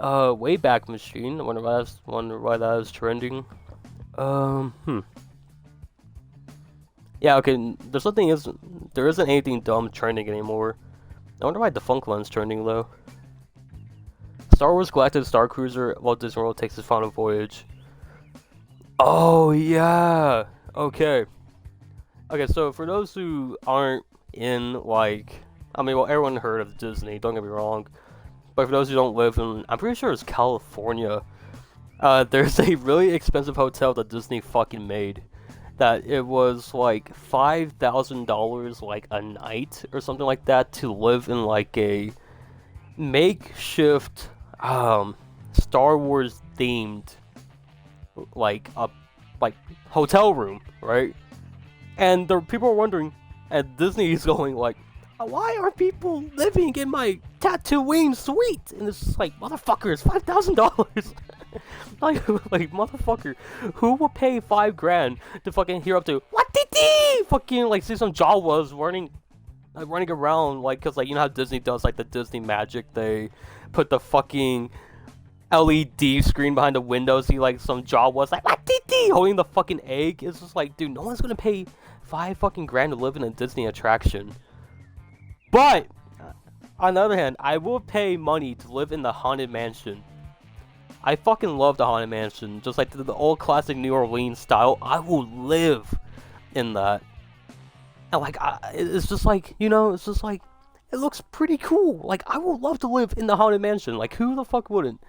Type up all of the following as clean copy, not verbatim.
Wayback Machine. I wonder why that is trending. Hmm. Yeah, okay, there isn't anything dumb trending anymore. I wonder why Defunct One's trending, though. Star Wars Galactic Star Cruiser, Walt Disney World takes its final voyage. Oh, yeah! Okay. Okay, so for those who aren't in, like... I mean, well, everyone heard of Disney, don't get me wrong. But for those who don't live in... I'm pretty sure it's California. There's a really expensive hotel that Disney fucking made. That it was like $5,000 like a night or something like that to live in like a makeshift Star Wars themed like a like hotel room, right? And the people are wondering, and Disney is going like, why are people living in my Tatooine suite? And it's just like, motherfucker, it's $5,000. like motherfucker, who will pay $5,000 to fucking hear up to what did he fucking like see some Jawas running around like, cause like you know how Disney does like the Disney magic, they put the fucking LED screen behind the window, see like some Jawas like what did he holding the fucking egg. It's just like, dude, no one's gonna pay $5,000 to live in a Disney attraction. But on the other hand, I will pay money to live in the Haunted Mansion. I fucking love the Haunted Mansion, just like the old classic New Orleans style. I will live in that. And like, it's just like, you know, it's just like, it looks pretty cool. Like, I would love to live in the Haunted Mansion. Like, who the fuck wouldn't?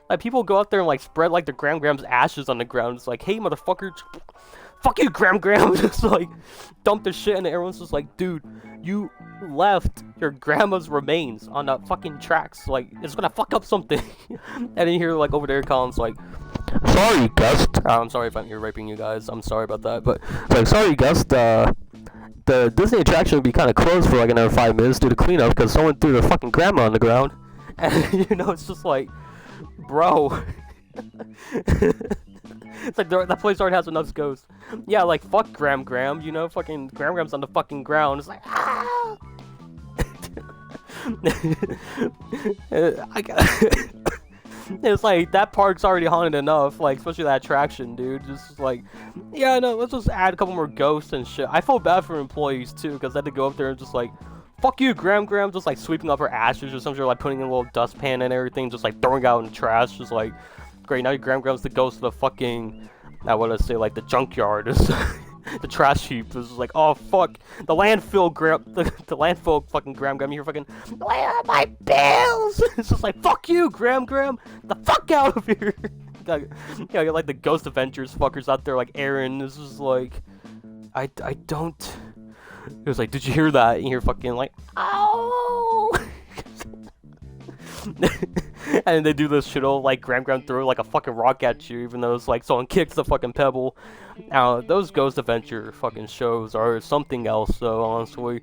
Like, people go out there and like spread like their Gram's ashes on the ground. It's like, hey, motherfucker, fuck you, Gram. Just like, dump the shit, and everyone's just like, dude, you left your grandma's remains on the fucking tracks. Like, it's gonna fuck up something. And then you hear like over there, Colin's like, sorry, Gust. I'm sorry if I'm ear raping you guys. I'm sorry about that. But like, sorry, Gust. The Disney attraction will be kind of closed for like another 5 minutes due to cleanup because someone threw their fucking grandma on the ground. And you know, it's just like, bro. It's like that place already has enough ghosts. Yeah, like fuck Gram, you know, fucking Gram's on the fucking ground. It's like, ah! It's like that park's already haunted enough, like especially that attraction, dude. Just like, yeah, no, let's just add a couple more ghosts and shit. I feel bad for employees too, because I had to go up there and just like, fuck you, Gram, just like sweeping up her ashes or something, like putting in a little dustpan and everything, just like throwing out in the trash, just like, great, now your Gram's the ghost of the fucking, I want to say like the junkyard, the trash heap. It's just like, oh fuck, the landfill the landfill fucking Gram, you're fucking, where are my bills? It's just like, fuck you, Gram, the fuck out of here. You got like the Ghost Avengers fuckers out there like Aaron. This is like, I don't. It was like, did you hear that? And you're fucking like, ow. And they do this shit all like Gram throw like a fucking rock at you, even though it's like someone kicks the fucking pebble. Now those Ghost Adventure fucking shows are something else, though. Honestly.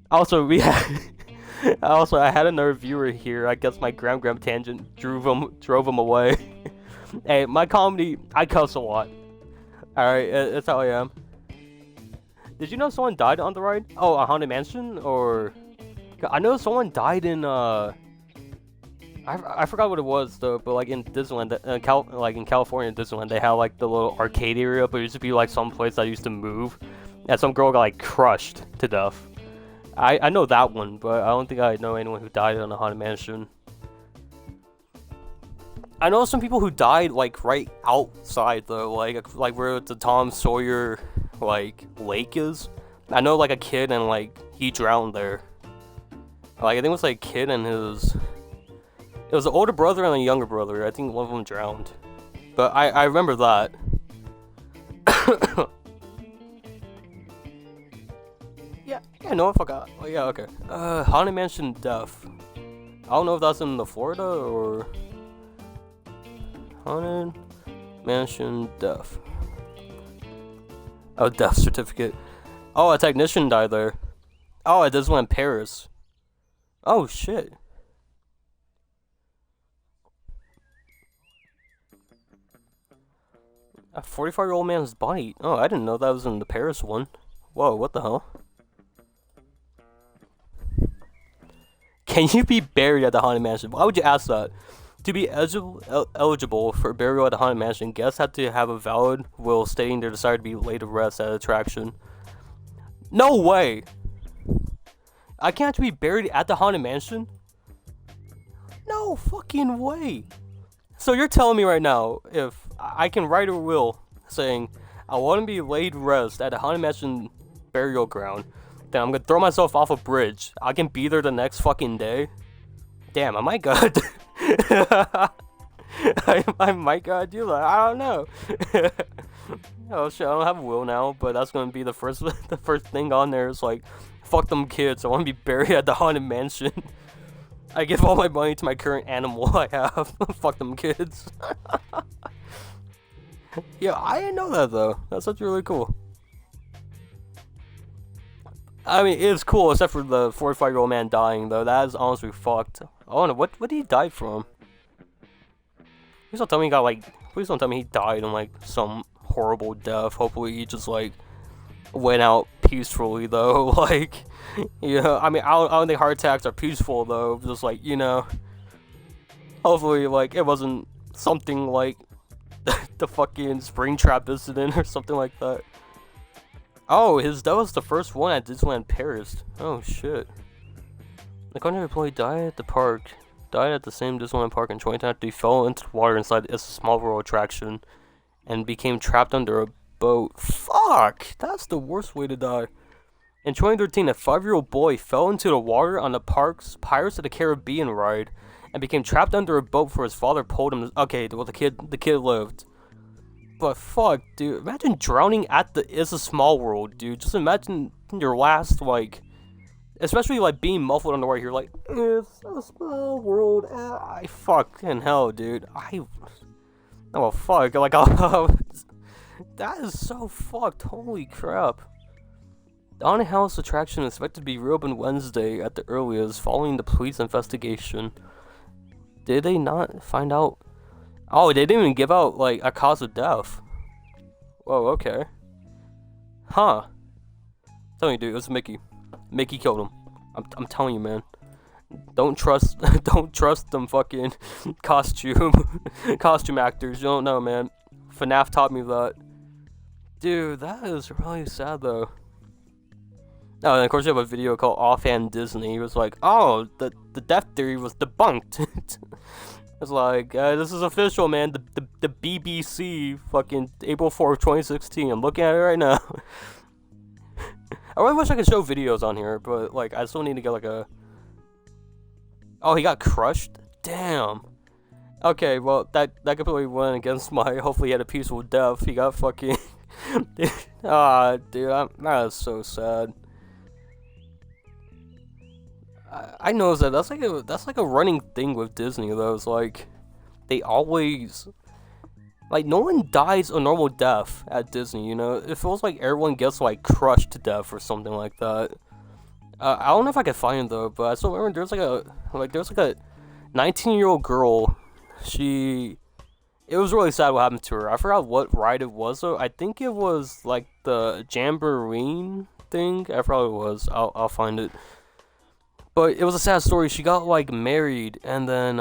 Also, I had another viewer here. I guess my Gram tangent drove him away. Hey, my comedy, I cuss a lot. All right, that's how I am. Did you know someone died on the ride? Oh, a Haunted Mansion, or I know someone died in I forgot what it was though, but like in Disneyland, like in California Disneyland, they have like the little arcade area, but it used to be like some place that used to move, and some girl got like crushed to death. I know that one, but I don't think I know anyone who died on a Haunted Mansion. I know some people who died like right outside though, like where the Tom Sawyer like lake is. I know like a kid and like he drowned there. Like I think it was like a kid and his. It was an older brother and a younger brother. I think one of them drowned. But I remember that. Yeah, no, I forgot. Oh, yeah, okay. Haunted Mansion Death. I don't know if that's in the Florida or... Haunted Mansion Death. Oh, death certificate. Oh, a technician died there. Oh, it Disneyland Paris. Oh, shit. A 45-year-old man's bite. Oh, I didn't know that was in the Paris one. Whoa, what the hell? Can you be buried at the Haunted Mansion? Why would you ask that? To be eligible for burial at the Haunted Mansion, guests have to have a valid will stating their desire to be laid to rest at the attraction. No way! I can't be buried at the Haunted Mansion? No fucking way! So you're telling me right now, if I can write a will saying I want to be laid to rest at the Haunted Mansion burial ground, then I'm gonna throw myself off a bridge. I can be there the next fucking day? Damn, I might gotta I might gotta do that. I don't know. Oh shit, I don't have a will now, but that's gonna be the first thing on there is like, fuck them kids, I wanna be buried at the Haunted Mansion. I give all my money to my current animal I have. Fuck them kids. Yeah, I didn't know that though. That's actually really cool. I mean, it's cool except for the 45-year-old man dying though. That is honestly fucked. Oh no, what did he die from? Please don't tell me he got like. Please don't tell me he died in like some horrible death. Hopefully he just like went out peacefully though. Like, you know, I mean, I don't think heart attacks are peaceful though. Just like, you know, hopefully like it wasn't something like the fucking Springtrap incident or something like that. Oh, that was the first one at Disneyland Paris. Oh shit. The culinary employee died at the park. Died at the same Disneyland park in 2010 after he fell into the water inside It's a Small World attraction and became trapped under a boat. Fuck! That's the worst way to die. In 2013, a 5-year-old boy fell into the water on the park's Pirates of the Caribbean ride and became trapped under a boat before his father pulled him. Okay, well the kid lived. But fuck, dude, imagine drowning at the It's a Small World, dude. Just imagine your last, like, especially like being muffled underwater here, like, it's a small world. I fucking hell, dude. Oh fuck, like, that is so fucked. Holy crap. The haunted house attraction is expected to be reopened Wednesday at the earliest, following the police investigation. Did they not find out? Oh, they didn't even give out like a cause of death. Whoa, okay. Huh. I'm telling you, dude, it was Mickey. Mickey killed him. I'm telling you, man. Don't trust them fucking costume actors. You don't know, man. FNAF taught me that. Dude, that is really sad though. Oh, and of course you have a video called Offhand Disney. It was like, oh, the death theory was debunked. It's like, this is official, man. The BBC fucking April 4th, 2016. I'm looking at it right now. I really wish I could show videos on here, but like I still need to get like a. Oh, he got crushed? Damn. Okay, well that completely went against my. Hopefully he had a peaceful death. He got fucking. Dude, that is so sad. I know that that's like a running thing with Disney though. It's like they always like no one dies a normal death at Disney. You know, it feels like everyone gets like crushed to death or something like that. I don't know if I can find it though, but I still remember there's like a 19-year-old girl. It was really sad what happened to her. I forgot what ride it was though. I think it was like the Jamboree thing. I probably was. I'll find it. But it was a sad story. She got like married and then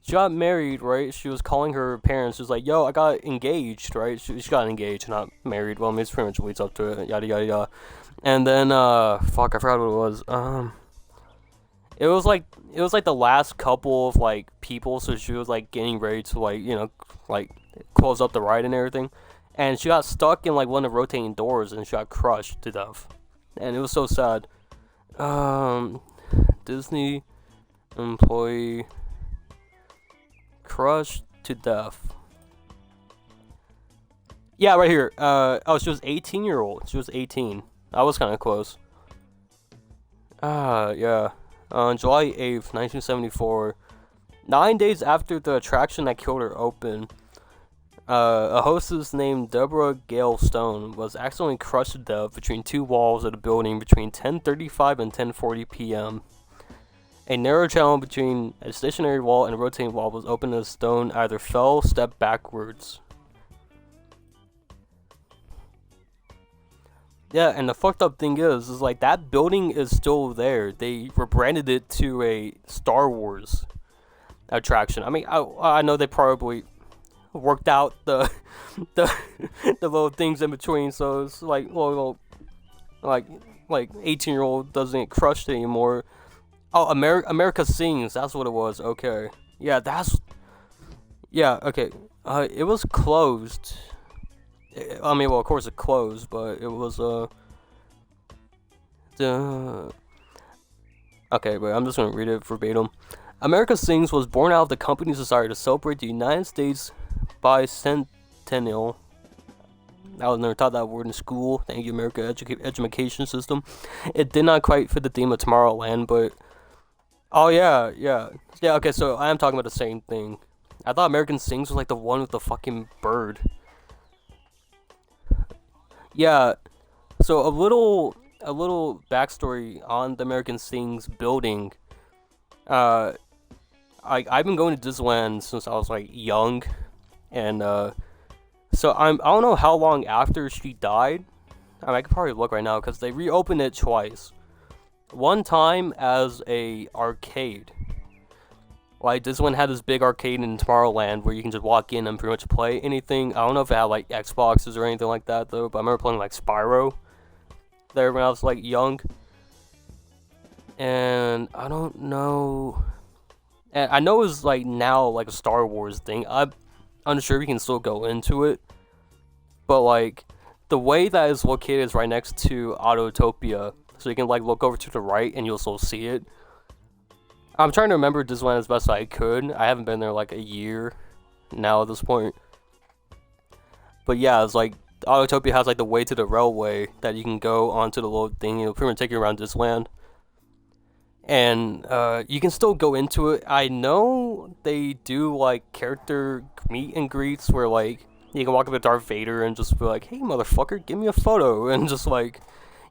she got married, right? She was calling her parents. She was like, yo, I got engaged, right? She got engaged, not married. Well, I mean, it's pretty much leads up to it, yada yada yada. And then I forgot what it was. It was like the last couple of like people, so she was like getting ready to like, you know, like close up the ride and everything. And she got stuck in like one of the rotating doors and she got crushed to death. And it was so sad. Disney employee crushed to death. Yeah, right here. Oh, she was 18-year-old. She was 18. I was kind of close. Yeah. On July 8th, 1974, 9 days after the attraction that killed her opened, a hostess named Deborah Gale Stone was accidentally crushed to death between two walls of the building between 10:35 and 10:40 p.m. A narrow channel between a stationary wall and a rotating wall was opened as Stone either fell or stepped backwards. Yeah, and the fucked up thing is like that building is still there. They rebranded it to a Star Wars attraction. I mean, I know they probably worked out the the the little things in between, so it's like like like 18-year-old doesn't get crushed anymore. Oh, America Sings. That's what it was. Okay, yeah, yeah. Okay, it was closed. I mean, well, of course it closed, but it was the okay. Wait, I'm just gonna read it verbatim. America Sings was born out of the company's desire to celebrate the United States bicentennial. I was never taught that word in school. Thank you, America education system. It did not quite fit the theme of Tomorrowland, but oh yeah, yeah, yeah. Okay, so I am talking about the same thing. I thought American Sings was like the one with the fucking bird. Yeah. So a little backstory on the American Sings building. Uh, I've been going to Disneyland since I was like young, and so I don't know how long after she died. I mean, I could probably look right now because they reopened it twice. One time as a arcade. Like Disneyland had this big arcade in Tomorrowland where you can just walk in and pretty much play anything. I don't know if it had like Xboxes or anything like that though, but I remember playing like Spyro there when I was like young. And I don't know. And I know it's like now like a Star Wars thing. I'm unsure if you can still go into it, but like the way that it's located is right next to Autotopia, so you can like look over to the right and you'll still see it. I'm trying to remember Disneyland as best I could. I haven't been there like a year now at this point. But yeah, it's like Autotopia has like the way to the railway that you can go onto the little thing. It'll pretty much take you around Disneyland. And you can still go into it. I know they do like character meet and greets where like you can walk up to Darth Vader and just be like, "Hey, motherfucker, give me a photo," and just like,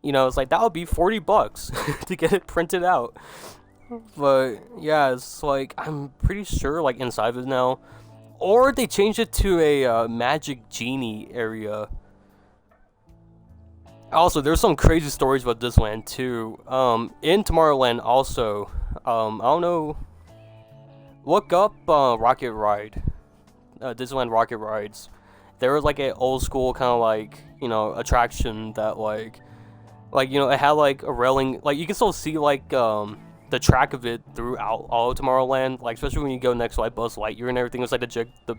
it's like that would be $40 to get it printed out. But yeah, it's like I'm pretty sure like inside of it now, or they changed it to a magic genie area. Also, there's some crazy stories about Disneyland too. In Tomorrowland also, I don't know. Look up Rocket Ride, Disneyland Rocket Rides. There was like an old school kind of like attraction that like it had like a railing, like you can still see like the track of it throughout all of Tomorrowland, like especially when you go next to like Buzz Lightyear and everything. It's like the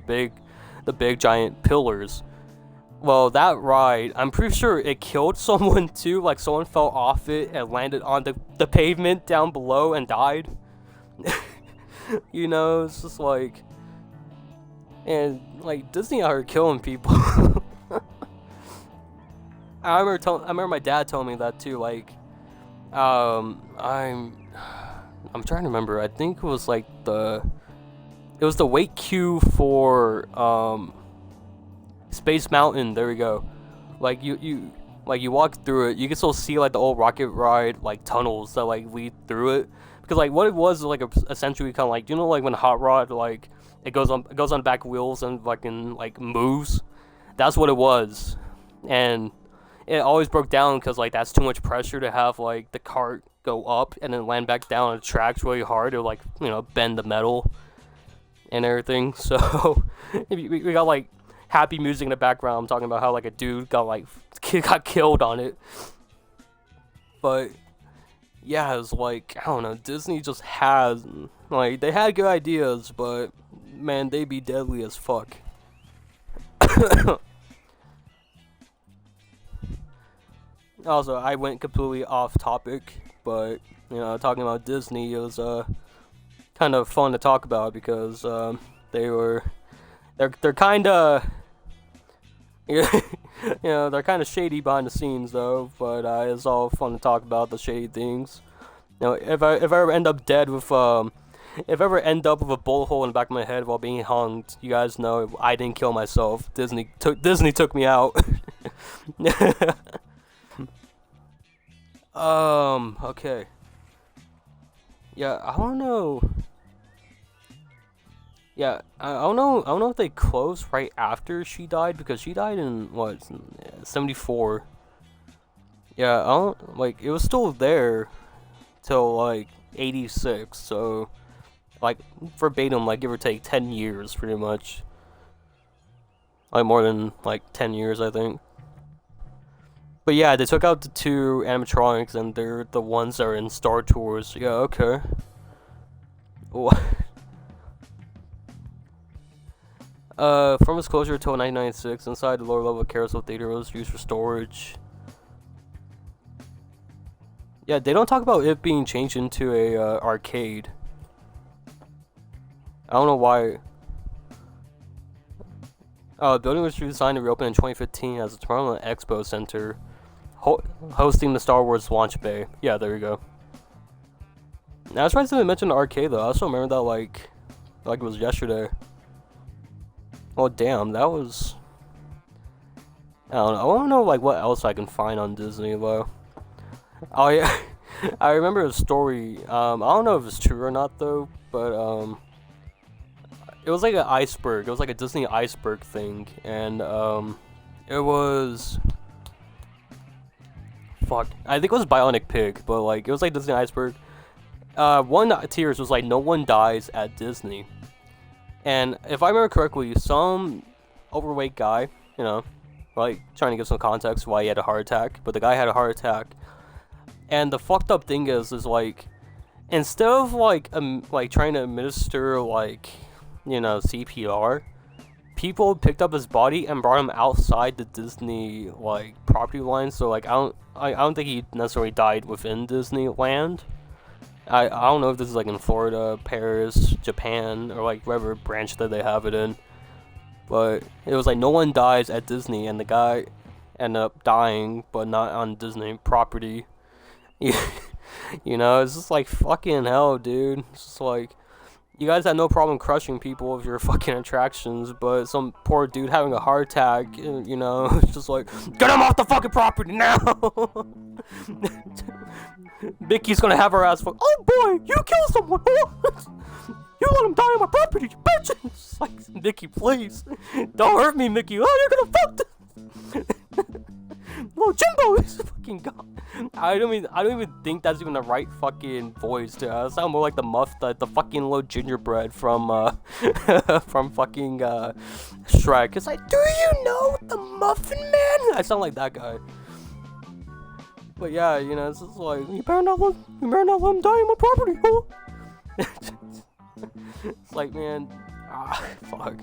big giant pillars. Well, that ride, I'm pretty sure it killed someone too. Like someone fell off it and landed on the pavement down below and died. It's just like, and like Disney out here killing people. I remember my dad telling me that too. Like, I'm trying to remember. I think it was like it was the wait queue for Space Mountain. There we go. Like you walk through it, you can still see like the old Rocket Ride like tunnels that like lead through it. Because like what it was like essentially kind of like, like when Hot Rod like it goes on back wheels and fucking like moves. That's what it was, and it always broke down because like that's too much pressure to have like the cart go up and then land back down on the tracks really hard. It would like bend the metal and everything. So we got like happy music in the background. I'm talking about how like a dude got killed on it. But yeah, it's like I don't know. Disney just has like they had good ideas, but man, they be deadly as fuck. Also, I went completely off topic, but talking about Disney, it was kind of fun to talk about because they're kind of they're kind of shady behind the scenes though. But it's all fun to talk about the shady things. If I ever end up dead with if I ever end up with a bullet hole in the back of my head while being hung, you guys know I didn't kill myself. Disney took me out. Okay. Yeah, I don't know. Yeah, I don't know. I don't know if they closed right after she died because she died in what 74. Yeah, I don't like it was still there till like '86, so like verbatim, like give or take 10 years, pretty much. Like more than like 10 years, I think. But yeah, they took out the two animatronics, and they're the ones that are in Star Tours. Yeah, okay. From its closure until 1996, inside the lower level carousel theater was used for storage. Yeah, they don't talk about it being changed into a arcade. I don't know why. The building was redesigned and reopened in 2015 as a Toronto Expo Center, hosting the Star Wars launch bay. Yeah, there you go. Now, I was trying to mention the arcade though. I also remember that like it was yesterday. Oh damn, that was. I don't know. I want to know like what else I can find on Disney though. Oh yeah, I remember a story. I don't know if it's true or not though, but it was like an iceberg. It was like a Disney iceberg thing, and it was. Fuck, I think it was Bionic Pig, but like it was like Disney iceberg. One tiers was like no one dies at Disney, and if I remember correctly, some overweight guy, you know, like trying to give some context why he had a heart attack, but the guy had a heart attack, and the fucked up thing is like instead of like trying to administer like CPR, people picked up his body and brought him outside the Disney like property line. So like I don't think he necessarily died within Disneyland. I don't know if this is like in Florida, Paris, Japan, or like whatever branch that they have it in. But it was like no one dies at Disney, and the guy ended up dying, but not on Disney property. It's just like fucking hell, dude. It's just like you guys had no problem crushing people with your fucking attractions, but some poor dude having a heart attack, it's just like, get him off the fucking property now! Mickey's gonna have her ass fucked. Oh boy, you killed someone! You let him die on my property, you bitch! It's like, Mickey, please. Don't hurt me, Mickey. Oh, you're gonna fuck this! Little Jimbo is fucking gone. I don't even think that's even the right fucking voice to sound more like the fucking little gingerbread from from fucking Shrek. It's like, do you know the Muffin Man? I sound like that guy. But yeah, it's just like you better not let him die on my property, huh? It's like, man, fuck.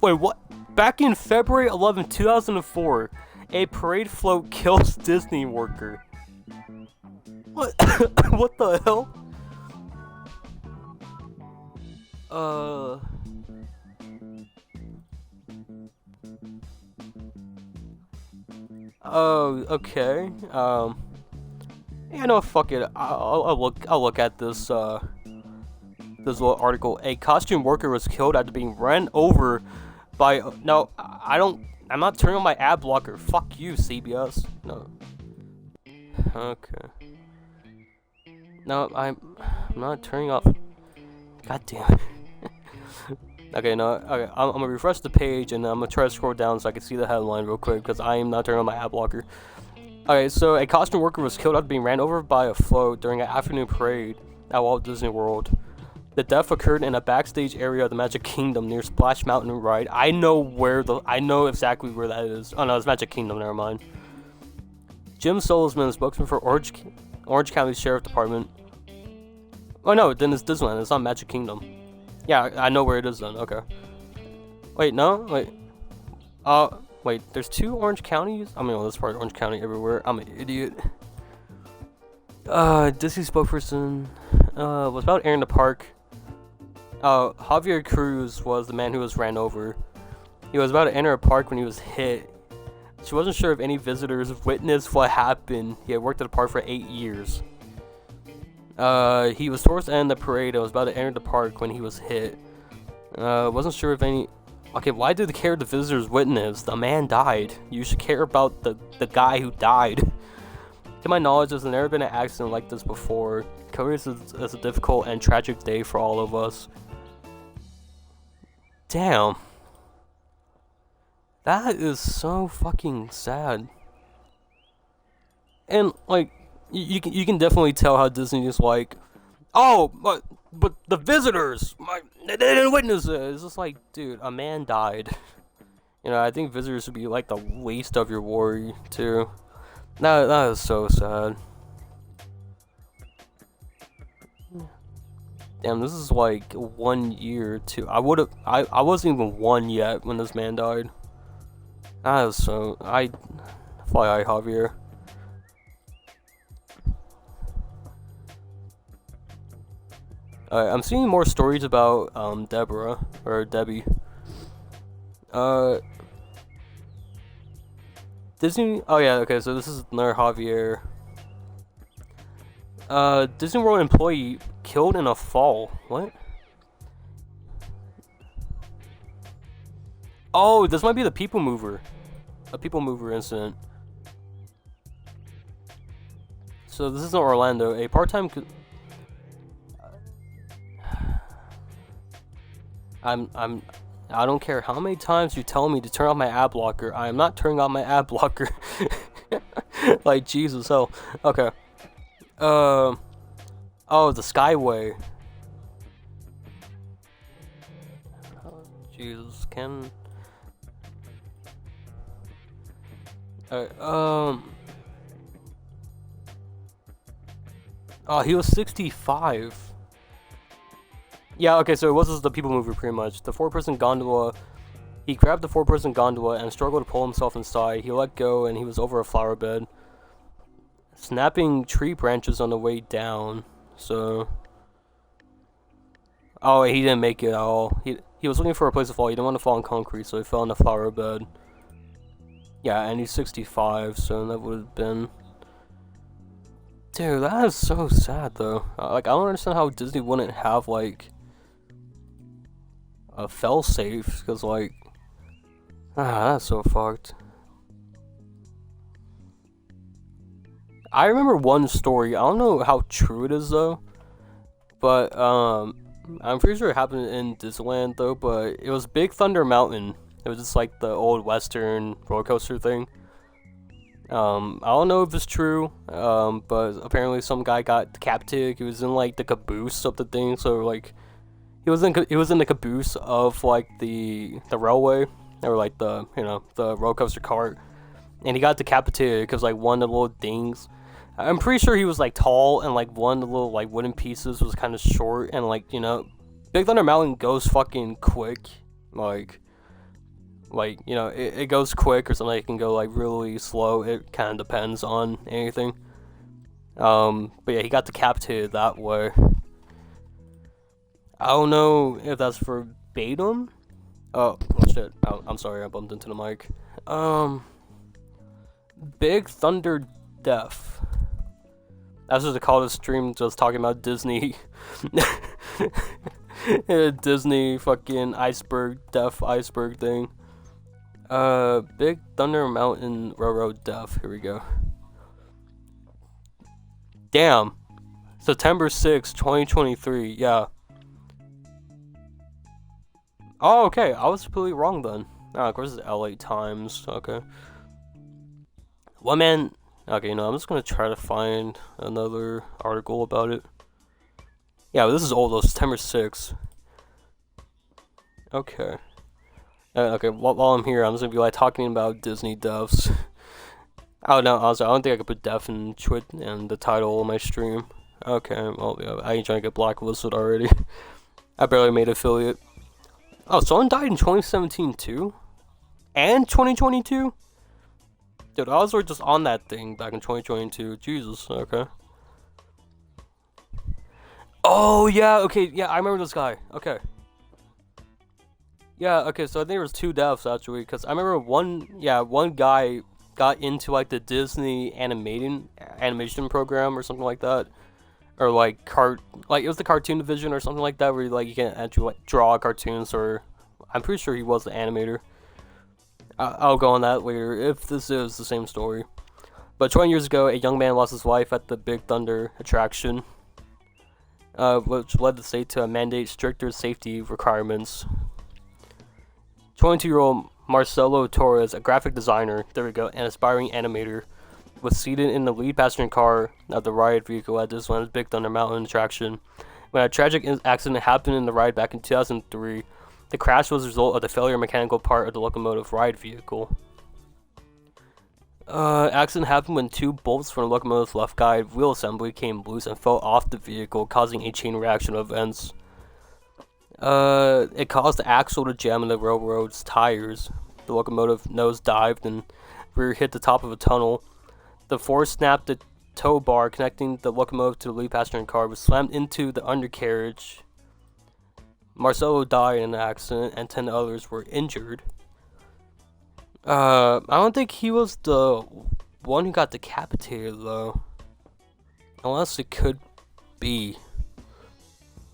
Wait, what? Back in February 11, 2004, a parade float kills Disney worker. What? What the hell? Oh, okay. Yeah, no, fuck it. I'll look at this this little article. A costume worker was killed after being ran over by. No, I'm not turning on my ad blocker. Fuck you, CBS. No. Okay. No, I'm not turning off. God damn it. Okay, no. Okay, I'm gonna refresh the page and I'm gonna try to scroll down so I can see the headline real quick because I am not turning on my ad blocker. Okay, so a costume worker was killed after being ran over by a float during an afternoon parade at Walt Disney World. The death occurred in a backstage area of the Magic Kingdom near Splash Mountain Ride. I know exactly where that is. Oh no, it's Magic Kingdom. Never mind. Jim Solisman, spokesman for Orange County Sheriff Department. Oh no, then it's Disneyland. It's not Magic Kingdom. Yeah, I know where it is then. Okay. Wait, no, wait. Wait. There's two Orange Counties. I mean, well, this part Orange County everywhere. I'm an idiot. Disney spokesperson was about entering the park. Javier Cruz was the man who was ran over. He was about to enter a park when he was hit. She wasn't sure if any visitors witnessed what happened. He had worked at the park for 8 years. He was towards the end of the parade and was about to enter the park when he was hit. Wasn't sure if any. Okay, why did the care the visitors witnessed? The man died. You should care about the guy who died. To my knowledge, there's never been an accident like this before. Covering this is a difficult and tragic day for all of us. Damn. That is so fucking sad. And like, you can definitely tell how Disney is like, oh, but the visitors, they didn't witness it. It's just like, dude, a man died. I think visitors should be like the least of your worry too. That is so sad. Damn, this is like 1 year too. I wasn't even one yet when this man died. That is so. Fly Javier. I'm seeing more stories about Deborah or Debbie. Disney. Oh yeah, okay. So this is another Javier. Disney World employee killed in a fall. What? Oh, this might be the People Mover. A People Mover incident. So this is in Orlando. A part-time. I don't care how many times you tell me to turn off my ad blocker. I am not turning off my ad blocker. Like Jesus, hell. Okay. Oh, the Skyway. Oh, Jesus, can. Alright, Oh, he was 65. Yeah, okay, so it was just the People Mover pretty much. The 4-person gondola. He grabbed the 4-person gondola and struggled to pull himself inside. He let go and he was over a flower bed, snapping tree branches on the way down. So, oh, he didn't make it at all. He was looking for a place to fall. He didn't want to fall on concrete, so he fell on the flower bed. Yeah, and he's 65, so that would have been. Dude, that is so sad though. Like, I don't understand how Disney wouldn't have like a fail-safe, because like, that's so fucked. I remember one story. I don't know how true it is though, but I'm pretty sure it happened in Disneyland though. But it was Big Thunder Mountain. It was just like the old Western roller coaster thing. I don't know if it's true, but apparently some guy got decapitated. He was in like the caboose of the thing, so like he was in the caboose of like the railway, or like the the roller coaster cart, and he got decapitated because like one of the little things. I'm pretty sure he was like tall, and like one of the little like wooden pieces was kind of short, and like Big Thunder Mountain goes fucking quick, like it goes quick or something. It can go like really slow. It kind of depends on anything. But yeah, he got decapitated that way. I don't know if that's verbatim. Oh shit! I'm sorry, I bumped into the mic. Big Thunder Death. That's what they call this stream. Just talking about Disney. Disney fucking iceberg death iceberg thing. Big Thunder Mountain Railroad death. Here we go. Damn. September 6, 2023. Yeah. Oh, okay. I was completely wrong then. Oh, of course it's LA Times. Okay. One man. Okay, I'm just gonna try to find another article about it. Yeah, but this is old though. September 6. Okay. Okay, while I'm here, I'm just gonna be like talking about Disney deaths. Oh no, honestly, I don't think I could put death in Twit and the title of my stream. Okay, well, yeah, I ain't trying to get blacklisted already. I barely made affiliate. Oh, someone died in 2017 too? And 2022? Dude, I was just on that thing back in 2022. Jesus, okay. Oh, yeah, okay, yeah, I remember this guy. Okay. Yeah, okay, so I think there was 2 deaths actually, because I remember one guy got into like the Disney animation program or something like that, or like it was the cartoon division or something like that, where like you can actually like draw cartoons, or I'm pretty sure he was the animator. I'll go on that later if this is the same story. But 20 years ago, a young man lost his wife at the Big Thunder attraction, which led the state to mandate stricter safety requirements. 22-year-old Marcelo Torres, a graphic designer, there we go, and aspiring animator, was seated in the lead passenger car of the ride vehicle at Disneyland's Big Thunder Mountain attraction when a tragic accident happened in the ride back in 2003. The crash was a result of the failure of a mechanical part of the locomotive ride vehicle. Accident happened when two bolts from the locomotive's left guide wheel assembly came loose and fell off the vehicle, causing a chain reaction of events. It caused the axle to jam in the railroad's tires. The locomotive nose dived and rear hit the top of a tunnel. The force snapped the tow bar connecting the locomotive to the lead passenger car, was slammed into the undercarriage. Marcelo died in the accident, and 10 others were injured. I don't think he was the one who got decapitated, though. Unless it could be.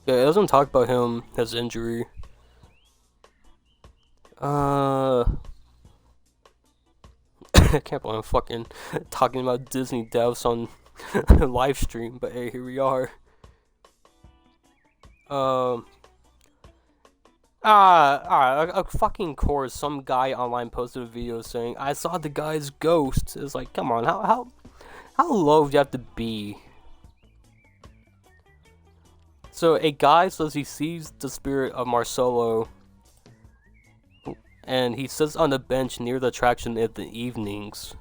Yeah, it doesn't talk about him, his injury. I can't believe I'm fucking talking about Disney deaths on live stream, but hey, here we are. A fucking course, some guy online posted a video saying, I saw the guy's ghost. It's like, come on, how low do you have to be? So a guy says he sees the spirit of Marcelo, and he sits on the bench near the attraction in the evenings.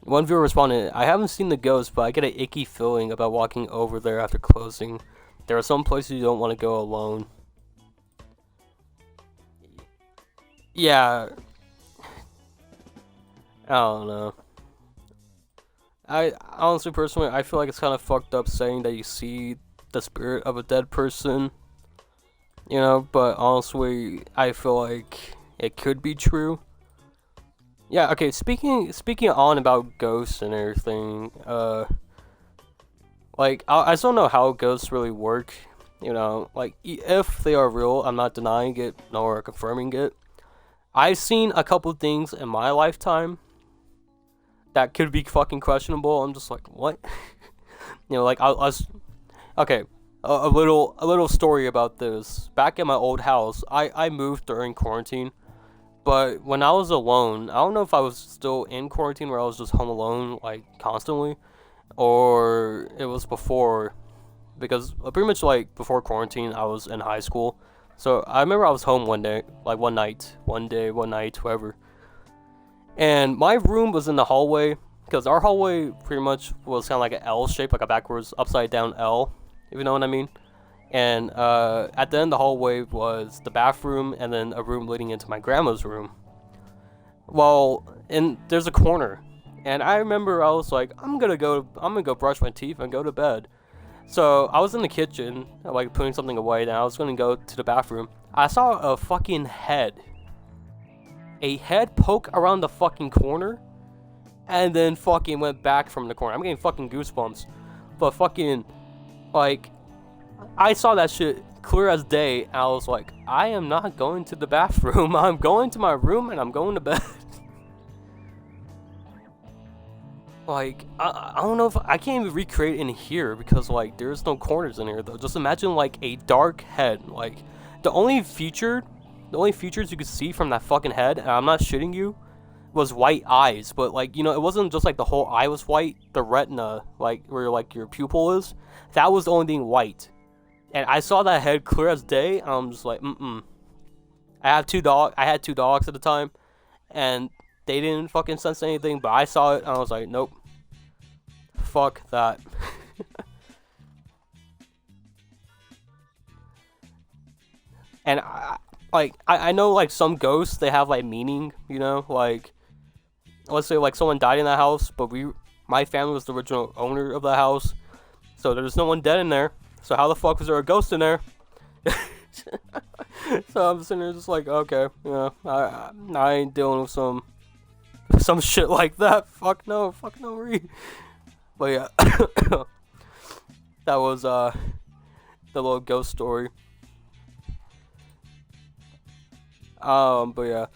One viewer responded, I haven't seen the ghost, but I get an icky feeling about walking over there after closing. There are some places you don't want to go alone. Yeah. I don't know. I honestly, personally, I feel like it's kind of fucked up saying that you see the spirit of a dead person. You know, but honestly, I feel like it could be true. Yeah, okay, speaking on about ghosts and everything, like, I still don't know how ghosts really work, you know, like, if they are real, I'm not denying it, nor confirming it. I've seen a couple things in my lifetime that could be fucking questionable. I'm just like, what? You know, like, I was, okay, a little story about this. Back in my old house, I moved during quarantine. But when I was alone, I don't know if I was still in quarantine where I was just home alone, like, constantly, or it was before, because pretty much, like, before quarantine, I was in high school. So I remember I was home one day, like, one night, whatever. And my room was in the hallway, because our hallway pretty much was kind of like an L shape, like a backwards, upside down L, if you know what I mean. And at the end of the hallway was the bathroom, and then a room leading into my grandma's room. Well, and there's a corner, and I remember I was like, I'm gonna go brush my teeth and go to bed. So I was in the kitchen, like putting something away, and I was gonna go to the bathroom. I saw a fucking head. A head poke around the fucking corner, and then fucking went back from the corner. I'm getting fucking goosebumps. But fucking, like, I saw that shit clear as day, and I was like, I am not going to the bathroom. I'm going to my room, and I'm going to bed. Like, I don't know if I can't even recreate in here because, like, there's no corners in here though. Just imagine like a dark head. Like, the only features you could see from that fucking head, and I'm not shitting you, was white eyes. But, like, you know, it wasn't just like the whole eye was white. The retina, like where like your pupil is, that was the only thing white. And I saw that head clear as day, and I'm just like, I had two dogs at the time, and they didn't fucking sense anything, but I saw it, and I was like, nope. Fuck that. And I know, like, some ghosts, they have, like, meaning, you know? Like, let's say, like, someone died in that house, but my family was the original owner of the house, so there's no one dead in there. So how the fuck was there a ghost in there? So I'm sitting there just like, okay, you know, I ain't dealing with some shit like that. Fuck no, Ree. But yeah, that was the little ghost story. But yeah,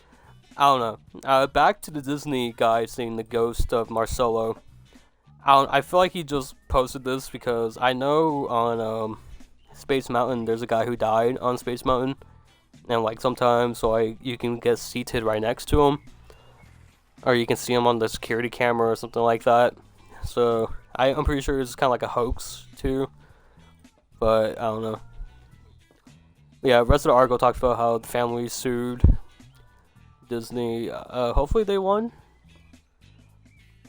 I don't know. Back to the Disney guy seeing the ghost of Marcelo. I feel like he just posted this because I know on Space Mountain there's a guy who died on Space Mountain, and like sometimes like you can get seated right next to him, or you can see him on the security camera or something like that. So I'm pretty sure it's kind of like a hoax too, but I don't know. Yeah, the rest of the article talks about how the family sued Disney. Hopefully they won.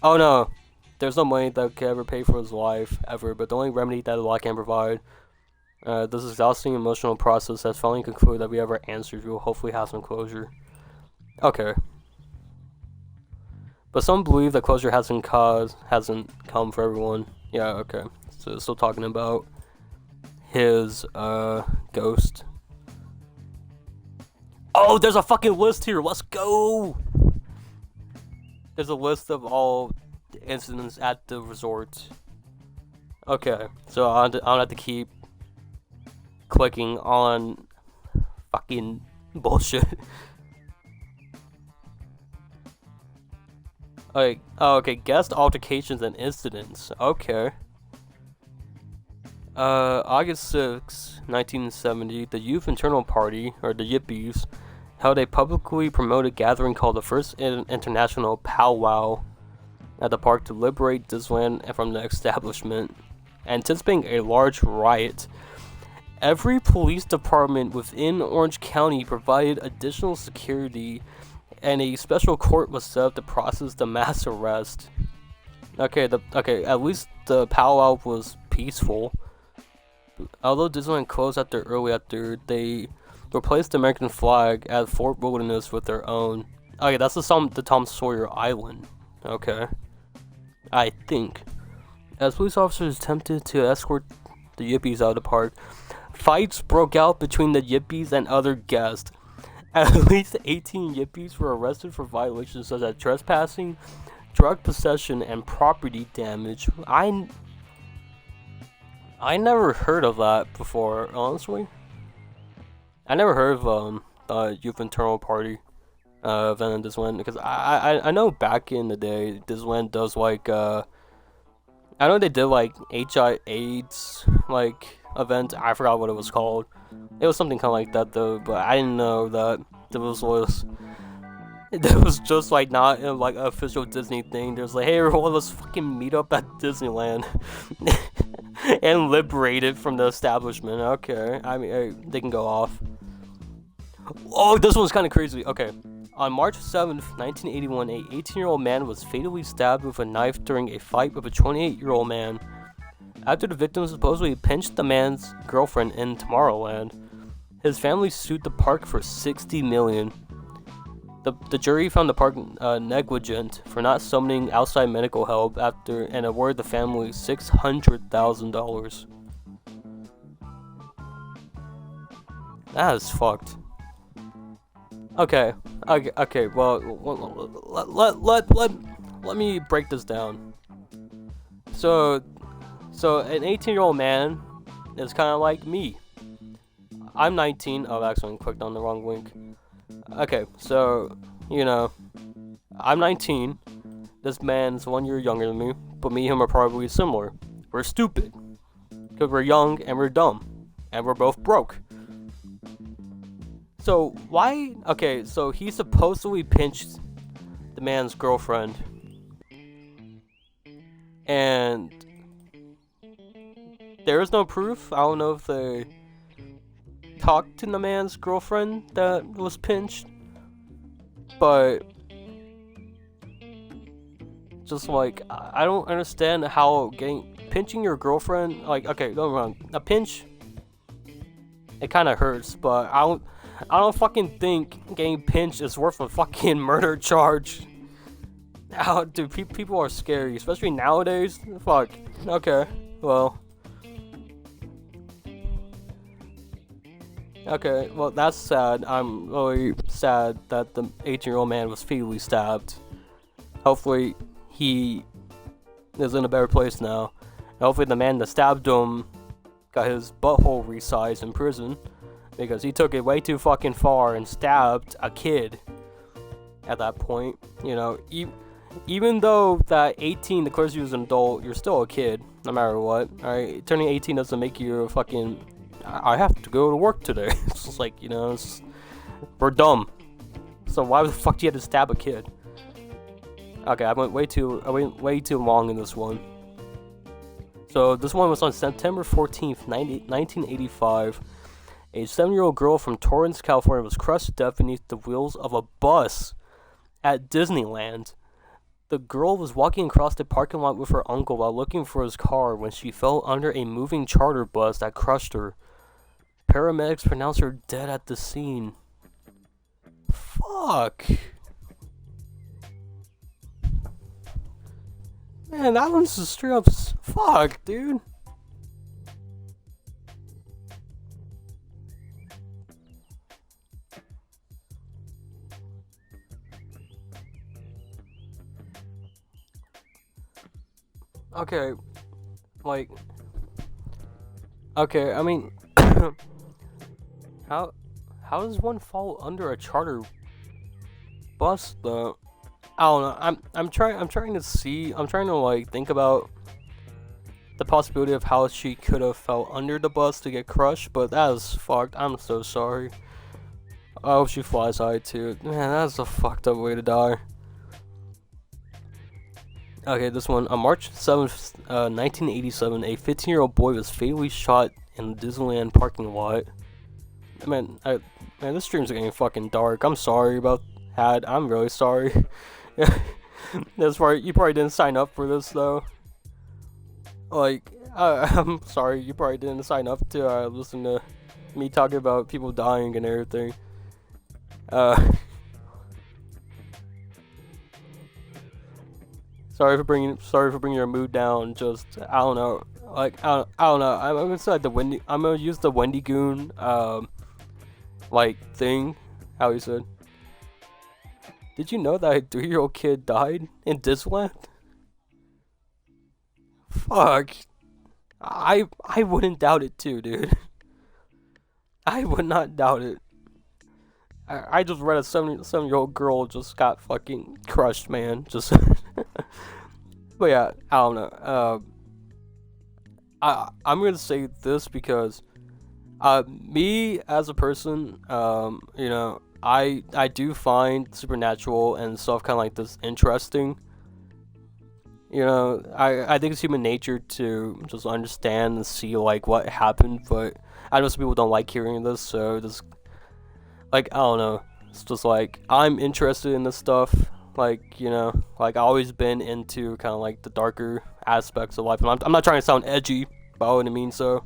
Oh no, there's no money that could ever pay for his life ever, but the only remedy that the law can provide. This exhausting emotional process has finally concluded that we have our answers. We will hopefully have some closure. Okay. But some believe that closure hasn't come for everyone. Yeah, okay. So still talking about his ghost. Oh, there's a fucking list here. Let's go. There's a list of all the incidents at the resort. Okay, so I don't have to keep clicking on fucking bullshit. Okay, oh, okay, guest altercations and incidents. Okay. August 6, 1970, the Youth Internal Party, or the Yippies, held a publicly promoted gathering called the First International Powwow at the park to liberate Disneyland from the establishment, anticipating a large riot. Every police department within Orange County provided additional security, and a special court was set up to process the mass arrest. Okay, at least the powwow was peaceful. Although Disneyland closed early after, they replaced the American flag at Fort Wilderness with their own. Okay, that's the Tom Sawyer Island. Okay. I think. As police officers attempted to escort the Yippies out of the park, fights broke out between the Yippies and other guests. At least 18 Yippies were arrested for violations such as trespassing, drug possession, and property damage. I never heard of that before, honestly. I never heard of Youth Internal Party event in Disneyland, because I know back in the day Disneyland does like I know they did like HIV/AIDS like event. I forgot what it was called. It was something kind of like that though, but I didn't know that it was just like not like an official Disney thing. There's like, hey everyone, let's fucking meet up at Disneyland and liberate it from the establishment. Okay, I mean they can go off. Oh, this one's kind of crazy. Okay. On March 7th, 1981, a 18-year-old man was fatally stabbed with a knife during a fight with a 28-year-old man. After the victim supposedly pinched the man's girlfriend in Tomorrowland, his family sued the park for $60 million. The jury found the park negligent for not summoning outside medical help and awarded the family $600,000. That is fucked. Okay. Well, let me break this down. So an 18-year-old man is kind of like me. I'm 19. Oh, I accidentally clicked on the wrong link. Okay, so I'm 19. This man's 1 year younger than me, but me and him are probably similar. We're stupid because we're young and we're dumb, and we're both broke. So why? Okay, so he supposedly pinched the man's girlfriend, and there is no proof. I don't know if they talked to the man's girlfriend that was pinched, but just like I don't understand how pinching your girlfriend, like, okay, don't get me wrong, a pinch, it kind of hurts, but I don't fucking think getting pinched is worth a fucking murder charge. Dude, people are scary, especially nowadays. Fuck. Okay, well. Okay, well, that's sad. I'm really sad that the 18-year-old man was fatally stabbed. Hopefully, he is in a better place now. And hopefully, the man that stabbed him got his butthole resized in prison, because he took it way too fucking far and stabbed a kid at that point. Even though that 18 declares you as an adult, you're still a kid, no matter what. Alright, turning 18 doesn't make you a fucking, I have to go to work today. It's just like, We're dumb. So why the fuck do you have to stab a kid? Okay, I went way too long in this one. So this one was on September 14th, 1985. A 7-year-old girl from Torrance, California was crushed to death beneath the wheels of a bus at Disneyland. The girl was walking across the parking lot with her uncle while looking for his car when she fell under a moving charter bus that crushed her. Paramedics pronounced her dead at the scene. Fuck. Man, that one's just straight up fuck, dude. Okay, like, okay, I mean, how does one fall under a charter bus though? I don't know. I'm trying to like think about the possibility of how she could have fell under the bus to get crushed, but that is fucked. I'm so sorry. I hope she flies high too. Man, that's a fucked up way to die. Okay, this one. On March 7th, 1987, a 15-year-old boy was fatally shot in the Disneyland parking lot. Man, this stream's getting fucking dark. I'm sorry about that. I'm really sorry. That's right. You probably didn't sign up for this though. Like, I'm sorry. You probably didn't sign up to listen to me talking about people dying and everything. Sorry for bringing your mood down. Just I don't know. Like I don't know. I'm gonna say like I'm gonna use the Wendy Goon like thing. How he said. Did you know that a 3-year-old kid died in Disneyland? Fuck. I wouldn't doubt it too, dude. I would not doubt it. I just read a 7-year-old girl just got fucking crushed, man. Just but yeah, I don't know. I'm gonna say this because me as a person, you know, I do find supernatural and stuff kind of like this interesting. You know, I think it's human nature to just understand and see like what happened, but I know some people don't like hearing this, so just like I don't know. It's just like I'm interested in this stuff. Like, you know, like I've always been into kind of like the darker aspects of life. And I'm not trying to sound edgy by all means, so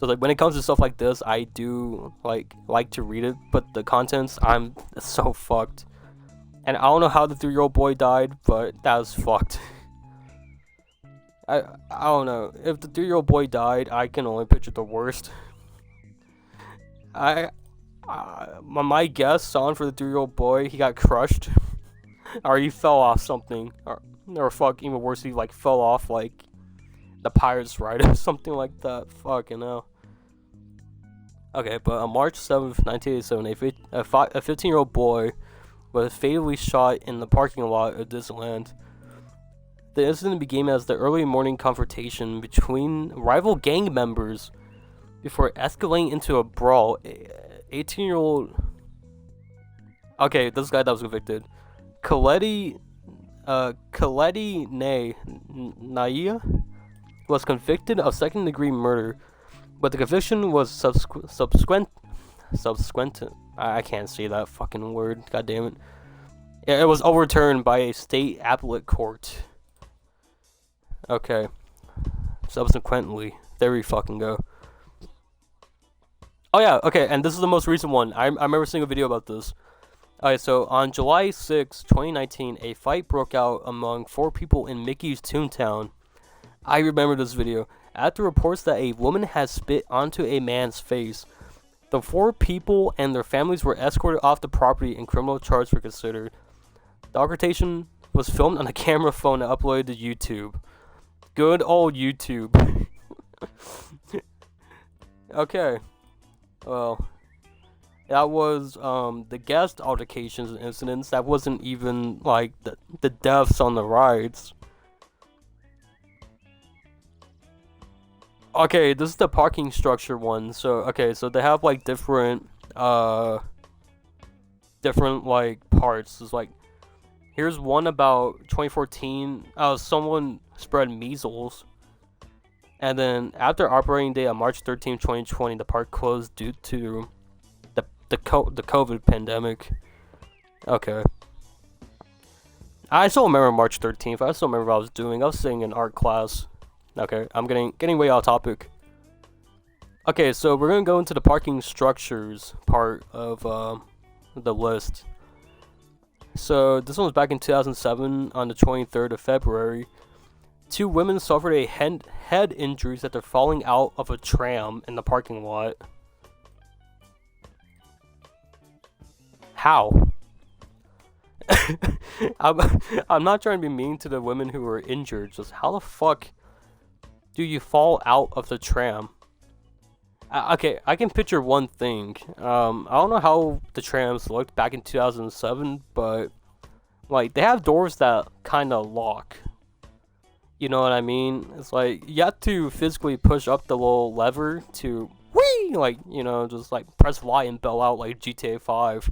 like when it comes to stuff like this, I do like to read it, but the contents, I'm so fucked. And I don't know how the 3-year-old boy died, but that was fucked. I don't know. If the 3-year-old boy died, I can only picture the worst. My guess on for the 3-year-old boy, he got crushed. Or he fell off something, or fuck, even worse, he like fell off like the Pirates ride or something like that. Fucking hell. Okay, but on March 7th, 1987, a 15-year-old boy was fatally shot in the parking lot of Disneyland. The incident began as the early morning confrontation between rival gang members before escalating into a brawl. 18-year-old. Okay, this guy that was convicted. Khaledi Naya was convicted of second-degree murder, but the conviction was subsequent. I can't say that fucking word. God damn it! It was overturned by a state appellate court. Okay. Subsequently, there we fucking go. Oh yeah, okay, and this is the most recent one. I remember seeing a video about this. Alright, so on July 6, 2019, a fight broke out among 4 people in Mickey's Toontown. I remember this video. After reports that a woman had spit onto a man's face, the 4 people and their families were escorted off the property and criminal charges were considered. The altercation was filmed on a camera phone and uploaded to YouTube. Good old YouTube. Okay. Well, that was the guest altercations and incidents. That wasn't even like the deaths on the rides. Okay, this is the parking structure one. So okay, so they have like different different like parts. It's like here's one about 2014. Someone spread measles, and then after operating day on March 13th, 2020, the park closed due to the COVID pandemic. Okay. I still remember March 13th. I still remember what I was doing. I was sitting in art class. Okay, I'm getting way off topic. Okay, so we're gonna go into the parking structures part of the list. So this one was back in 2007 on the 23rd of February. 2 women suffered a head injuries after falling out of a tram in the parking lot. How? I'm not trying to be mean to the women who were injured. Just how the fuck do you fall out of the tram? Okay, I can picture one thing. I don't know how the trams looked back in 2007, but like they have doors that kind of lock. You know what I mean? It's like you have to physically push up the little lever to whee, like just like press Y and bail out like GTA 5.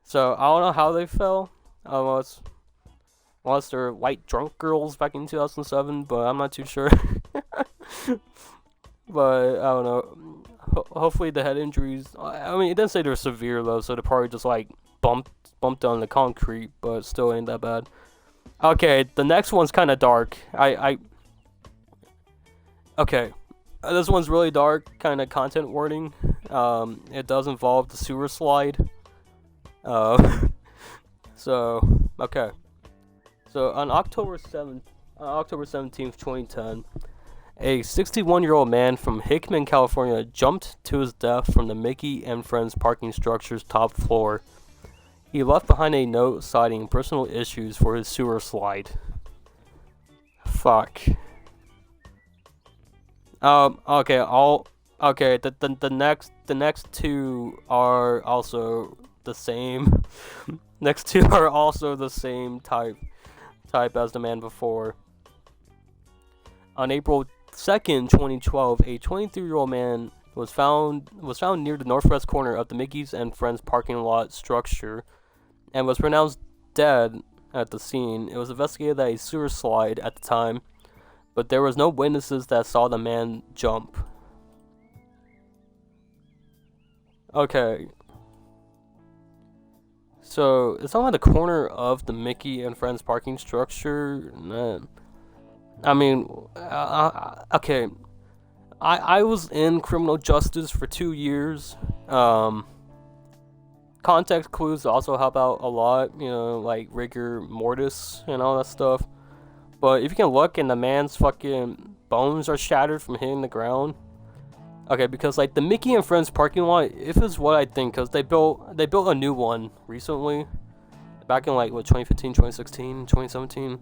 So I don't know how they fell, unless they're white drunk girls back in 2007, but I'm not too sure. But I don't know. Hopefully the head injuries. I mean, it didn't say they were severe though, so they probably just like bumped on the concrete, but still ain't that bad. Okay, the next one's kind of dark. Okay, this one's really dark. Kind of content warning. It does involve the sewer slide. So okay. So on October 17th, 2010. A 61-year-old man from Hickman, California, jumped to his death from the Mickey and Friends parking structure's top floor. He left behind a note citing personal issues for his sewer slide. Fuck. Okay. Okay. The next 2 are also the same. Next 2 are also the same type as the man before. On April 2nd, 2012, a 23-year-old man was found near the northwest corner of the Mickey's and Friends parking lot structure and was pronounced dead at the scene. It was investigated that a sewer slide at the time, but there was no witnesses that saw the man jump. Okay. So, it's on the corner of the Mickey and Friends parking structure. I mean, okay. I was in criminal justice for 2 years. Context clues also help out a lot, like rigor mortis and all that stuff. But if you can look and the man's fucking bones are shattered from hitting the ground. Okay, because like the Mickey and Friends parking lot, if it's what I think, because they built a new one recently, back in like 2015, 2016, 2017.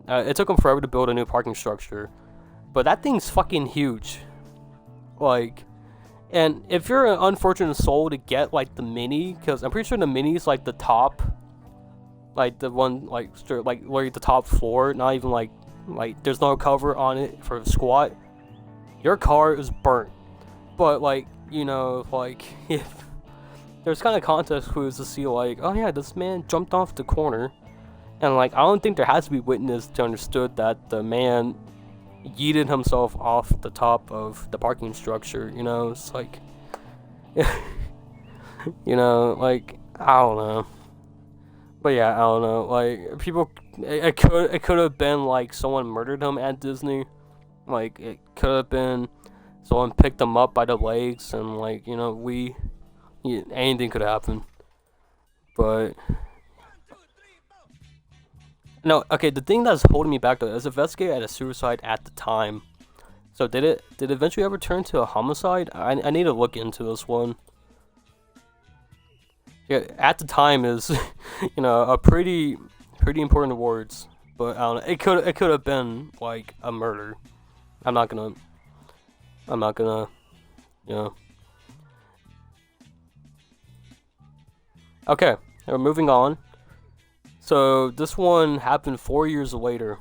It took them forever to build a new parking structure, but that thing's fucking huge. Like, and if you're an unfortunate soul to get like the mini, because I'm pretty sure the mini's like the top, like the one like where the top floor, not even like there's no cover on it for squat. Your car is burnt, but like like if there's kind of context clues to see like, oh yeah, this man jumped off the corner. And like, I don't think there has to be witness to understood that the man yeeted himself off the top of the parking structure. It's like, like I don't know. But yeah, I don't know. Like people, it could have been like someone murdered him at Disney. Like it could have been someone picked him up by the legs and like anything could happen. But. No, okay, the thing that's holding me back though is investigated at a suicide at the time. So did it eventually ever turn to a homicide? I need to look into this one. Yeah, at the time is a pretty important words, but I don't know. It could have been like a murder. I'm not gonna Okay, we're moving on. So this one happened 4 years later.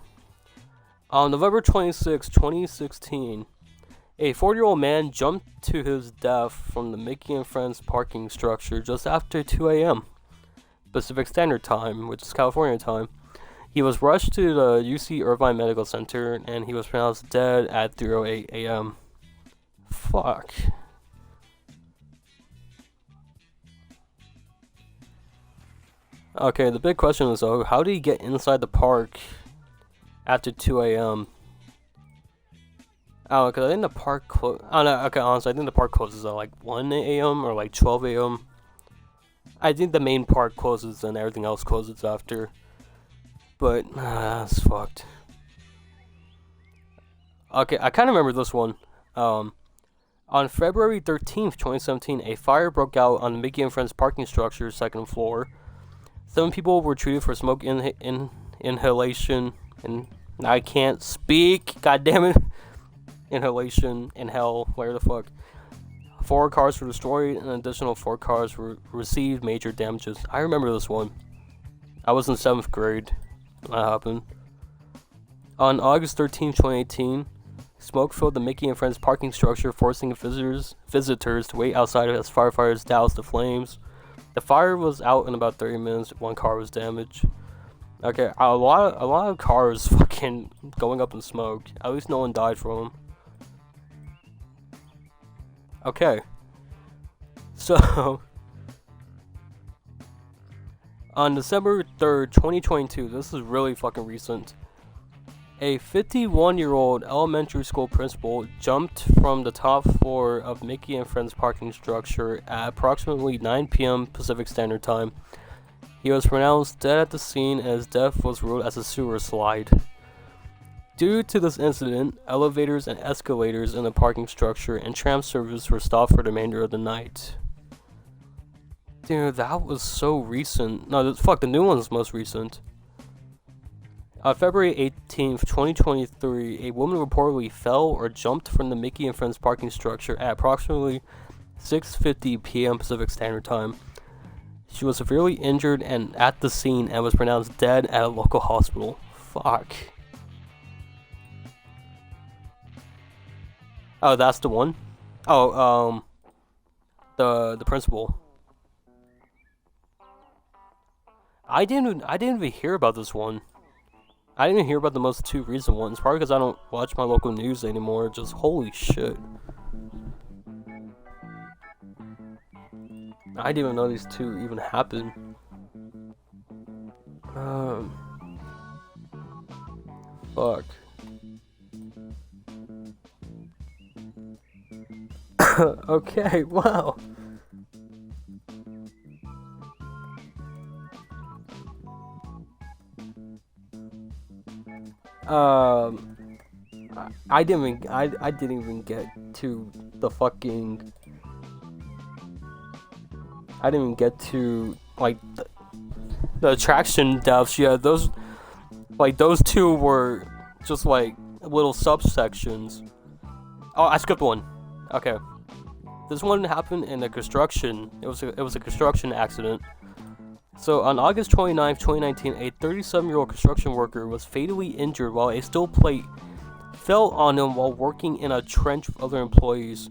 On November 26, 2016, A 40-year-old man jumped to his death from the Mickey and Friends parking structure just after 2 a.m. Pacific Standard Time, which is California time. He was rushed to the UC Irvine Medical Center, and he was pronounced dead at 3:08 a.m. Fuck. Okay, the big question is though, how did he get inside the park after 2 a.m.? Oh, because I think the park honestly, I think the park closes at like 1 a.m. or like 12 a.m. I think the main park closes and everything else closes after. But, that's fucked. Okay, I kind of remember this one. On February 13th, 2017, a fire broke out on the Mickey and Friends parking structure, second floor. 7 people were treated for smoke inhalation, and I can't speak, god damn it. Inhalation, inhale, whatever the fuck. 4 cars were destroyed, and an additional 4 cars received major damages. I remember this one. I was in 7th grade when that happened. On August 13, 2018, smoke filled the Mickey and Friends parking structure, forcing visitors to wait outside as firefighters doused the flames. The fire was out in about 30 minutes. 1 car was damaged. Okay, a lot of cars fucking going up in smoke. At least no one died from them. Okay, so on December 3rd, 2022, this is really fucking recent, a 51-year-old elementary school principal jumped from the top floor of Mickey and Friends parking structure at approximately 9 p.m. Pacific Standard Time. He was pronounced dead at the scene, and his death was ruled as a sewer slide. Due to this incident, elevators and escalators in the parking structure and tram service were stopped for the remainder of the night. Dude, that was so recent. No, fuck, the new one's most recent. On February 18th, 2023, a woman reportedly fell or jumped from the Mickey and Friends parking structure at approximately 6:50 p.m. Pacific Standard Time. She was severely injured and at the scene and was pronounced dead at a local hospital. Fuck. Oh, that's the one? Oh, the principal. I didn't even hear about this one. I didn't even hear about the most 2 recent ones. Probably because I don't watch my local news anymore. Just holy shit. I didn't even know these 2 even happened. Fuck. Okay, wow. I didn't even get to the fucking. I didn't even get to like the attraction deaths. Yeah, those 2 were just like little subsections. Oh, I skipped one. Okay, this one happened in a construction. It was a construction accident. So on August 29th, 2019, a 37-year-old construction worker was fatally injured while a steel plate fell on him while working in a trench with other employees.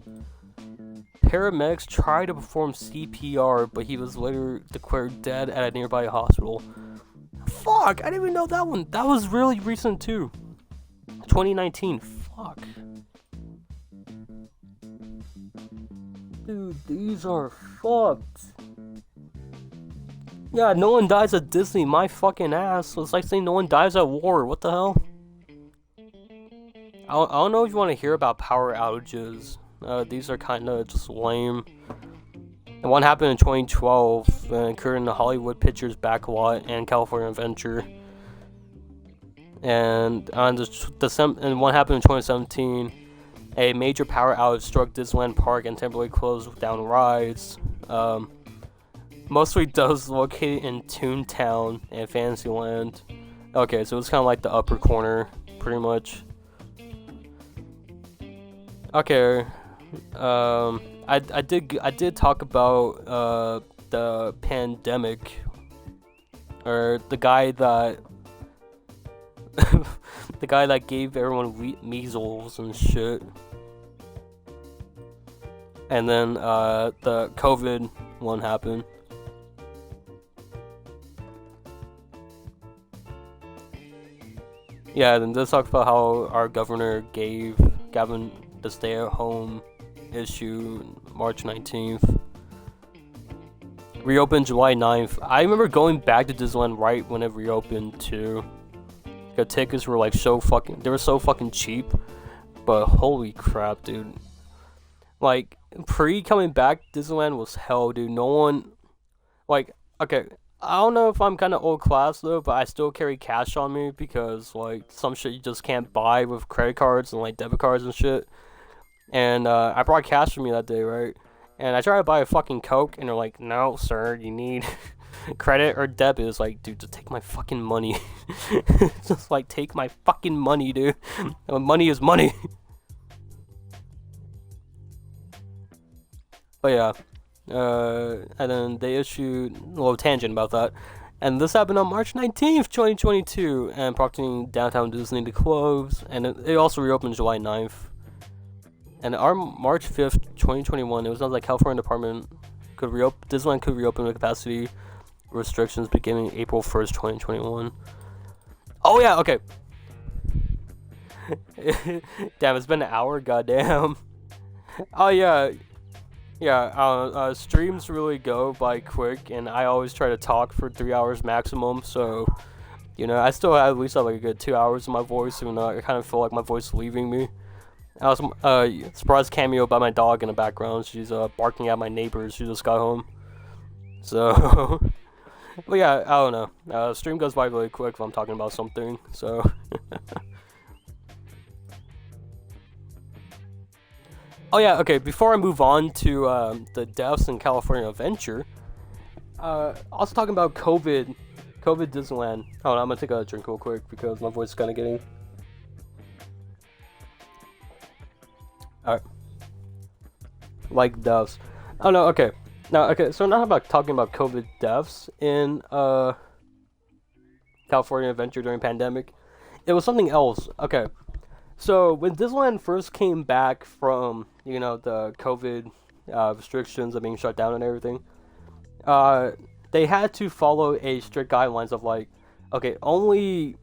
Paramedics tried to perform CPR, but he was later declared dead at a nearby hospital. Fuck, I didn't even know that one. That was really recent too. 2019. Fuck. Dude, these are fucked. Yeah, no one dies at Disney, my fucking ass. So it's like saying no one dies at war. What the hell? I don't know if you want to hear about power outages. These are kind of just lame. And one happened in 2012 and occurred in the Hollywood Pictures backlot and California Adventure. And on and one happened in 2017. A major power outage struck Disneyland Park and temporarily closed down rides. Mostly those located in Toontown and Fantasyland. Okay, so it's kind of like the upper corner, pretty much. Okay, I did talk about the pandemic, or the guy that the guy that gave everyone measles and shit. and then the COVID one happened. Yeah, then this talks about how our governor gave Gavin the stay-at-home issue March 19th. Reopened July 9th. I remember going back to Disneyland right when it reopened too. The tickets were like they were so fucking cheap. But holy crap, dude. Like, pre-coming back, Disneyland was hell, dude. No one... Like, okay, I don't know if I'm kind of old class, though, but I still carry cash on me because, like, some shit you just can't buy with credit cards and, like, debit cards and shit. And, I brought cash with me that day, right? And I tried to buy a fucking Coke, and they're like, no, sir, you need credit or debit. It's like, dude, just take my fucking money. Just, like, take my fucking money, dude. Money is money. But yeah, and then they issued a little tangent about that. And this happened on March 19th, 2022, and prompting Downtown Disney to close. And it also reopened July 9th. And on March 5th, 2021, it was announced that California Department Disneyland could reopen with capacity restrictions beginning April 1st, 2021. Oh yeah, okay. Damn, it's been an hour, goddamn. Oh yeah. Yeah, streams really go by quick, and I always try to talk for 3 hours maximum, so, you know, I still at least have like a good 2 hours in my voice, even though I kind of feel like my voice is leaving me. I was surprised cameo by my dog in the background. She's barking at my neighbors. She just got home. So, but yeah, I don't know. Stream goes by really quick if I'm talking about something, so. Oh yeah, okay, before I move on to the deaths in California Adventure, also talking about COVID Disneyland. Hold on, I'm gonna take a drink real quick because my voice is kind of getting... Alright. Like deaths. Oh no, okay. Now, okay, so not about talking about COVID deaths in California Adventure during pandemic. It was something else. Okay. So, when Disneyland first came back from, you know, the COVID restrictions of being shut down and everything, they had to follow a strict guidelines of, like, okay, only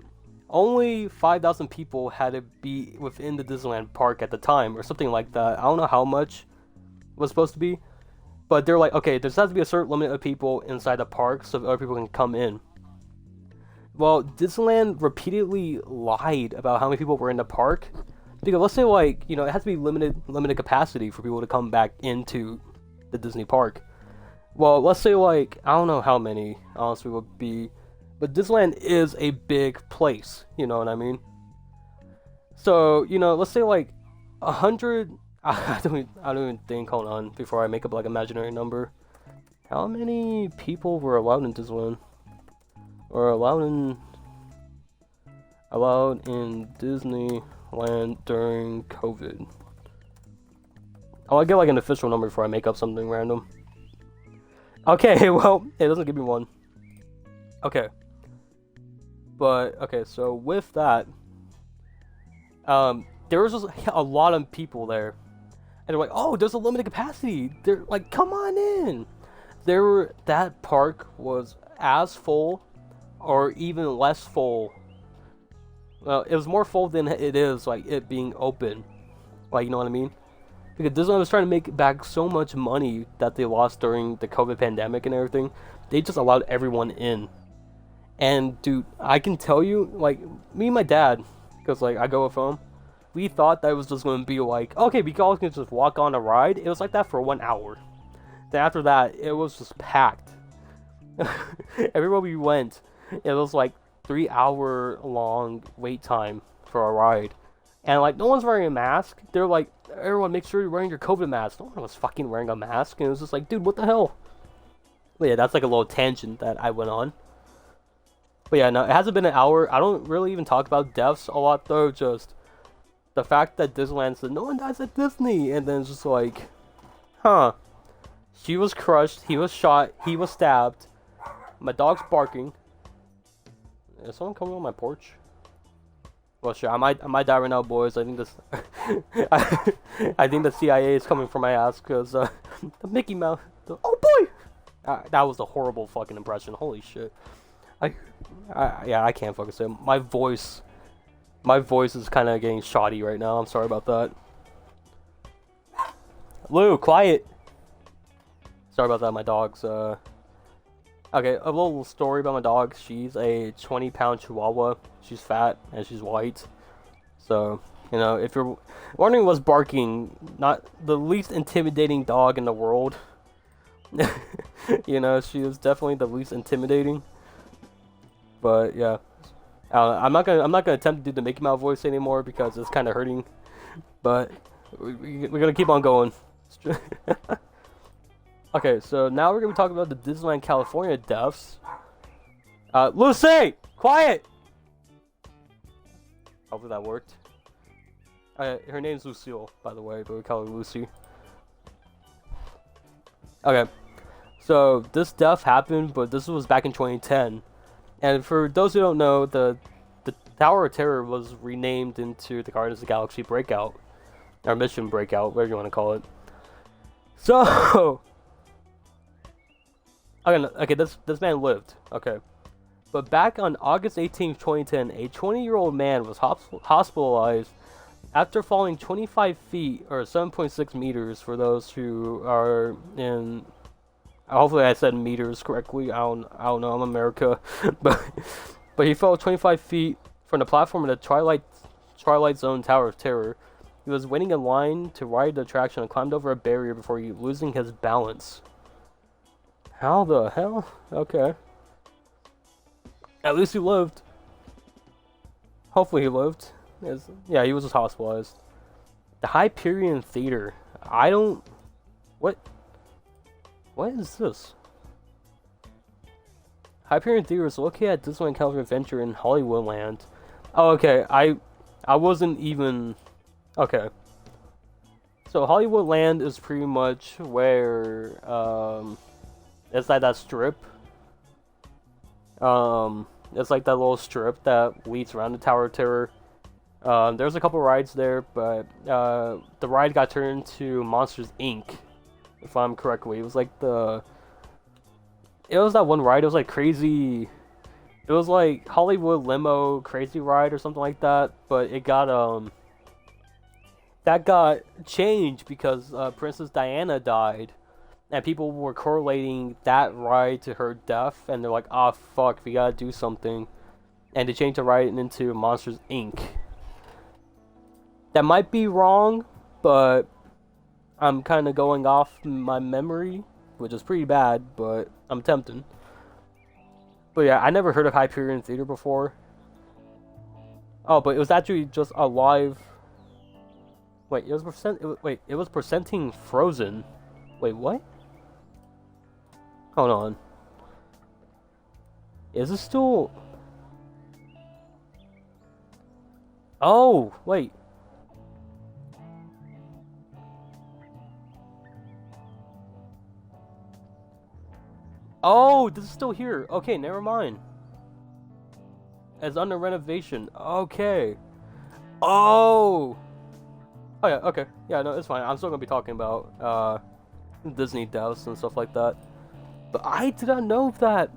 5,000 people had to be within the Disneyland park at the time, or something like that. I don't know how much it was supposed to be, but they're like, okay, there has to be a certain limit of people inside the park so other people can come in. Well, Disneyland repeatedly lied about how many people were in the park. Because let's say, like, you know, it has to be limited capacity for people to come back into the Disney park. Well, let's say, like, I don't know how many, honestly, would be. But Disneyland is a big place, you know what I mean? So, you know, let's say, like, 100... I don't even think, hold on, before I make up, like, imaginary number. How many people were allowed in Disneyland? Or allowed in Disneyland during COVID. I want to get like an official number before I make up something random. Okay, well, it doesn't give me one. Okay. But, okay, so with that, there was just a lot of people there. And they're like, oh, there's a limited capacity. They're like, come on in. That park was as full or even less full. Well, it was more full than it is, like, it being open. Like, you know what I mean? Because Disney was trying to make back so much money that they lost during the COVID pandemic and everything. They just allowed everyone in. And, dude, I can tell you, like, me and my dad, because, like, I go with him, we thought that it was just going to be, like, okay, we all can just walk on a ride. It was like that for 1 hour. Then after that, it was just packed. Everywhere we went, it was like 3 hour long wait time for a ride. And like no one's wearing a mask. They're like, everyone make sure you're wearing your COVID mask. No one was fucking wearing a mask. And it was just like, dude, what the hell? But yeah, that's like a little tangent that I went on. But yeah, no, it hasn't been an hour. I don't really even talk about deaths a lot though. Just the fact that Disneyland said no one dies at Disney. And then it's just like, huh. She was crushed. He was shot. He was stabbed. My dog's barking. Is someone coming on my porch? Well, sure. I might die right now, boys. I think this. I think the CIA is coming for my ass because the Mickey Mouse. Oh boy! That was a horrible fucking impression. Holy shit. Yeah, I can't focus it. My voice is kind of getting shoddy right now. I'm sorry about that. Lou, quiet. Sorry about that. My dog's Okay, a little story about my dog. She's a 20-pound Chihuahua. She's fat and she's white. So, you know, if you're wondering what's barking, not the least intimidating dog in the world. You know, she is definitely the least intimidating. But yeah, I'm not gonna attempt to do the Mickey Mouse voice anymore because it's kind of hurting. But we're gonna keep on going. Okay, so now we're gonna be talking about the Disneyland California deaths. Lucy, quiet. Hopefully that worked. Her name's Lucille, by the way, but we call her Lucy. Okay, so this death happened, but this was back in 2010. And for those who don't know, the Tower of Terror was renamed into the Guardians of the Galaxy Breakout, or Mission Breakout, whatever you want to call it. So, okay, this man lived. Okay, but back on August 18th, 2010, a 20-year-old man was hospitalized after falling 25 feet or 7.6 meters. For those who are in. Hopefully I said meters correctly. I don't know. I'm America, but he fell 25 feet from the platform in the Twilight Zone Tower of Terror. He was waiting in line to ride the attraction and climbed over a barrier before losing his balance. How the hell? Okay. At least he lived. Hopefully he lived. Yeah, he was just hospitalized. The Hyperion Theater. What is this? Hyperion Theater is located at Disneyland California Adventure in Hollywoodland. Oh, okay. I wasn't even... Okay. So Hollywoodland is pretty much where it's like that strip. It's like that little strip that leads around the Tower of Terror. There's a couple rides there, but the ride got turned into Monsters Inc. If I'm correctly, it was like it was that one ride. It was like crazy. It was like Hollywood Limo Crazy Ride or something like that. But it got that got changed because Princess Diana died, and people were correlating that ride to her death, and they're like, "Ah, fuck, we gotta do something," and they changed the ride into Monsters Inc. That might be wrong, but I'm kind of going off my memory, which is pretty bad, but I'm tempting. But yeah, I never heard of Hyperion Theater before. Oh, but it was actually just a live... Wait, it was presenting Frozen. Wait, what? Hold on. Is this still... Oh, wait. Oh, this is still here. Okay, never mind. It's under renovation. Okay. Oh. Oh yeah. Okay. Yeah. No, it's fine. I'm still gonna be talking about Disney deaths and stuff like that. But I did not know that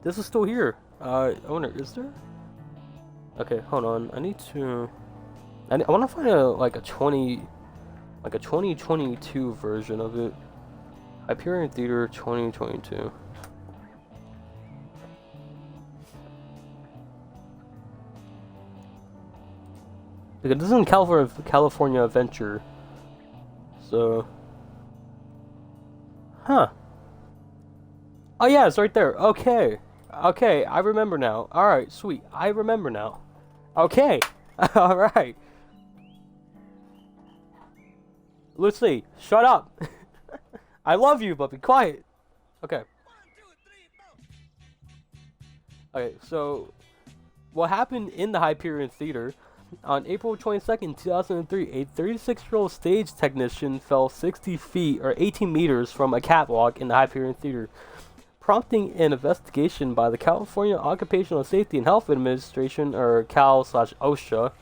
this is still here. I wonder, is there? Okay, hold on. I want to find a 2022 version of it. Hyperion Theater 2022. Because this is in California Adventure. So. Huh. Oh yeah, it's right there. Okay. Okay, I remember now. Alright, sweet. I remember now. Okay. Alright. Lucy, shut up. I love you, but be quiet. Okay. Okay, so what happened in the Hyperion Theater on April 22nd, 2003, a 36-year-old stage technician fell 60 feet or 18 meters from a catwalk in the Hyperion Theater. prompting an investigation by the California Occupational Safety and Health Administration, or Cal/OSHA.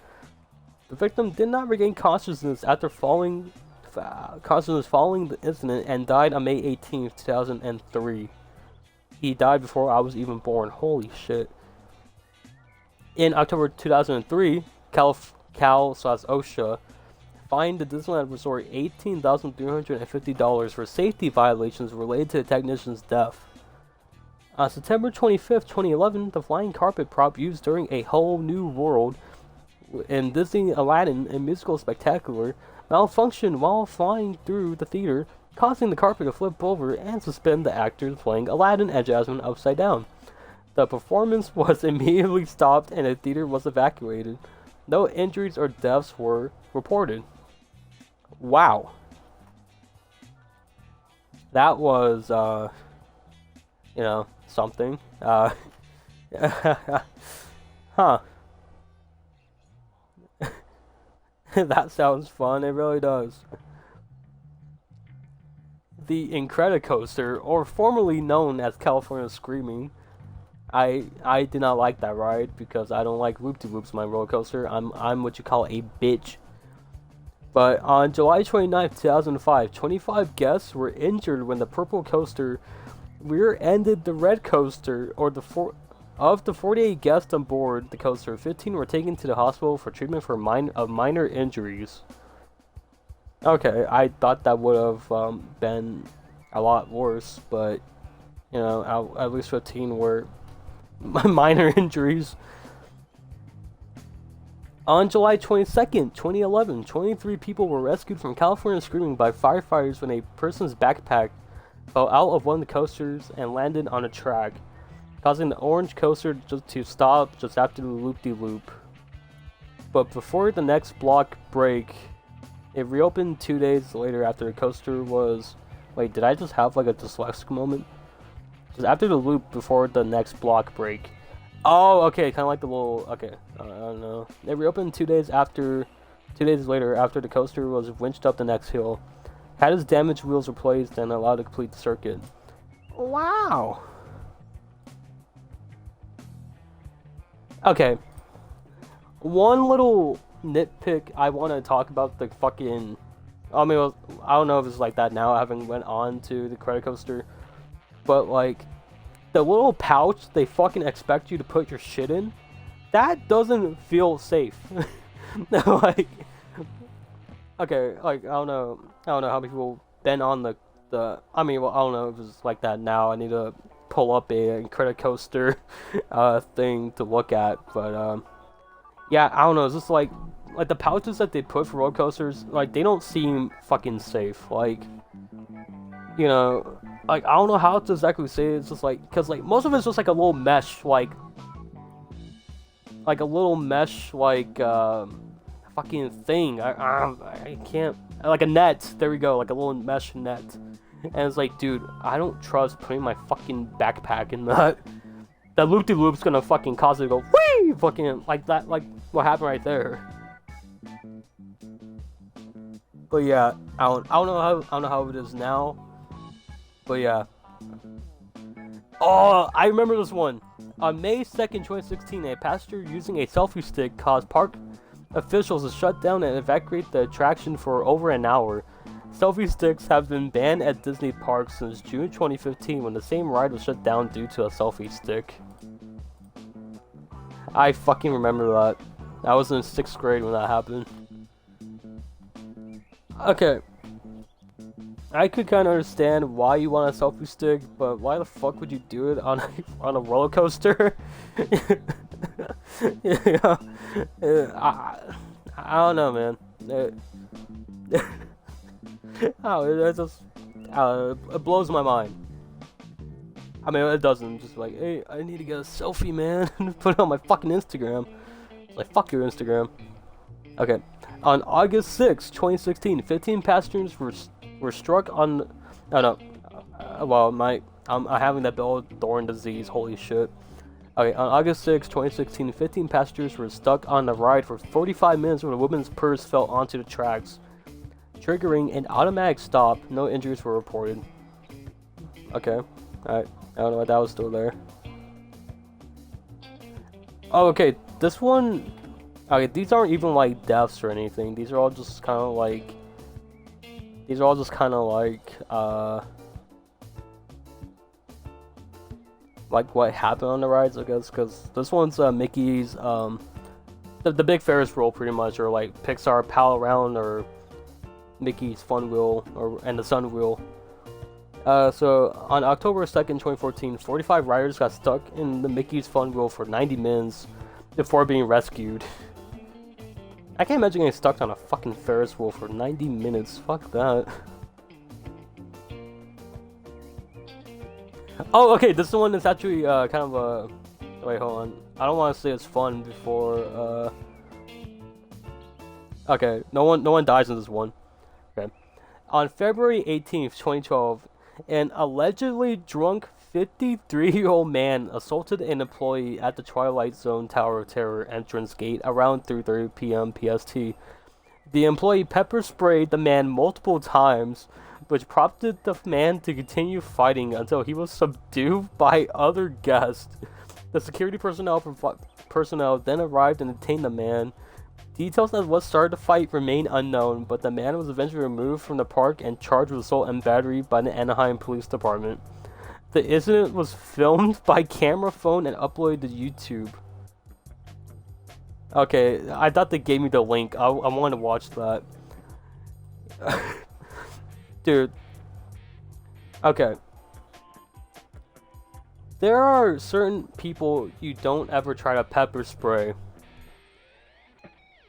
The victim did not regain consciousness following the incident and died on May 18th, 2003. He died before I was even born. Holy shit. In October 2003, Cal/OSHA fined the Disneyland Resort $18,350 for safety violations related to the technician's death. On September 25th, 2011, the flying carpet prop used during A Whole New World in Disney Aladdin, a musical spectacular, malfunctioned while flying through the theater, causing the carpet to flip over and suspend the actors playing Aladdin and Jasmine upside down. The performance was immediately stopped and the theater was evacuated. No injuries or deaths were reported. Wow. That was, something. Huh. That sounds fun, it really does. The Incredicoaster, or formerly known as California Screaming, I did not like that ride because I don't like loop-de-loops on my roller coaster. I'm what you call a bitch. But on July 29th, 2005, 25 guests were injured when the purple coaster rear-ended the red coaster. Of the 48 guests on board the coaster, 15 were taken to the hospital for treatment for minor injuries. Okay, I thought that would have been a lot worse, but at least 15 were minor injuries. On July 22nd, 2011, 23 people were rescued from California Screaming by firefighters when a person's backpack fell out of one of the coasters and landed on a track, causing the orange coaster to stop just after the loop-de-loop. But before the next block break, it reopened 2 days later after the coaster was... Wait, did I just have like a dyslexic moment? Just after the loop before the next block break. Oh, okay, kind of like the little... Okay, I don't know. It reopened 2 days later after the coaster was winched up the next hill, had its damaged wheels replaced, and allowed to complete the circuit. Wow! Okay. One little nitpick I want to talk about the fucking... I mean, I don't know if it's like that now, I haven't went on to the Incredicoaster, but like... The little pouch they fucking expect you to put your shit in, that doesn't feel safe. Like, okay, like I don't know how many people been on the. I mean, well, I don't know if it's like that now. I need to pull up a Incredicoaster thing to look at, but yeah, I don't know. It's just like the pouches that they put for roller coasters, like they don't seem fucking safe. Like, like, I don't know how to exactly say it. It's just like, because like most of it's just like a little mesh, like a little mesh, fucking thing. I can't, like a net. There we go, like a little mesh net. And it's like, dude, I don't trust putting my fucking backpack in that. That loop-de-loop's gonna fucking cause it to go whee, fucking like that, like what happened right there. But yeah, I don't know how it is now. But yeah. Oh, I remember this one. On May 2nd, 2016, a passenger using a selfie stick caused park officials to shut down and evacuate the attraction for over an hour. Selfie sticks have been banned at Disney parks since June 2015 when the same ride was shut down due to a selfie stick. I fucking remember that. I was in 6th grade when that happened. Okay. I could kind of understand why you want a selfie stick, but why the fuck would you do it on a roller coaster? Yeah. I don't know, man. It blows my mind. I mean, it doesn't. Just like, hey, I need to get a selfie, man. Put it on my fucking Instagram. It's like, fuck your Instagram. Okay. On August 6, 2016, 15 passengers were struck on... Oh, no. I'm having that Bell Thorne disease. Holy shit. Okay, on August 6, 2016, 15 passengers were stuck on the ride for 45 minutes when a woman's purse fell onto the tracks, triggering an automatic stop. No injuries were reported. Okay. Alright. I don't know why that was still there. Oh, okay. This one. Okay, these aren't even like deaths or anything. These are all just kind of like. These are all just kind of like what happened on the rides, I guess. Because this one's Mickey's the big Ferris wheel, pretty much, or like Pixar Pal Around, or Mickey's Fun Wheel, and the Sun Wheel. So on October 2nd, 2014, 45 riders got stuck in the Mickey's Fun Wheel for 90 minutes before being rescued. I can't imagine getting stuck on a fucking Ferris wheel for 90 minutes. Fuck that. Oh, okay, this one is actually kind of a... Wait, hold on. I don't want to say it's fun before... Okay, no one dies in this one. Okay. On February 18th, 2012, an allegedly drunk 53-year-old man assaulted an employee at the Twilight Zone Tower of Terror entrance gate around 3:30 p.m. PST. The employee pepper sprayed the man multiple times, which prompted the man to continue fighting until he was subdued by other guests. The security personnel then arrived and detained the man. Details of what started the fight remain unknown, but the man was eventually removed from the park and charged with assault and battery by the Anaheim Police Department. The incident was filmed by camera phone and uploaded to YouTube. Okay, I thought they gave me the link. I want to watch that. Dude. Okay. There are certain people you don't ever try to pepper spray.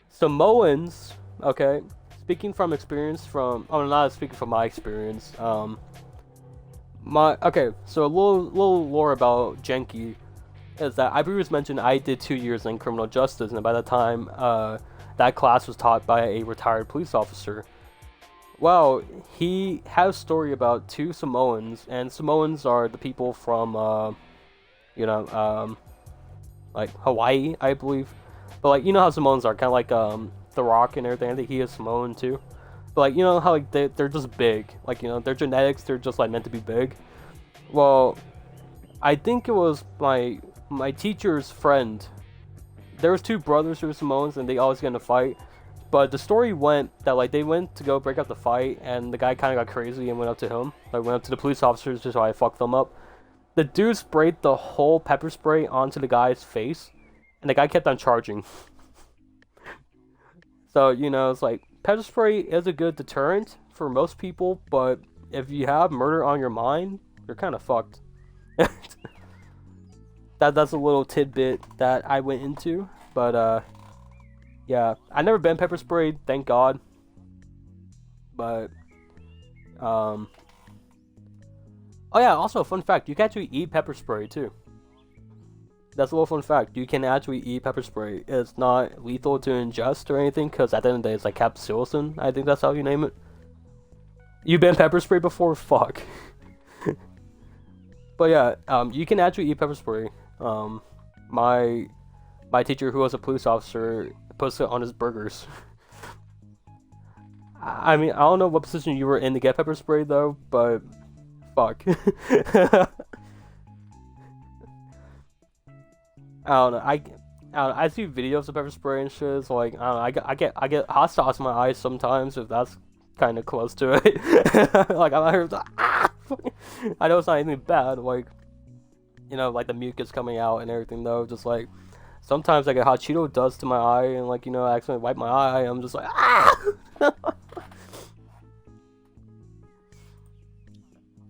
Samoans, okay, speaking from experience not speaking from my experience, so a little lore about Genki is that I previously mentioned I did 2 years in criminal justice, and by the time that class was taught by a retired police officer. Well, he had a story about two Samoans, and Samoans are the people from, like Hawaii, I believe. But like, you know how Samoans are, kind of like The Rock and everything. I think he is Samoan too. But like, you know how like they're just big, like, you know, their genetics, they're just like meant to be big. Well, I think it was my teacher's friend. There was two brothers who were Samoans, and they always get in a fight. But the story went that like they went to go break up the fight, and the guy kind of got crazy and went up to him, like went up to the police officers just so I fucked them up. The dude sprayed the whole pepper spray onto the guy's face, and the guy kept on charging. So, you know, it's like, pepper spray is a good deterrent for most people, but if you have murder on your mind, you're kind of fucked. That's a little tidbit that I went into, but yeah, I've never been pepper sprayed, thank God. But oh yeah, also a fun fact, you can actually eat pepper spray too. That's a little fun fact. You can actually eat pepper spray. It's not lethal to ingest or anything, because at the end of the day, it's like capsaicin. I think that's how you name it. You've been pepper spray before? Fuck. But yeah, you can actually eat pepper spray. My teacher, who was a police officer, puts it on his burgers. I mean, I don't know what position you were in to get pepper spray though, but fuck. I don't know. I see videos of pepper spray and shit. So like, I don't know. I get hot sauce in my eyes sometimes if that's kind of close to it. Like I'm out here, ah! I know it's not anything bad. Like, you know, like the mucus coming out and everything though. Just like sometimes I get hot Cheeto dust to my eye, and like, you know, I accidentally wipe my eye. I'm just like, ah!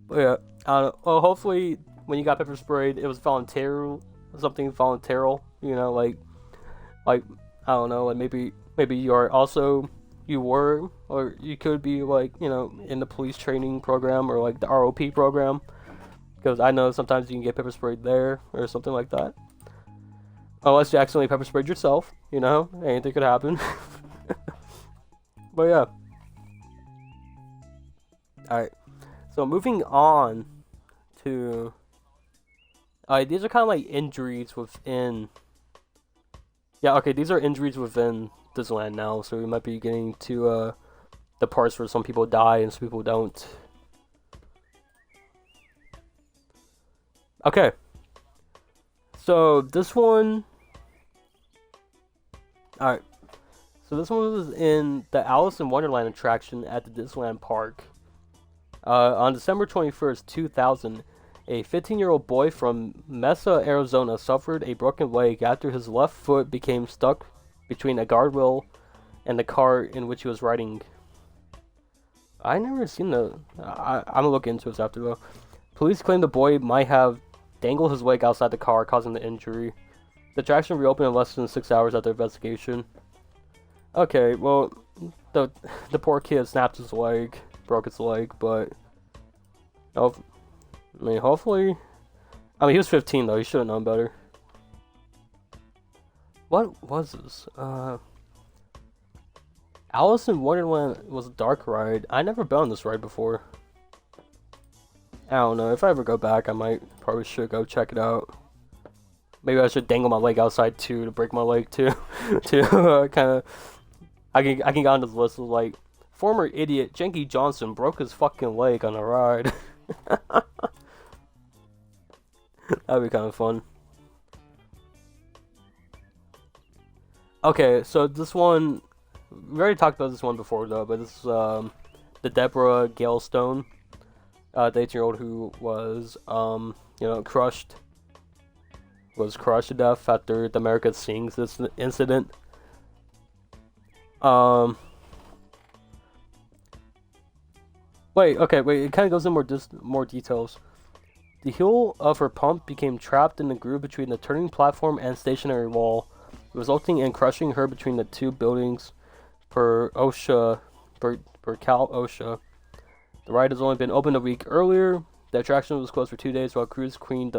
But yeah, I don't know. Well, hopefully when you got pepper sprayed, it was voluntary. Something voluntary, you know, like I don't know, like maybe you are also, you were, or you could be like, you know, in the police training program or like the ROP program, because I know sometimes you can get pepper sprayed there or something like that, unless you accidentally pepper sprayed yourself, you know, anything could happen. But yeah, alright, so moving on to these are kind of like injuries within. Yeah, okay, these are injuries within Disneyland now, so we might be getting to the parts where some people die and some people don't. Okay, so this one. Alright, so this one was in the Alice in Wonderland attraction at the Disneyland Park. On December 21st, 2000, a 15-year-old boy from Mesa, Arizona suffered a broken leg after his left foot became stuck between a guardrail and the car in which he was riding. I never seen the. I'm gonna look into this after though. Police claim the boy might have dangled his leg outside the car, causing the injury. The attraction reopened in less than 6 hours after investigation. Okay, well, the poor kid snapped his leg, broke his leg, but hopefully, he was 15 though. He should have known better. What was this? Alice in Wonderland was a dark ride. I never been on this ride before. I don't know. If I ever go back, I probably should go check it out. Maybe I should dangle my leg outside too to break my leg too, to kind of. I can get on this list of like former idiot Jenky Johnson broke his fucking leg on a ride. That'd be kind of fun. Okay, so this one, we already talked about this one before though, but this is the Deborah Gale Stone, the 18-year-old who was crushed to death after the America Sings this incident. Wait, it kind of goes in more details. The heel of her pump became trapped in the groove between the turning platform and stationary wall, resulting in crushing her between the two buildings per Cal OSHA. The ride has only been opened a week earlier. The attraction was closed for 2 days while crews cleaned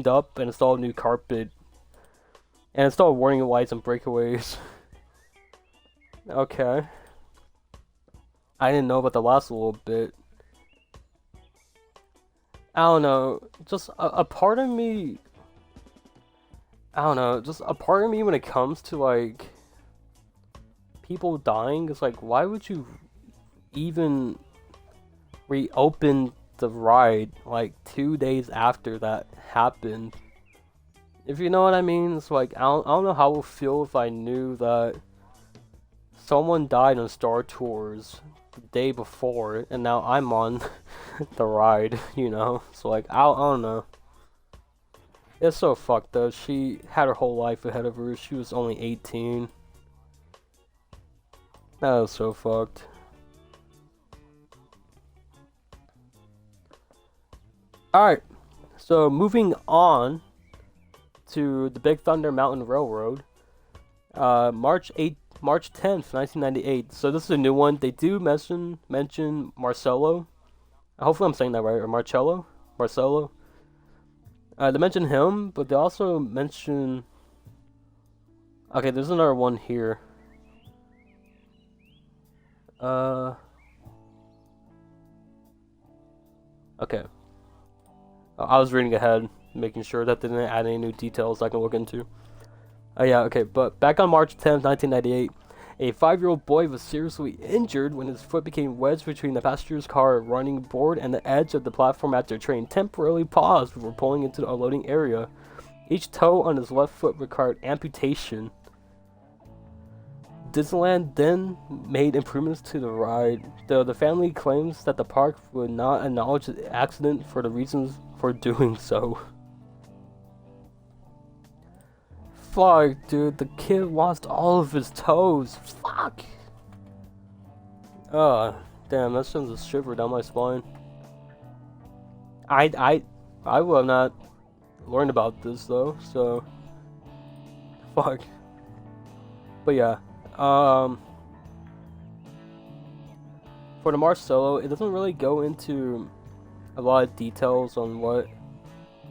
up and installed new carpet and installed warning lights and breakaways. Okay. I didn't know about the last little bit. I don't know. Just a part of me. I don't know. Just a part of me when it comes to like people dying is like, why would you even reopen the ride like 2 days after that happened? If you know what I mean, it's like I don't know how it would feel if I knew that someone died on Star Tours the day before, and now I'm on the ride, you know? So, like, I don't know. It's so fucked, though. She had her whole life ahead of her. She was only 18. That was so fucked. Alright, so moving on to the Big Thunder Mountain Railroad. March 10th, 1998. So this is a new one. They do mention Marcello. Hopefully I'm saying that right. Or Marcello. They mention him, but they also mention. Okay, there's another one here. Okay. I was reading ahead, making sure that they didn't add any new details I can look into. Yeah, okay, but back on March 10th, 1998, a 5-year-old boy was seriously injured when his foot became wedged between the passenger's car running board and the edge of the platform after a train temporarily paused before pulling into a loading area. Each toe on his left foot required amputation. Disneyland then made improvements to the ride, though the family claims that the park would not acknowledge the accident for the reasons for doing so. Fuck, dude, the kid lost all of his toes. Fuck. Oh, damn, that sends a shiver down my spine. I will have not learned about this though, so fuck. But yeah, for the Marcello, it doesn't really go into a lot of details on what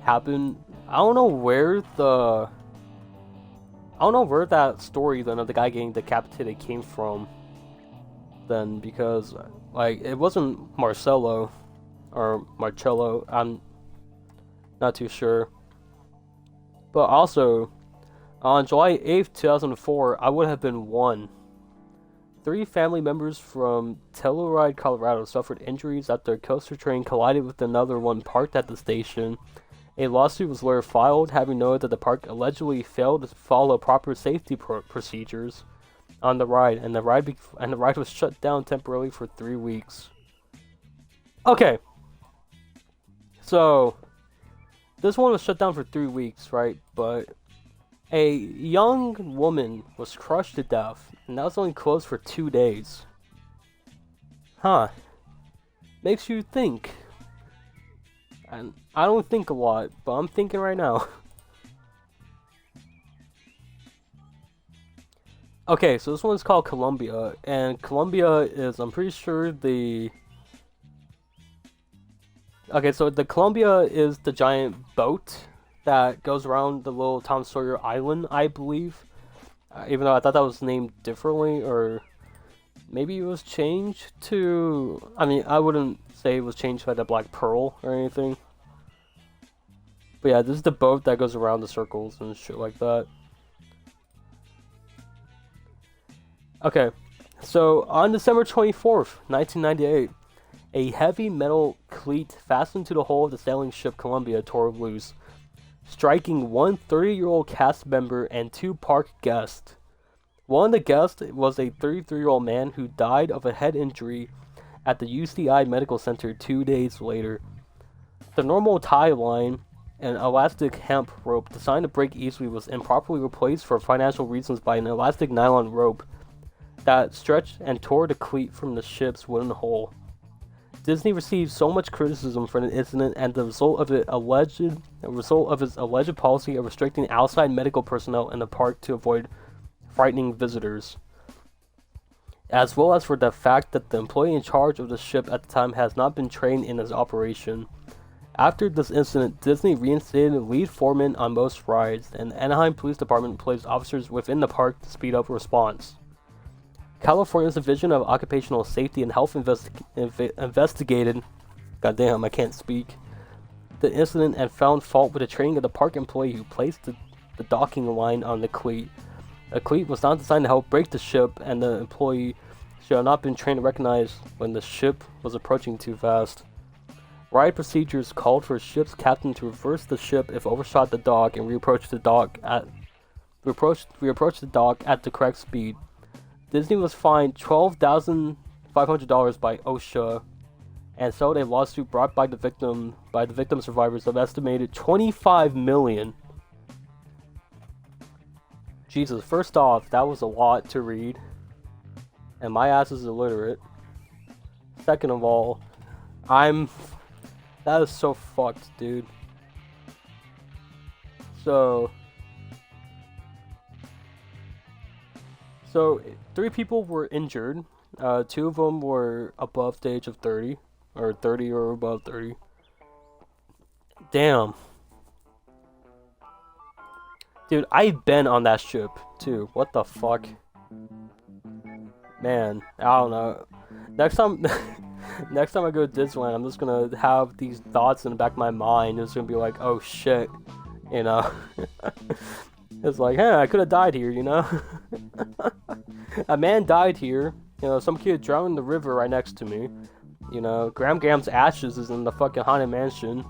happened. I don't know where that story then of the guy getting decapitated came from then, because like it wasn't Marcello or Marcello, I'm not too sure. But also on July 8th, 2004, I would have been 1. 3 family members from Telluride, Colorado suffered injuries after a coaster train collided with another one parked at the station A lawsuit was later filed, having noted that the park allegedly failed to follow proper safety procedures on the ride, and the ride was shut down temporarily for 3 weeks. Okay, so this one was shut down for 3 weeks, right? But a young woman was crushed to death, and that was only closed for 2 days. Huh. Makes you think. And I don't think a lot, but I'm thinking right now. Okay, so this one's called Columbia, and Columbia is, I'm pretty sure, the... Okay, so the Columbia is the giant boat that goes around the little Tom Sawyer Island, I believe. Even though I thought that was named differently, or maybe it was changed to... I mean, I wouldn't say it was changed by the Black Pearl or anything. But yeah, this is the boat that goes around the circles and shit like that. Okay, so on December 24th, 1998, a heavy metal cleat fastened to the hull of the sailing ship Columbia tore loose, striking one 30-year-old cast member and 2 park guests. One of the guests was a 33-year-old man who died of a head injury at the UCI Medical Center 2 days later. The normal tie line, an elastic hemp rope designed to break easily, was improperly replaced for financial reasons by an elastic nylon rope that stretched and tore the cleat from the ship's wooden hull. Disney received so much criticism for the incident and the result of its alleged policy of restricting outside medical personnel in the park to avoid frightening visitors, as well as for the fact that the employee in charge of the ship at the time has not been trained in its operation. After this incident, Disney reinstated the lead foreman on most rides, and the Anaheim Police Department placed officers within the park to speed up response. California's Division of Occupational Safety and Health investigated, goddamn, I can't speak, the incident and found fault with the training of the park employee who placed the docking line on the cleat. A cleat was not designed to help break the ship, and the employee should have not been trained to recognize when the ship was approaching too fast. Ride procedures called for a ship's captain to reverse the ship if overshot the dock and reapproach the dock at the correct speed. Disney was fined $12,500 by OSHA and settled a lawsuit brought by the victim survivors of estimated $25 million. Jesus, first off, that was a lot to read, and my ass is illiterate. Second of all, that is so fucked, dude. So 3 people were injured. 2 of them were above the age of 30, or 30 or above 30. Damn. Dude, I've been on that ship, too. What the fuck? Man, I don't know. Next time I go to Disneyland, I'm just gonna have these thoughts in the back of my mind. It's gonna be like, oh shit, you know? It's like, hey, I could have died here, you know? A man died here. You know, some kid drowned in the river right next to me. You know, Gam's ashes is in the fucking Haunted Mansion.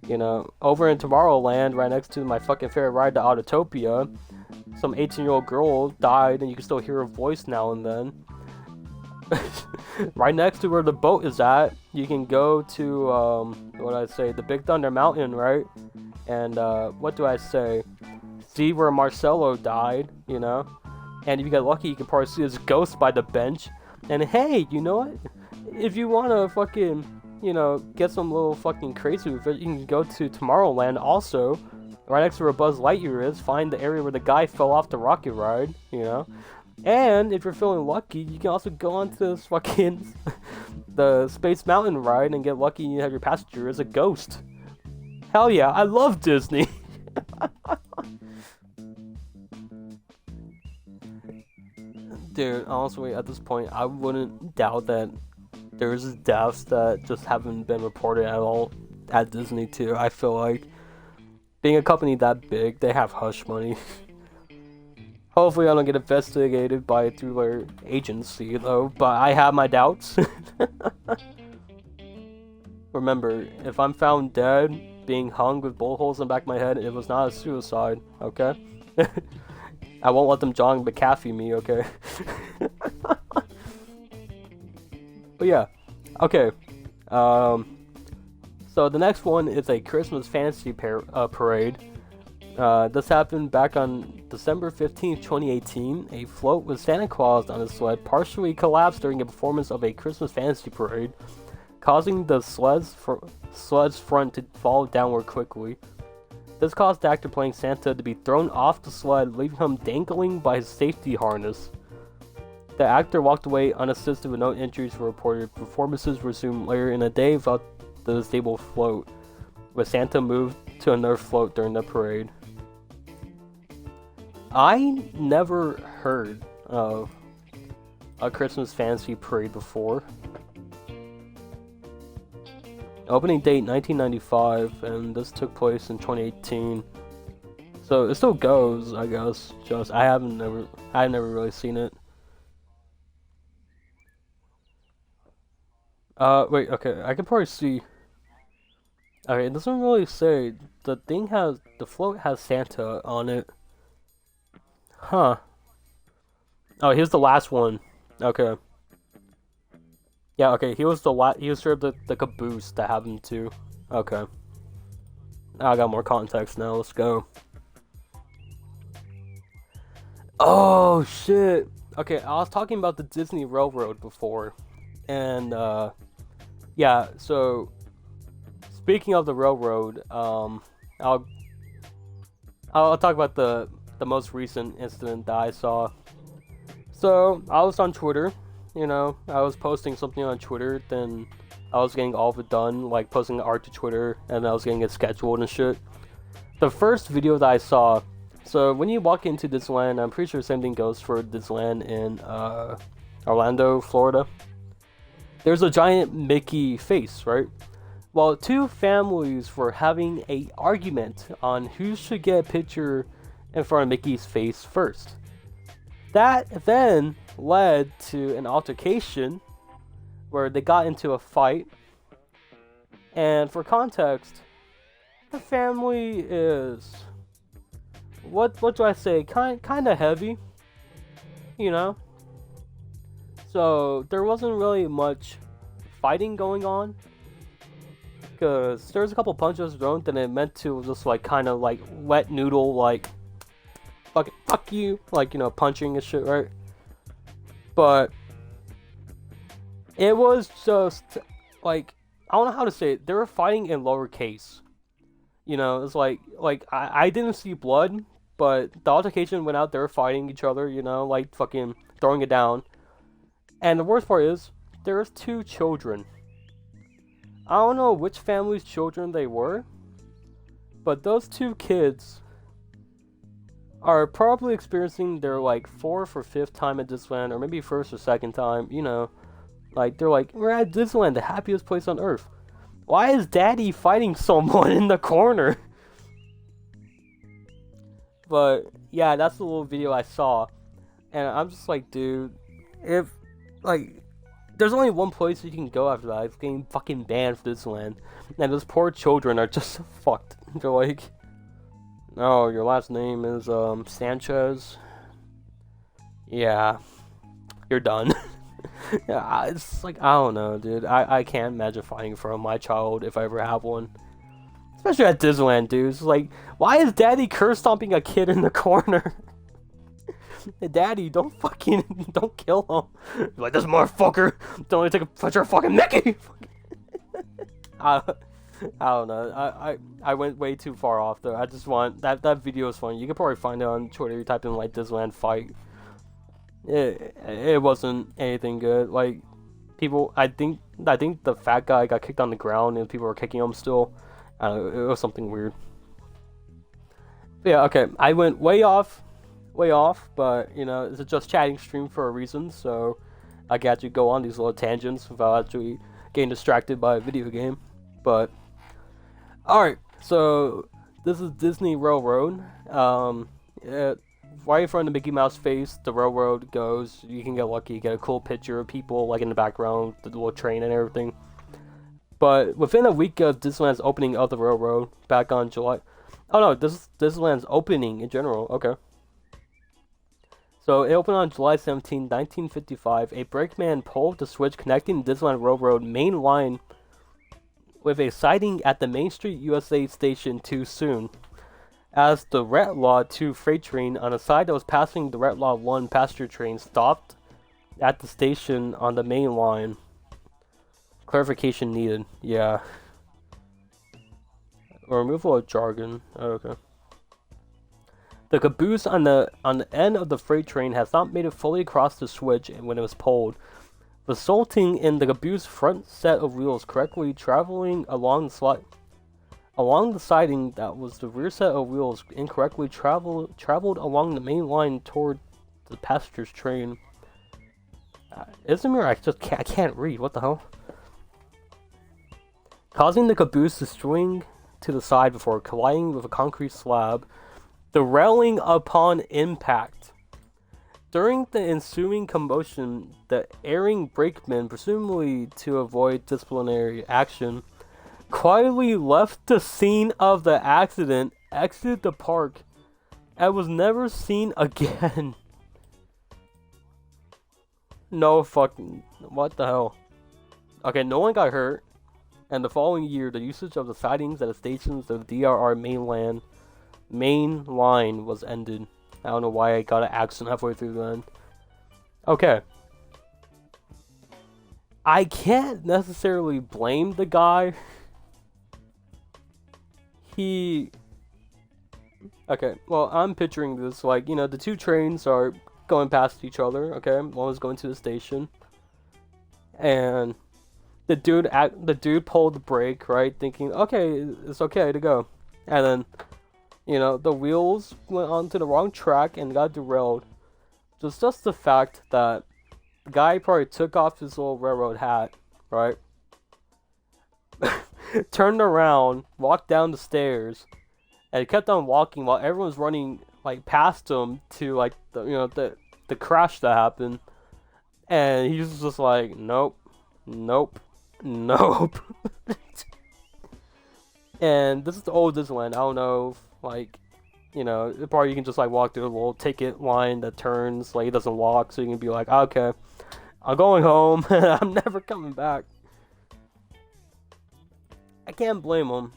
You know, over in Tomorrowland, right next to my fucking favorite ride to Autotopia, some 18-year-old girl died, and you can still hear her voice now and then. Right next to where the boat is at, you can go to, the Big Thunder Mountain, right? And, what do I say? See where Marcelo died, you know? And if you get lucky, you can probably see his ghost by the bench. And hey, you know what? If you wanna fucking, you know, get some little fucking crazy with it, you can go to Tomorrowland also. Right next to where Buzz Lightyear is, find the area where the guy fell off the rocket ride, you know? And if you're feeling lucky, you can also go onto this fucking the Space Mountain ride and get lucky and you have your passenger as a ghost. Hell yeah, I love Disney. Dude, honestly, at this point, I wouldn't doubt that there's deaths that just haven't been reported at all at Disney too. I feel like being a company that big, they have hush money. Hopefully I don't get investigated through their agency though, but I have my doubts. Remember, if I'm found dead being hung with bullet holes in the back of my head, it was not a suicide, okay? I won't let them John McAfee me, okay? But yeah, okay. So the next one is a Christmas fantasy parade. This happened back on December 15th, 2018. A float with Santa Claus on a sled partially collapsed during a performance of a Christmas fantasy parade, causing the sled's front to fall downward quickly. This caused the actor playing Santa to be thrown off the sled, leaving him dangling by his safety harness. The actor walked away unassisted with no injuries were reported. Performances resumed later in the day without the stable float, with Santa moved to another float during the parade. I never heard of a Christmas fantasy parade before. Opening date 1995, and this took place in 2018. So it still goes, I guess. Just I've never really seen it. Wait, okay, I can probably see. Okay, it doesn't really say. The float has Santa on it. Huh. Oh, here's the last one. Okay. Yeah, okay, he was sort of the caboose that happened to. Okay. Now I got more context now, let's go. Oh, shit! Okay, I was talking about the Disney Railroad before. And, yeah, so speaking of the railroad, I'll talk about the most recent incident that I saw. So I was on Twitter, I was posting something on Twitter, then I was getting all of it done, like posting the art to Twitter, and I was getting it scheduled and shit. The first video that I saw, so when you walk into Disneyland, I'm pretty sure the same thing goes for Disneyland in Orlando, Florida. There's a giant Mickey face, right? Well, two families were having an argument on who should get a picture in front of Mickey's face first. That then led to an altercation where they got into a fight. And for context, the family is, what do I say, kind of heavy, So there wasn't really much fighting going on, because there was a couple punches thrown, and it meant to just like kind of like wet noodle, like fuck you, like punching and shit, right? But it was just like, I don't know how to say it. They were fighting in lowercase. It's like I didn't see blood, but the altercation went out. They were fighting each other, like fucking throwing it down. And the worst part is, there's two children. I don't know which family's children they were, but those two kids are probably experiencing their like 4th or 5th time at Disneyland, or maybe 1st or 2nd time, Like, they're like, we're at Disneyland, the happiest place on earth. Why is Daddy fighting someone in the corner? But, yeah, that's the little video I saw. And I'm just like, dude, if, like, there's only one place you can go after that. It's getting fucking banned for Disneyland. And those poor children are just fucked. They're like, oh, your last name is, Sanchez? Yeah, you're done. Yeah, it's like, I don't know, dude. I can't imagine fighting for my child if I ever have one. Especially at Disneyland, dude. It's like, why is Daddy curse stomping a kid in the corner? Daddy, don't kill him. Like, this motherfucker, don't take a picture of fucking Mickey. I don't know. I went way too far off though. I just want that video is funny. You can probably find it on Twitter. You type in like Disneyland fight. It wasn't anything good. Like, people, I think the fat guy got kicked on the ground and people were kicking him still. I don't know, it was something weird. But yeah, okay. I went way off, but it's a just chatting stream for a reason, so I got to go on these little tangents without actually getting distracted by a video game. But alright, so this is Disney Railroad. Right in front of the Mickey Mouse face, the railroad goes. You can get lucky, get a cool picture of people like in the background, the little train and everything. But within a week of Disneyland's opening of the railroad, back on July... Oh no, this is Disneyland's opening in general, okay. So it opened on July 17, 1955. A brakeman pulled the switch connecting the Disneyland Railroad main line with a sighting at the Main Street USA station too soon. As the Red Law 2 freight train on a side that was passing the Red Law 1 passenger train stopped at the station on the main line. Clarification needed. Yeah. Or removal of jargon. Oh, okay. The caboose on the end of the freight train has not made it fully across the switch when it was pulled, resulting in the caboose front set of wheels correctly traveling along the siding that was the rear set of wheels incorrectly traveled along the main line toward the passenger's train. Isn't it? I can't read. What the hell? Causing the caboose to swing to the side before colliding with a concrete slab. The railing upon impact. During the ensuing commotion, the erring brakeman, presumably to avoid disciplinary action, quietly left the scene of the accident, exited the park, and was never seen again. No fucking... What the hell? Okay, no one got hurt, and the following year, the usage of the sidings at the stations of the DRR main line was ended. I don't know why I got an accent halfway through then. Okay. I can't necessarily blame the guy. Okay, well, I'm picturing this like, you know, the two trains are going past each other, okay? One was going to the station. And the dude pulled the brake, right? Thinking, okay, it's okay to go. And then, you know, the wheels went onto the wrong track and got derailed. Just the fact that the guy probably took off his little railroad hat, right? Turned around, walked down the stairs, and kept on walking while everyone was running like past him to like the crash that happened. And he was just like, nope. And this is the old Disneyland. I don't know if, like, you know, probably you can just like walk through a little ticket line that turns, like it doesn't walk, so you can be like, okay, I'm going home. I'm never coming back. I can't blame him.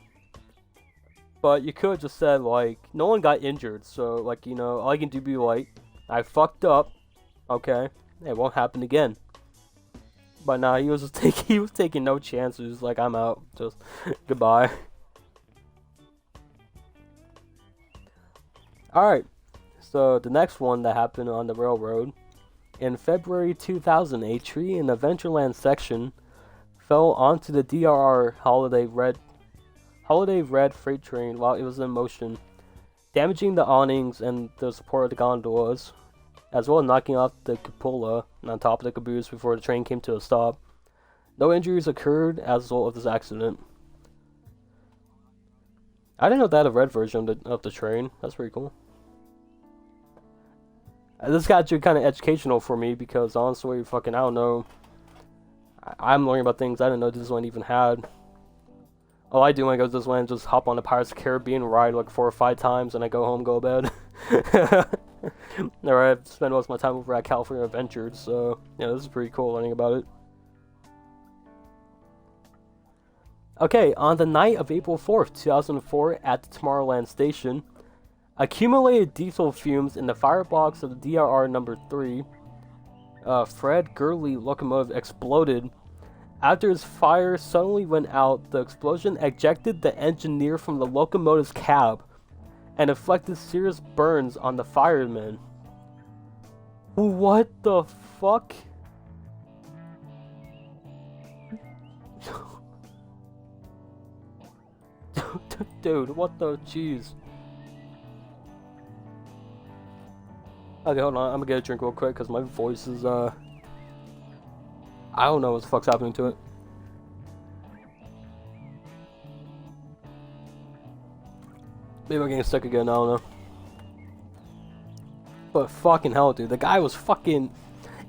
But you could have just said, like, no one got injured, so, like, you know, all you can do be like, I fucked up, okay, it won't happen again. But nah, he was taking no chances, like, I'm out, just, goodbye. Alright, so the next one that happened on the railroad. In February 2000, a tree in the Adventureland section fell onto the DRR Holiday Red freight train while it was in motion, damaging the awnings and the support of the gondolas, as well as knocking off the cupola on top of the caboose before the train came to a stop. No injuries occurred as a result of this accident. I didn't know they had a red version of the train. That's pretty cool. This got you kind of educational for me because honestly, I don't know. I'm learning about things I didn't know Disneyland even had. All I do when I go to Disneyland is just hop on the Pirates of the Caribbean ride like 4 or 5 times and I go home, go to bed. Alright, I spend most of my time over at California Adventures, so yeah, this is pretty cool learning about it. Okay, on the night of April 4th, 2004, at the Tomorrowland station, accumulated diesel fumes in the firebox of the DRR number 3, Fred Gurley locomotive exploded. After his fire suddenly went out, the explosion ejected the engineer from the locomotive's cab and inflicted serious burns on the firemen. What the fuck? Dude, what the jeez? Okay, hold on. I'm gonna get a drink real quick because my voice is, I don't know what the fuck's happening to it. Maybe I'm getting sick again, I don't know. But fucking hell, dude. The guy was fucking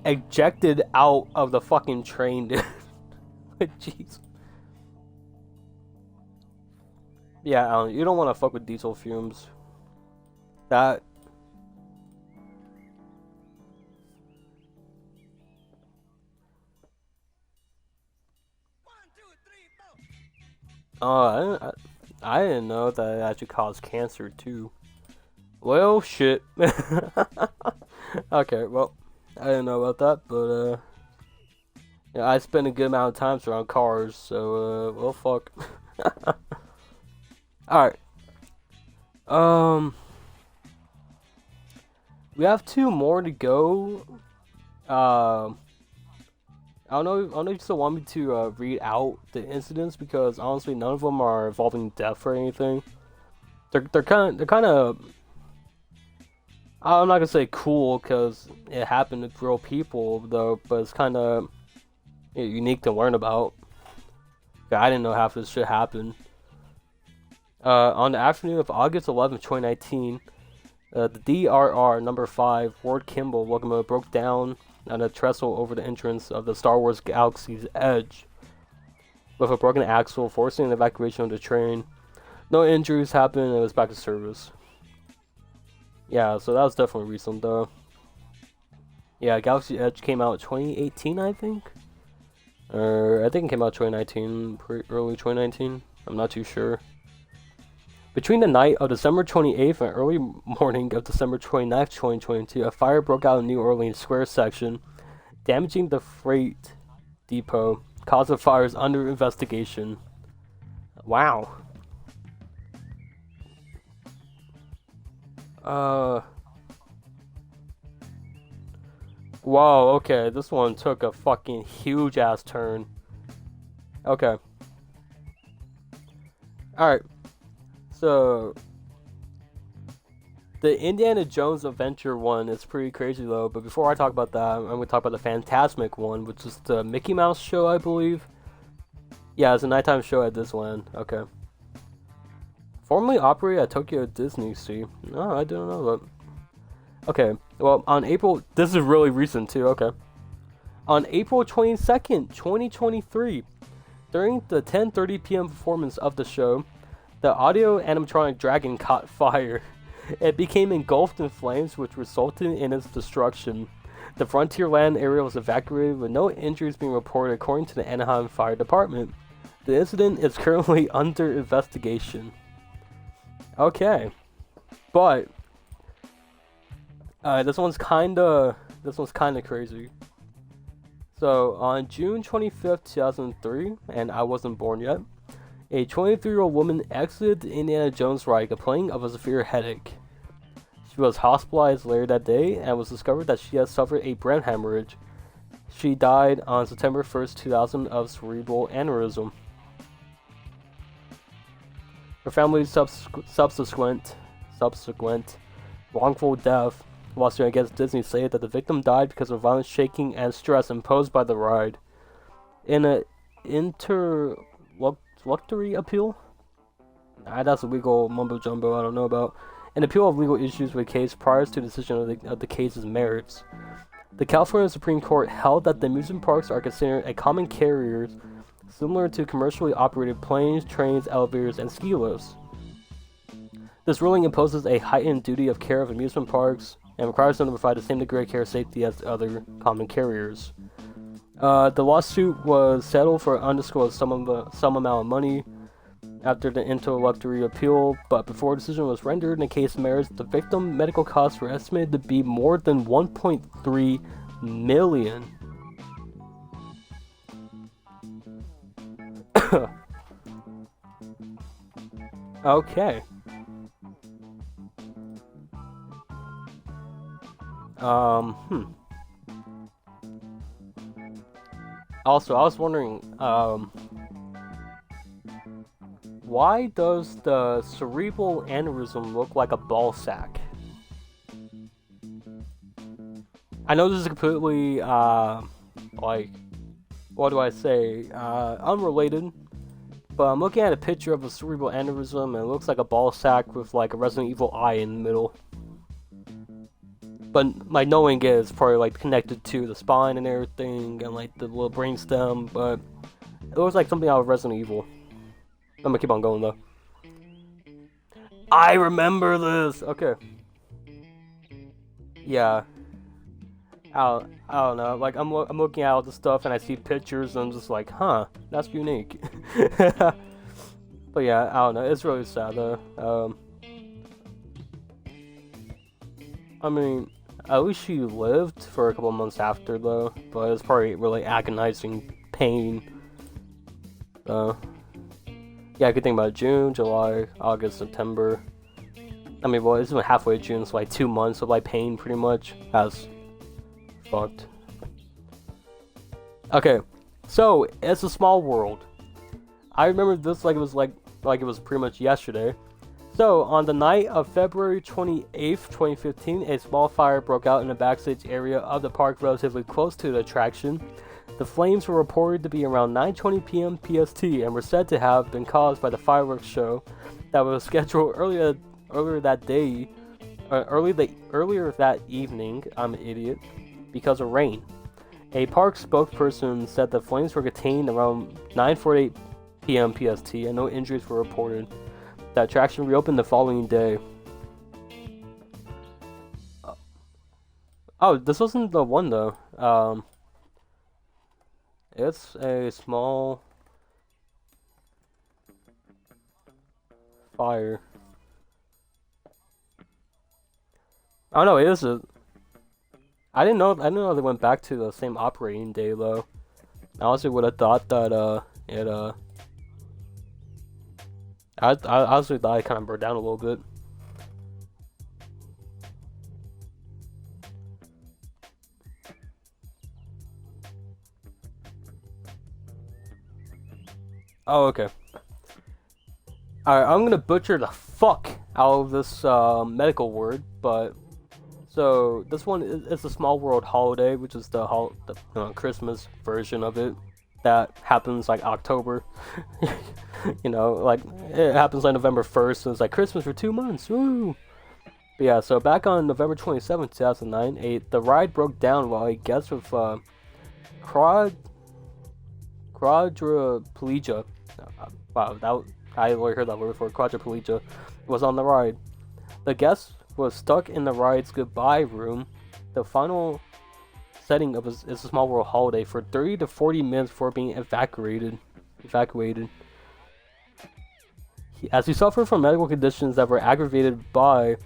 ejected out of the fucking train, dude. Jeez. Yeah, Alan, you don't want to fuck with diesel fumes. That. I didn't know that it actually caused cancer too. Well, shit. Okay, well, I didn't know about that, but yeah, I spend a good amount of time around cars, so well, fuck. All right. We have two more to go. I don't know if you still want me to read out the incidents because honestly, none of them are involving death or anything. They're kind of. I'm not gonna say cool because it happened to real people though, but it's kind of unique to learn about. I didn't know half this shit happened. On the afternoon of August 11th, 2019, the DRR number 5 Ward Kimball locomotive broke down on a trestle over the entrance of the Star Wars Galaxy's Edge, with a broken axle, forcing an evacuation of the train. No injuries happened, and it was back to service. Yeah, so that was definitely recent, though. Yeah, Galaxy Edge came out in 2018, I think? Or I think it came out 2019, early 2019. I'm not too sure. Between the night of December 28th and early morning of December 29th, 2022, a fire broke out in New Orleans Square section, damaging the freight depot. Cause of fire is under investigation. Wow. Whoa, okay, this one took a fucking huge ass turn. Okay. Alright. So, the Indiana Jones Adventure one is pretty crazy though, but before I talk about that, I'm going to talk about the Phantasmic one, which is the Mickey Mouse show, I believe. Yeah, it's a nighttime show at Disneyland. Okay. Formerly operated at Tokyo Disney Sea. No, I didn't know that. Okay, well, on April... This is really recent too, okay. On April 22nd, 2023, during the 10:30 p.m. performance of the show, the audio animatronic dragon caught fire. It became engulfed in flames, which resulted in its destruction. The Frontierland area was evacuated with no injuries being reported according to the Anaheim Fire Department. The incident is currently under investigation. Okay. But this one's kinda crazy. So on June 25th, 2003, and I wasn't born yet, a 23-year-old woman exited the Indiana Jones ride complaining of a severe headache. She was hospitalized later that day and was discovered that she had suffered a brain hemorrhage. She died on September 1st, 2000 of cerebral aneurysm. Her family's subsequent wrongful death lawsuit against Disney stated that the victim died because of violent shaking and stress imposed by the ride. In an interlocutory appeal? That's a legal mumbo jumbo I don't know about. An appeal of legal issues with the case prior to decision of the case's merits. The California Supreme Court held that the amusement parks are considered a common carrier similar to commercially operated planes, trains, elevators, and ski lifts. This ruling imposes a heightened duty of care of amusement parks and requires them to provide the same degree of care and safety as other common carriers. The lawsuit was settled for an undisclosed some amount of money after the interlocutory appeal, but before a decision was rendered in the case merits, the victim medical costs were estimated to be more than $1.3 million. Okay. Also, I was wondering, why does the cerebral aneurysm look like a ball sack? I know this is completely, like, what do I say, unrelated, but I'm looking at a picture of a cerebral aneurysm and it looks like a ball sack with, like, a Resident Evil eye in the middle. But my knowing is probably like connected to the spine and everything, and like the little brainstem. But it looks like something out of Resident Evil. I'm gonna keep on going though. I remember this. Okay. Yeah. I don't know. Like I'm looking at all the stuff and I see pictures and I'm just like, huh, that's unique. But yeah, I don't know. It's really sad though. I mean, at least she lived for a couple months after though. But it's probably really agonizing pain. Yeah, I could think about June, July, August, September. I mean, well, it's been halfway June, so like 2 months of like pain, pretty much. That's fucked. Okay, so it's a small world. I remember this like it was pretty much yesterday. So on the night of February 28th, 2015, a small fire broke out in the backstage area of the park, relatively close to the attraction. The flames were reported to be around 9:20 p.m. PST and were said to have been caused by the fireworks show that was scheduled earlier that day, earlier that evening. I'm an idiot, because of rain. A park spokesperson said the flames were contained around 9:48 p.m. PST and no injuries were reported. The attraction reopened the following day. Oh, this wasn't the one though. It's a small fire. Oh no, it is a. I didn't know they went back to the same operating day though. I honestly would have thought that I honestly thought it kind of burned down a little bit. Oh, okay. Alright, I'm gonna butcher the fuck out of this medical word, but so this one is a Small World holiday, which is the Christmas version of it that happens like October. Like it happens like November 1st, so it's like Christmas for 2 months. Woo! But yeah, so back on November 27th, 2009, the ride broke down while a guest with quadriplegia. Wow, I already heard that word before. Quadriplegia was on the ride. The guest was stuck in the ride's goodbye room, the final setting of It's a Small World holiday, for 30 to 40 minutes before being evacuated. As he suffered from medical conditions that were aggravated by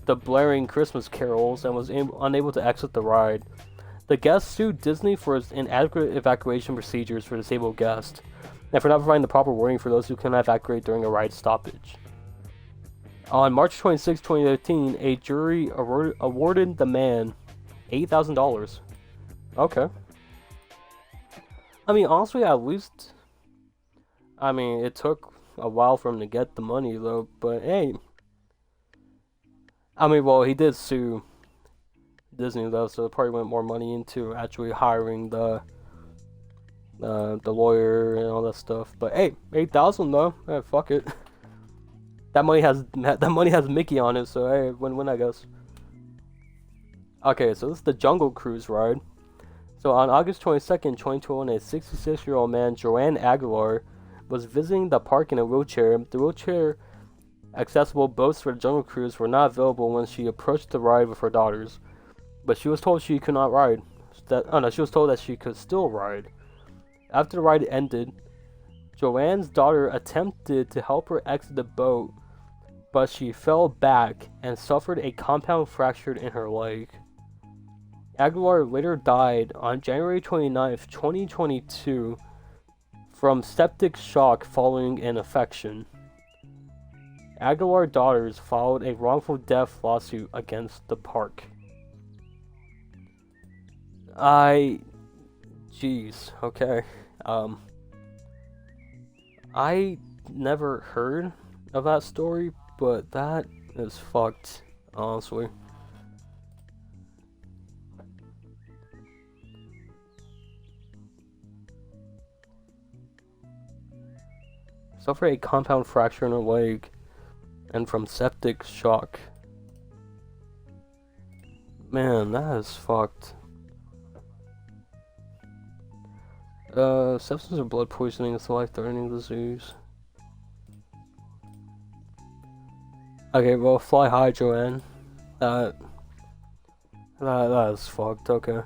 the blaring Christmas carols and was unable to exit the ride. The guest sued Disney for its inadequate evacuation procedures for disabled guests, and for not providing the proper warning for those who cannot evacuate during a ride stoppage. On March 26, 2015, a jury awarded the man $8,000. Okay. I mean, honestly, at least... I mean, it took a while for him to get the money, though, but hey... I mean, well, he did sue Disney, though, so it probably went more money into actually hiring the lawyer and all that stuff. But hey, 8,000 though. Hey, fuck it. That money has Mickey on it, so hey, win-win, I guess. Okay, so this is the Jungle Cruise ride. So on August 22nd, 2021, a 66-year-old man, Joanne Aguilar, was visiting the park in a wheelchair. The wheelchair accessible boats for the Jungle Cruise were not available when she approached the ride with her daughters, but she was told she could not ride. She was told that she could still ride. After the ride ended, Joanne's daughter attempted to help her exit the boat, but she fell back and suffered a compound fracture in her leg. Aguilar later died on January 29th, 2022 from septic shock following an infection. Aguilar daughters filed a wrongful death lawsuit against the park. Jeez, okay. I never heard of that story, but that is fucked, honestly. Suffered a compound fracture in her leg and from septic shock. Man, that is fucked. Substance or blood poisoning is a life-threatening disease. Okay, well, fly high, Joanne. That is fucked. Okay.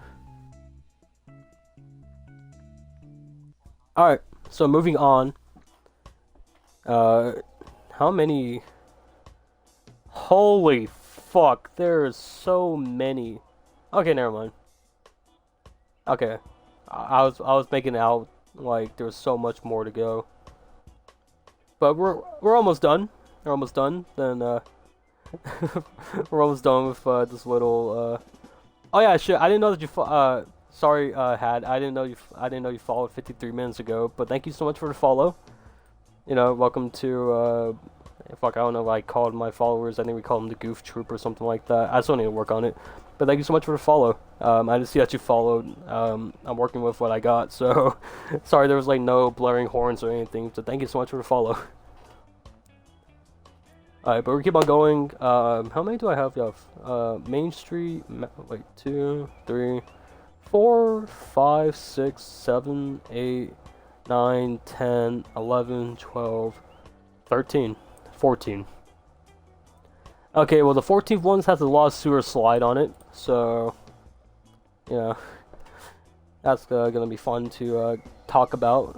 All right. So moving on. How many? Holy fuck! There's so many. Okay, never mind. Okay, I was making out like there's so much more to go, but we're almost done. We're almost done. Then we're almost done with this little. Oh yeah, shit! I didn't know that you. Sorry, Had. I didn't know you followed 53 minutes ago. But thank you so much for the follow. You know, welcome to. Fuck, I don't know what I called my followers. I think we call them the Goof Troop or something like that. I still need to work on it. But thank you so much for the follow. I didn't see that you followed. I'm working with what I got, so sorry there was like no blaring horns or anything. So thank you so much for the follow. Alright, but we keep on going. How many do I have left? Main Street. Wait, 2, 3, 4, 5, 6, 7, 8, 9, 10, 11, 12, 13, 14. Okay, well the 14th one has a lot of sewer slide on it, so yeah, that's gonna be fun to talk about.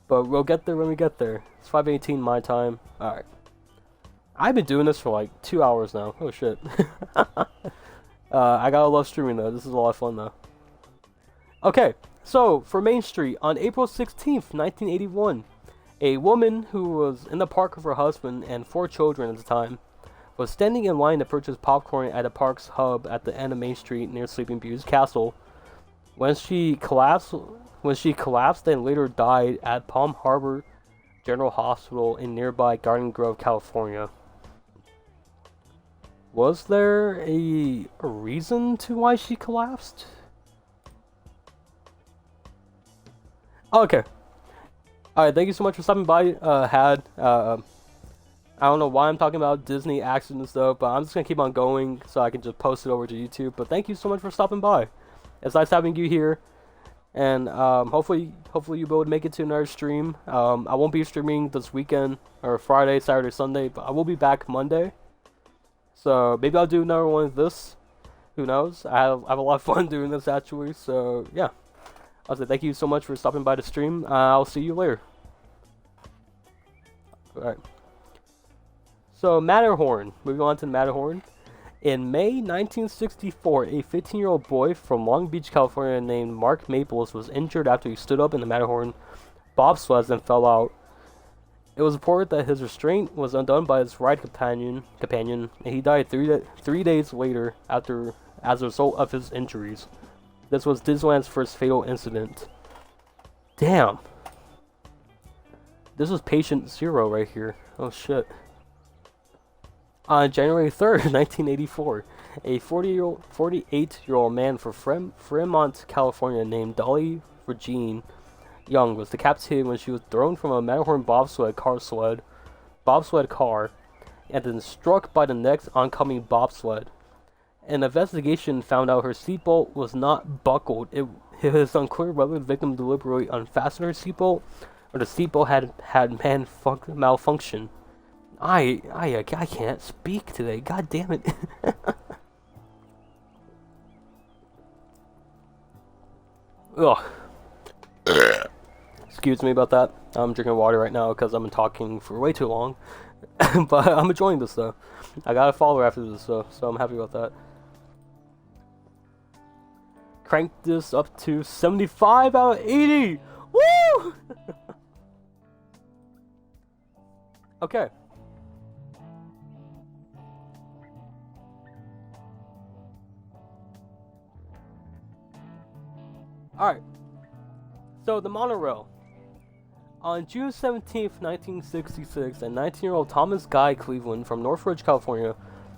But we'll get there when we get there. It's 5:18 my time. All right, I've been doing this for like 2 hours now. Oh shit. I gotta love streaming though. This is a lot of fun though. Okay, so for Main Street on April 16th, 1981. A woman who was in the park with her husband and 4 children at the time was standing in line to purchase popcorn at the park's hub at the end of Main Street near Sleeping Beauty's castle. When she collapsed and later died at Palm Harbor General Hospital in nearby Garden Grove, California. Was there a reason to why she collapsed? Okay. Alright, thank you so much for stopping by, Had. I don't know why I'm talking about Disney actions and stuff, but I'm just gonna keep on going so I can just post it over to YouTube. But thank you so much for stopping by. It's nice having you here, and hopefully you'll be able to make it to another stream. I won't be streaming this weekend, or Friday, Saturday, Sunday, but I will be back Monday. So maybe I'll do another one of this. Who knows? I have a lot of fun doing this actually, so yeah. I'll say thank you so much for stopping by the stream. I'll see you later. Alright. So, Matterhorn. Moving on to Matterhorn. In May 1964, a 15-year-old boy from Long Beach, California named Mark Maples was injured after he stood up in the Matterhorn bobsleds and fell out. It was reported that his restraint was undone by his ride companion, and he died 3 days later as a result of his injuries. This was Disneyland's first fatal incident. Damn. This was patient 0 right here. Oh shit. On January 3rd, 1984, a 48-year-old man from Fremont, California named Dolly Regine Young was decapitated when she was thrown from a Matterhorn bobsled car and then struck by the next oncoming bobsled. An investigation found out her seatbelt was not buckled. It is unclear whether the victim deliberately unfastened her seatbelt or the seatbelt had malfunction. I can't speak today. God damn it. Ugh. Excuse me about that. I'm drinking water right now because I've been talking for way too long. But I'm enjoying this though. I got a follower after this though, so I'm happy about that. Crank this up to 75 out of 80! Woo! Okay. Alright. So, the monorail. On June 17th, 1966, a 19-year-old Thomas Guy Cleveland from Northridge, California,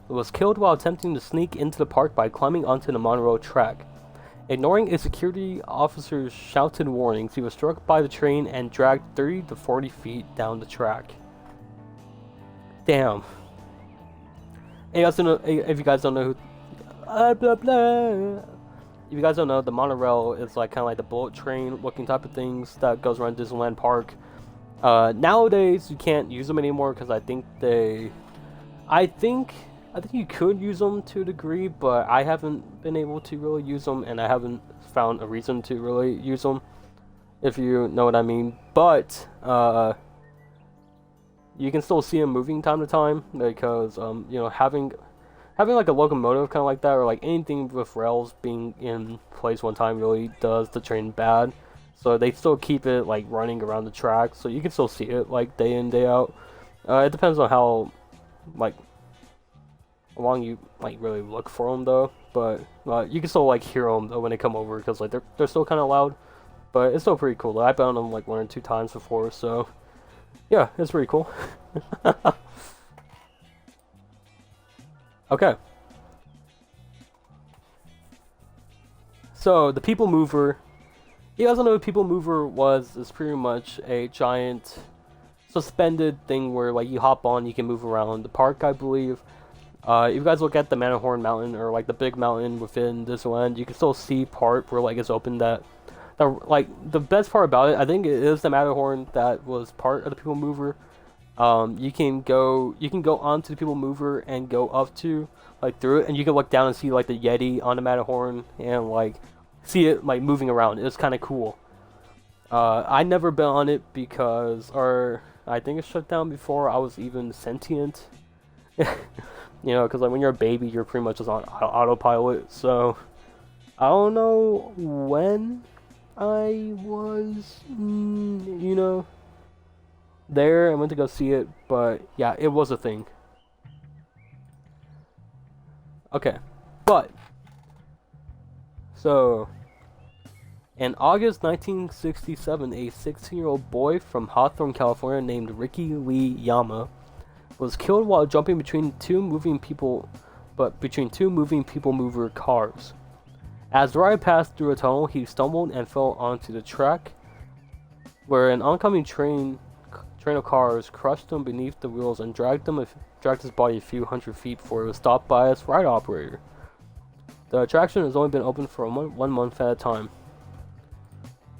was killed while attempting to sneak into the park by climbing onto the monorail track. Ignoring a security officer's shouted warnings, he was struck by the train and dragged 30 to 40 feet down the track. Damn. If you guys don't know who... blah, blah. If you guys don't know, the monorail is like kind of like the bullet train looking type of things that goes around Disneyland Park. Nowadays you can't use them anymore because I think you could use them to a degree, but I haven't been able to really use them, and I haven't found a reason to really use them, if you know what I mean. But you can still see them moving time to time because you know, having like a locomotive kind of like that, or like anything with rails being in place one time really does the train bad. So they still keep it like running around the track, so you can still see it like day in, day out. It depends on how like long you like really look for them though, but you can still like hear them though when they come over, because like they're still kind of loud, but it's still pretty cool though. I found them like 1 or 2 times before, so yeah, it's pretty cool. Okay. So the people mover. You guys don't know what people mover was? It's pretty much a giant suspended thing where like you hop on, you can move around the park, I believe. If you guys look at the Matterhorn Mountain, or like the big mountain within Disneyland, you can still see part where like it's open. That like the best part about it, I think, it is the Matterhorn that was part of the people mover. You can go onto the people mover and go up to like through it, and you can look down and see like the Yeti on the Matterhorn and like see it like moving around. It's kind of cool. I never been on it because, or I think it shut down before I was even sentient. You know, because like when you're a baby, you're pretty much just on autopilot. So I don't know when I was, you know, there. I went to go see it, but yeah, it was a thing. Okay, but so in August 1967, a 16-year-old boy from Hawthorne, California, named Ricky Lee Yama, was killed while jumping between two moving people mover cars. As the ride passed through a tunnel, he stumbled and fell onto the track, where an oncoming train of cars crushed him beneath the wheels and dragged his body a few hundred feet before it was stopped by its ride operator. The attraction has only been open for 1 month at a time.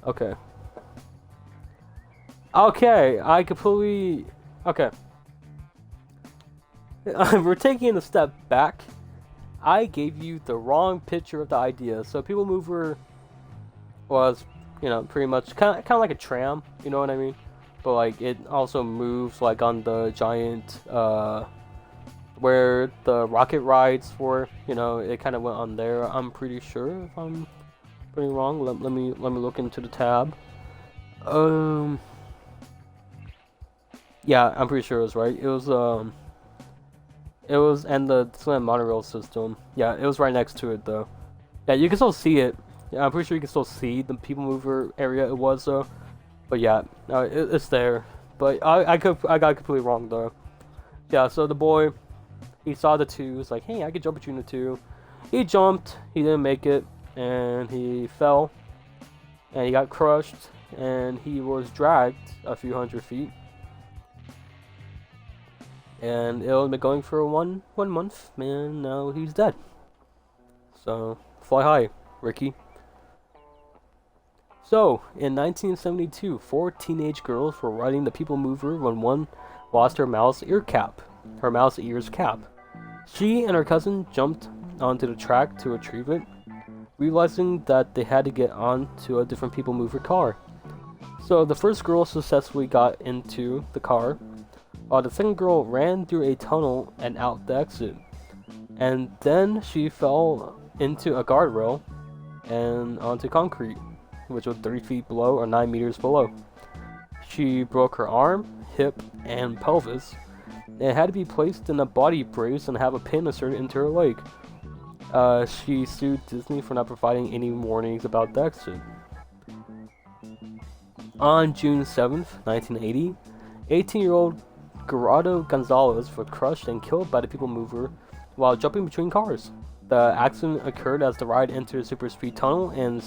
Okay. Okay, Okay. We're taking a step back. I gave you the wrong picture of the idea. So People Mover was, you know, pretty much kind of like a tram, you know what I mean? But like it also moves like on the giant where the rocket rides were, you know, it kind of went on there. I'm pretty sure, if I'm pretty wrong. Let me look into the tab. Yeah, I'm pretty sure it was right. It was, and the Disneyland monorail system. Yeah, it was right next to it though. Yeah, you can still see it. Yeah, I'm pretty sure you can still see the People Mover area it was though. But yeah, it's there. But I got completely wrong though. Yeah, so the boy, he saw the two. He was like, hey, I could jump between the two. He jumped. He didn't make it, and he fell, and he got crushed, and he was dragged a few hundred feet. And it'll been going for one month, and now he's dead. So fly high, Ricky. So in 1972, 4 teenage girls were riding the People Mover when one lost her mouse ears cap. She and her cousin jumped onto the track to retrieve it, realizing that they had to get onto a different People Mover car. So the first girl successfully got into the car, while the second girl ran through a tunnel and out the exit. And then she fell into a guardrail and onto concrete, which was 3 feet below, or 9 meters below. She broke her arm, hip, and pelvis, and had to be placed in a body brace and have a pin inserted into her leg. She sued Disney for not providing any warnings about the exit. On June 7th, 1980, 18-year-old Gerardo Gonzalez was crushed and killed by the People Mover while jumping between cars. The accident occurred as the ride entered a super speed tunnel and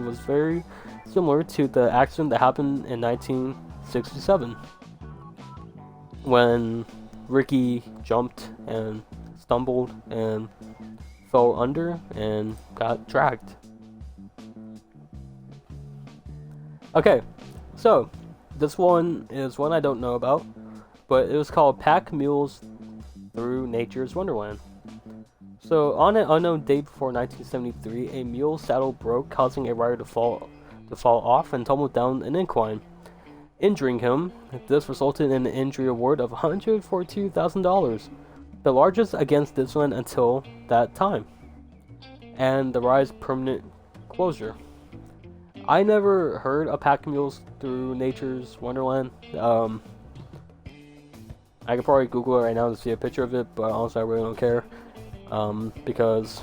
was very similar to the accident that happened in 1967 when Ricky jumped and stumbled and fell under and got dragged. Okay, so This one is one I don't know about, but it was called Pack Mules Through Nature's Wonderland. So, on an unknown date before 1973, a mule saddle broke, causing a rider to fall off and tumble down an incline, injuring him. This resulted in an injury award of $142,000, the largest against Disneyland until that time, and the ride's permanent closure. I never heard of Pack Mules Through Nature's Wonderland. I could probably Google it right now to see a picture of it, but honestly I really don't care. Because,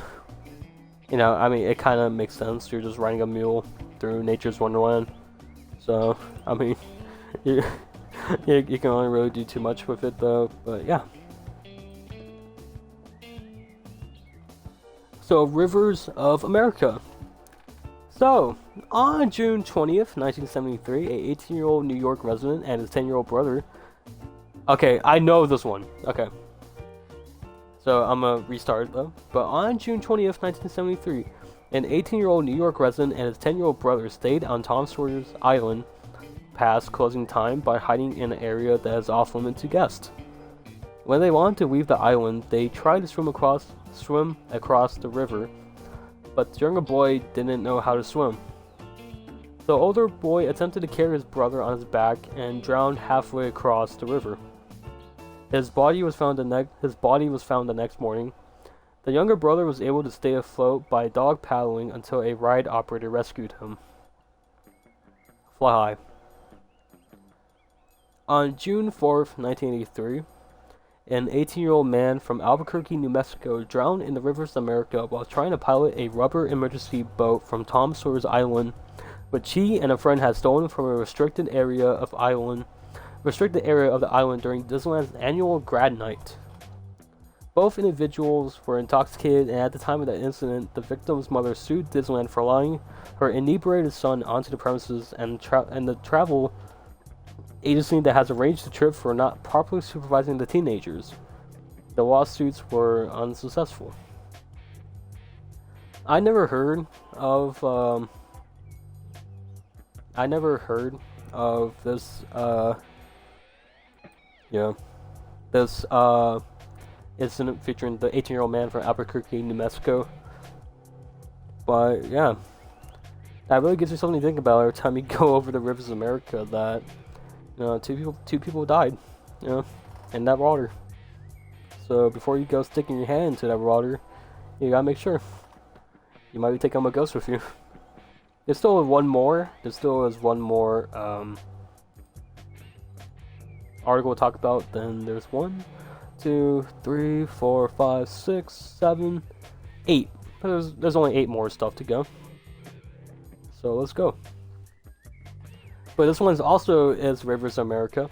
you know, I mean, it kind of makes sense. You're just riding a mule through nature's wonderland. So, I mean, you can only really do too much with it, though. But yeah. So, Rivers of America. So, on June 20th, 1973, a 18-year-old New York resident and his 10-year-old brother. Okay, I know this one. Okay. So I'm gonna restart it though. But on June 20th, 1973, an 18-year-old New York resident and his 10-year-old brother stayed on Tom Sawyer's Island past closing time by hiding in an area that is off limits to guests. When they wanted to leave the island, they tried to swim across the river, but the younger boy didn't know how to swim. The older boy attempted to carry his brother on his back and drowned halfway across the river. His body was found the next morning. The younger brother was able to stay afloat by dog paddling until a ride operator rescued him. Fly high. On June 4th, 1983, an 18-year-old man from Albuquerque, New Mexico drowned in the rivers of America while trying to pilot a rubber emergency boat from Tom Sawyer's Island, which he and a friend had stolen from a restricted area of the island during Disneyland's annual grad night. Both individuals were intoxicated, and at the time of the incident, the victim's mother sued Disneyland for allowing her inebriated son onto the premises and the travel agency that has arranged the trip for not properly supervising the teenagers. The lawsuits were unsuccessful. I never heard of this this incident featuring the 18-year-old man from Albuquerque, New Mexico. But yeah, that really gives you something to think about every time you go over the rivers of America. That, you know, two people died, you know, in that water. So before you go sticking your hand into that water, you gotta make sure. You might be taking a ghost with you. There's still one more. Article to talk about. Then there's 1, 2, 3, 4, 5, 6, 7, 8. There's only 8 more stuff to go. So let's go. But this one also is Rivers of America.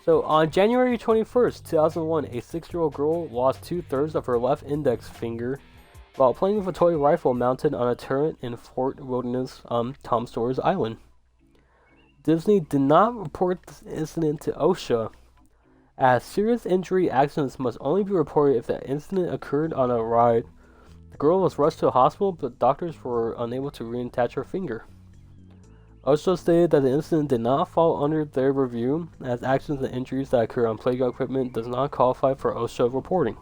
So on January 21st, 2001, a 6-year-old girl lost 2/3 of her left index finger while playing with a toy rifle mounted on a turret in Fort Wilderness on Tom Sawyer's Island. Disney did not report this incident to OSHA, as serious injury accidents must only be reported if the incident occurred on a ride. The girl was rushed to a hospital, but doctors were unable to reattach her finger. OSHA stated that the incident did not fall under their review, as accidents and injuries that occur on playground equipment does not qualify for OSHA reporting.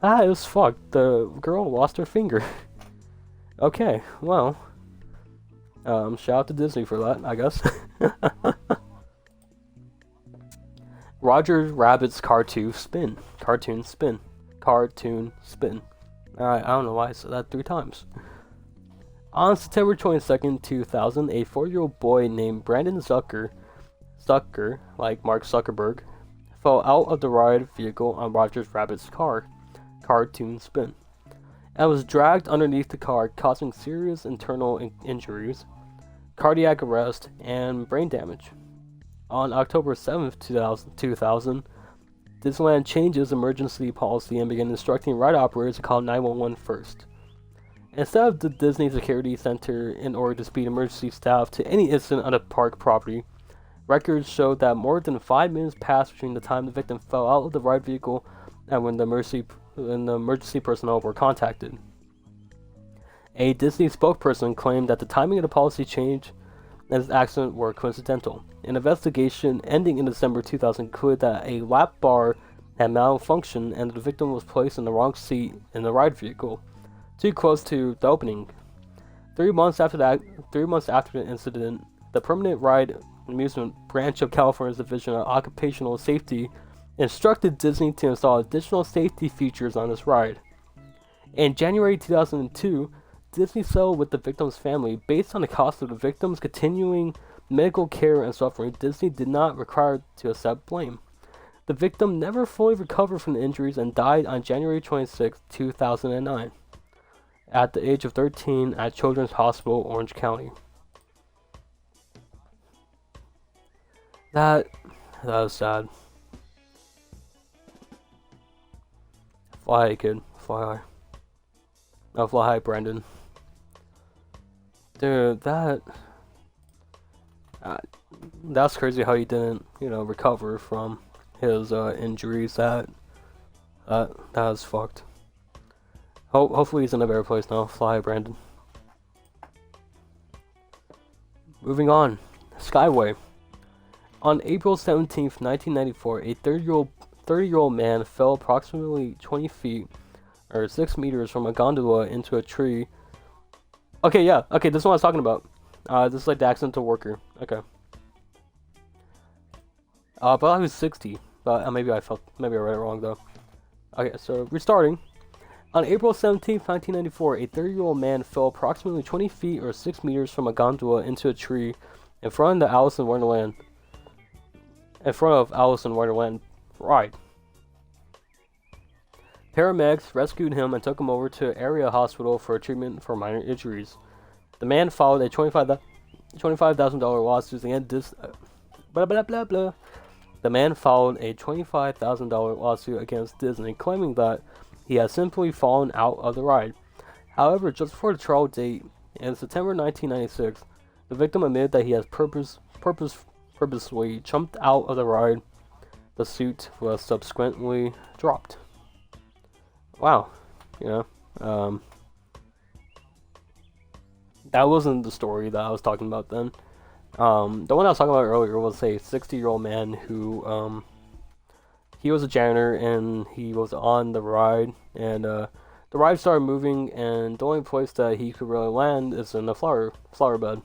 It was fucked. The girl lost her finger. Okay, well, shout out to Disney for that, I guess. Roger Rabbit's cartoon spin. Alright, I don't know why I said that 3 times. On September 22nd, 2000, a 4-year-old boy named Brandon Zucker, like Mark Zuckerberg, fell out of the ride vehicle on Roger Rabbit's cartoon spin, and was dragged underneath the car, causing serious internal injuries, cardiac arrest, and brain damage. On October 7th, 2000, Disneyland changed its emergency policy and began instructing ride operators to call 911 first, instead of the Disney Security Center, in order to speed emergency staff to any incident on the park property. Records showed that more than 5 minutes passed between the time the victim fell out of the ride vehicle and when the emergency personnel were contacted. A Disney spokesperson claimed that the timing of the policy change and his accident were coincidental. An investigation ending in December 2000 concluded that a lap bar had malfunctioned and the victim was placed in the wrong seat in the ride vehicle, too close to the opening. 3 months after the incident, the Permanent Ride Amusement Branch of California's Division of Occupational Safety instructed Disney to install additional safety features on this ride. In January 2002, Disney settled with the victim's family. Based on the cost of the victim's continuing medical care and suffering, Disney did not require to accept blame. The victim never fully recovered from the injuries and died on January 26, 2009, at the age of 13 at Children's Hospital, Orange County. That was sad. Fly high, kid. Fly high. No, fly high, Brandon. Dude, that's crazy how he didn't, recover from his injuries. That was fucked. Hopefully he's in a better place now. Fly high, Brandon. Moving on. Skyway. On April 17th, 1994, a 30-year-old man fell approximately 20 feet, or 6 meters, from a gondola into a tree. Okay, yeah. Okay, this is what I was talking about. This is like the accidental worker. Okay. But I was 60. But maybe I read it wrong, though. Okay, so restarting. On April 17th, 1994, a 30-year-old man fell approximately 20 feet, or 6 meters, from a gondola into a tree in front of the Alice in Wonderland ride. Paramedics rescued him and took him over to area hospital for treatment for minor injuries. The man filed a $25,000 lawsuit against The man filed a $25,000 lawsuit against Disney, claiming that he had simply fallen out of the ride. However, just before the trial date in September 1996, the victim admitted that he had purposely jumped out of the ride. The suit was subsequently dropped. Wow, that wasn't the story that I was talking about then. The one I was talking about earlier was a 60-year-old man who, he was a janitor and he was on the ride, and the ride started moving, and the only place that he could really land is in the flower bed.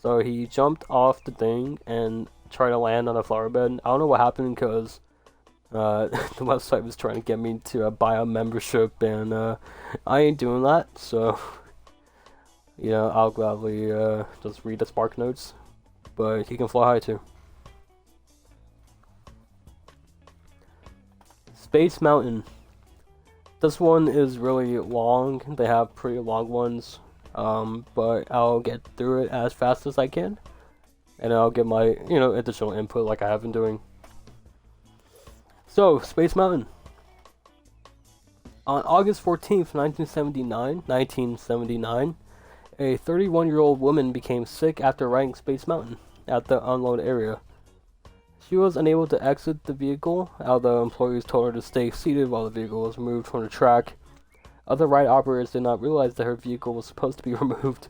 So he jumped off the thing and tried to land on a flower bed. I don't know what happened because the website was trying to get me to buy a membership, and I ain't doing that. So, I'll gladly just read the Spark Notes. But he can fly high too. Space Mountain. This one is really long. They have pretty long ones. But I'll get through it as fast as I can, and I'll give my, additional input like I have been doing. So, Space Mountain. On August 14th, 1979, a 31-year-old woman became sick after riding Space Mountain at the unload area. She was unable to exit the vehicle, although employees told her to stay seated while the vehicle was removed from the track. Other ride operators did not realize that her vehicle was supposed to be removed,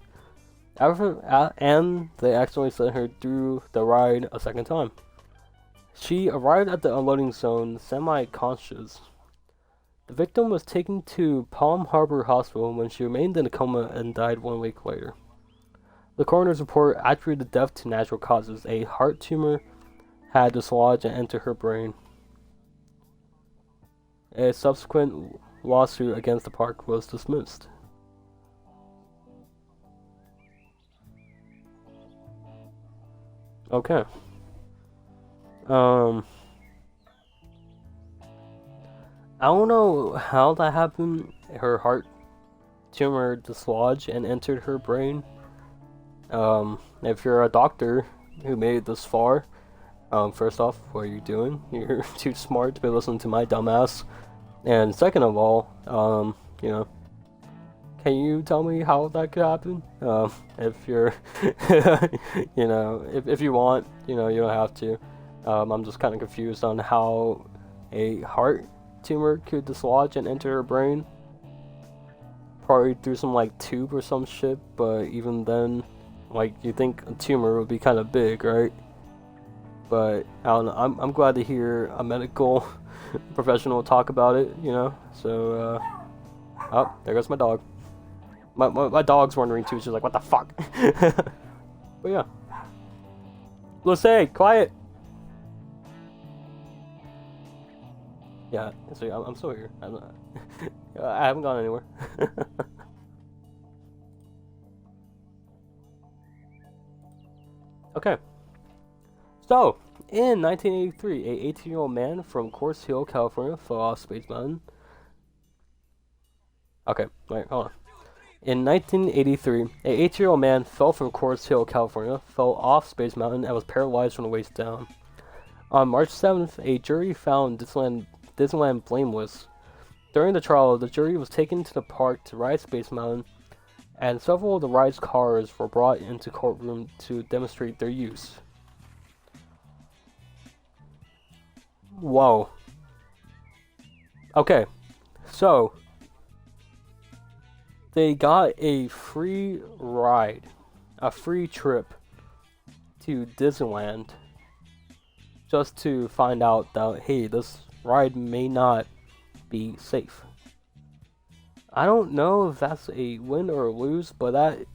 and they accidentally sent her through the ride a second time. She arrived at the unloading zone semi-conscious. The victim was taken to Palm Harbor Hospital when she remained in a coma and died 1 week later. The coroner's report attributed the death to natural causes. A heart tumor had dislodged and entered her brain. A subsequent lawsuit against the park was dismissed. Okay. I don't know how that happened. Her heart tumor dislodged and entered her brain. If you're a doctor who made it this far, first off, what are you doing? You're too smart to be listening to my dumbass. And second of all, can you tell me how that could happen? If you're, if you want, you don't have to. I'm just kind of confused on how a heart tumor could dislodge and enter her brain. Probably through some tube or some shit, but even then, Like, you think a tumor would be kind of big, right? But I don't know. I'm glad to hear a medical professional talk about it. You know. So oh, there goes my dog. My dog's wondering too. She's like, what the fuck? But yeah. Let's say quiet. Yeah. So I'm still here. I haven't gone anywhere. Okay. So, in 1983, a 18-year-old man from Coors Hill, California, fell off Space Mountain. Okay, wait, hold on. In 1983, a 18-year-old man fell from Coors Hill, California, fell off Space Mountain, and was paralyzed from the waist down. On March 7th, a jury found Disneyland blameless. During the trial, the jury was taken to the park to ride Space Mountain, and several of the ride's cars were brought into courtroom to demonstrate their use. Whoa. Okay, so they got a free ride, a free trip to Disneyland just to find out that, hey, this ride may not be safe. I don't know if that's a win or a lose, but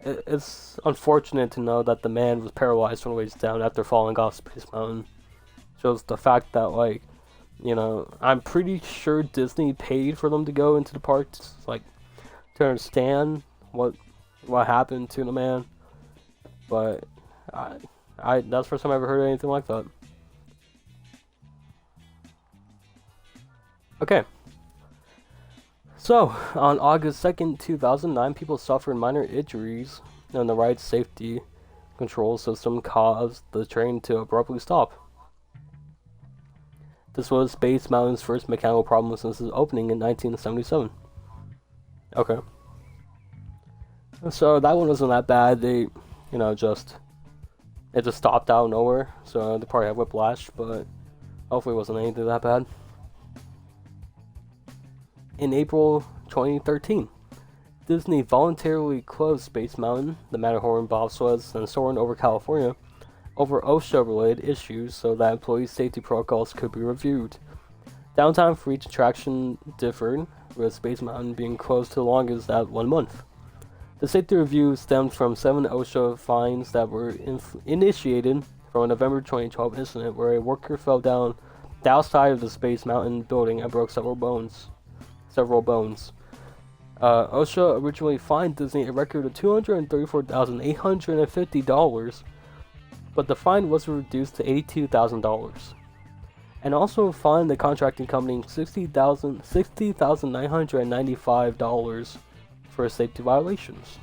it's unfortunate to know that the man was paralyzed from the waist down after falling off Space Mountain. Shows the fact that, like, you know, I'm pretty sure Disney paid for them to go into the park to understand what happened to the man. But that's the first time I ever heard anything like that. Okay. So, on August 2nd, 2009, people suffered minor injuries, and the ride's safety control system caused the train to abruptly stop. This was Space Mountain's first mechanical problem since its opening in 1977. Okay. So that one wasn't that bad. It just stopped out of nowhere, so they probably had whiplash, but hopefully it wasn't anything that bad. In April 2013, Disney voluntarily closed Space Mountain, the Matterhorn bobsleds, and soaring over California over OSHA-related issues so that employee safety protocols could be reviewed. Downtime for each attraction differed, with Space Mountain being closed to the longest at 1 month. The safety review stemmed from 7 OSHA fines that were initiated from a November 2012 incident where a worker fell down the outside of the Space Mountain building and broke several bones. OSHA originally fined Disney a record of $234,850, but the fine was reduced to $82,000, and also fined the contracting company $60,995 for safety violations.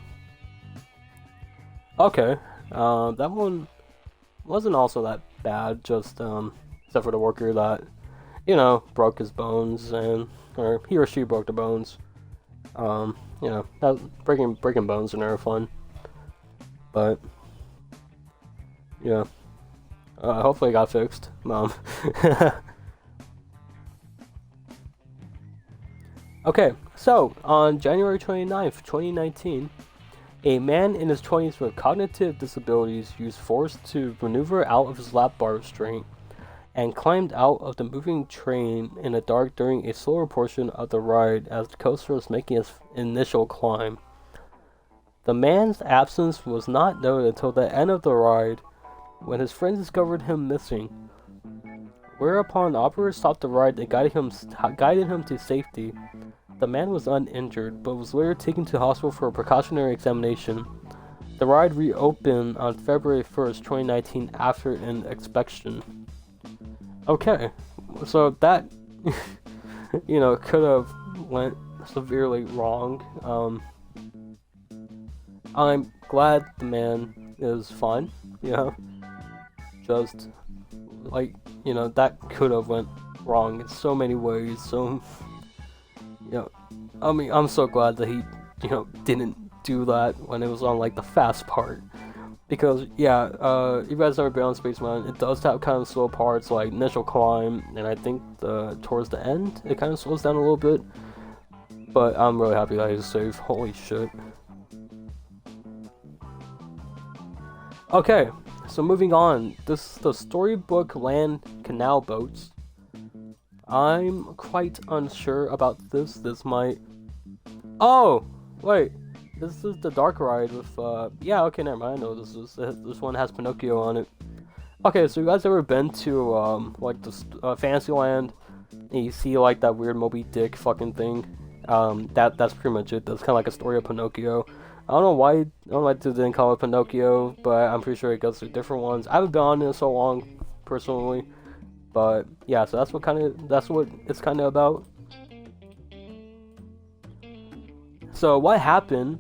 Okay, that one wasn't also that bad, just except for the worker that, broke his bones, or he or she broke the bones. That breaking bones are never fun. But yeah, hopefully it got fixed, Mom. Okay, so on January 29th, 2019, a man in his 20s with cognitive disabilities used force to maneuver out of his lap bar restraint and climbed out of the moving train in the dark during a slower portion of the ride as the coaster was making its initial climb. The man's absence was not noted until the end of the ride, when his friends discovered him missing. Whereupon operators stopped the ride and guided him to safety. The man was uninjured, but was later taken to the hospital for a precautionary examination. The ride reopened on February 1st, 2019 after an inspection. Okay, so that, could have went severely wrong. I'm glad the man is fine, just, that could have went wrong in so many ways, so, I'm so glad that he, didn't do that when it was on, the fast part. Because, yeah, if you guys ever been on Space Mountain, it does have kind of slow parts, like initial climb, and I think towards the end, it kind of slows down a little bit. But I'm really happy that he's safe. Holy shit. Okay, so moving on. This is the Storybook Land Canal Boats. I'm quite unsure about this. This might... Oh! Wait. This is the dark ride with, yeah, okay, never mind. I know this is. This one has Pinocchio on it. Okay, so you guys ever been to, like, the Fantasyland? And you see, like, that weird Moby Dick fucking thing? That's pretty much it. That's kind of like a story of Pinocchio. I don't know why they didn't call it Pinocchio, but I'm pretty sure it goes through different ones. I haven't been on it so long, personally. But, yeah, so that's what it's kind of about. So, what happened?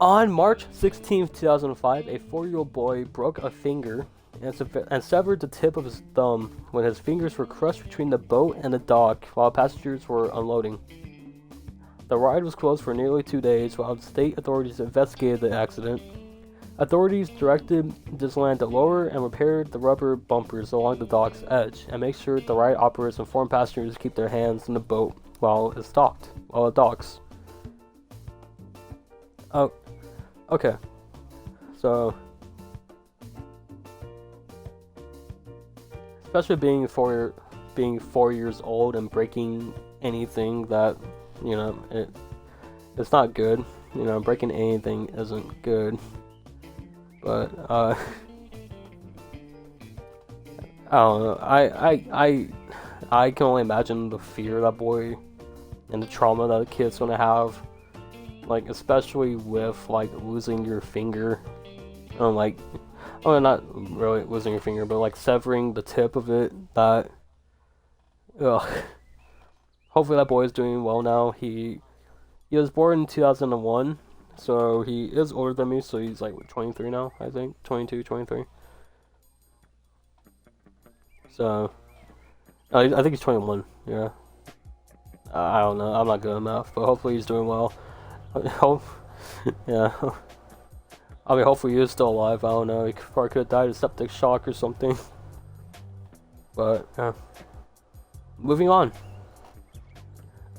On March 16th, 2005, a 4-year-old boy broke a finger and severed the tip of his thumb when his fingers were crushed between the boat and the dock while passengers were unloading. The ride was closed for nearly 2 days while state authorities investigated the accident. Authorities directed Disneyland to lower and repair the rubber bumpers along the dock's edge and make sure the ride operators inform passengers to keep their hands in the boat while it docks. Oh, okay. So, especially being 4 years old and breaking anything that, you know, it's not good. You know, breaking anything isn't good. But I don't know. I can only imagine the fear of that boy and the trauma that the kid's gonna have. Like, especially with, like, losing your finger. Like, oh, not really losing your finger, but, like, severing the tip of it. That, ugh. Hopefully that boy is doing well now. He was born in 2001, so he is older than me, so he's, like, 23 now, I think. 22, 23. So, I think he's 21, yeah. I don't know, I'm not good at math, but hopefully he's doing well. Yeah. I mean, hopefully he is still alive. I don't know. He probably could have died of septic shock or something. But, yeah. Moving on.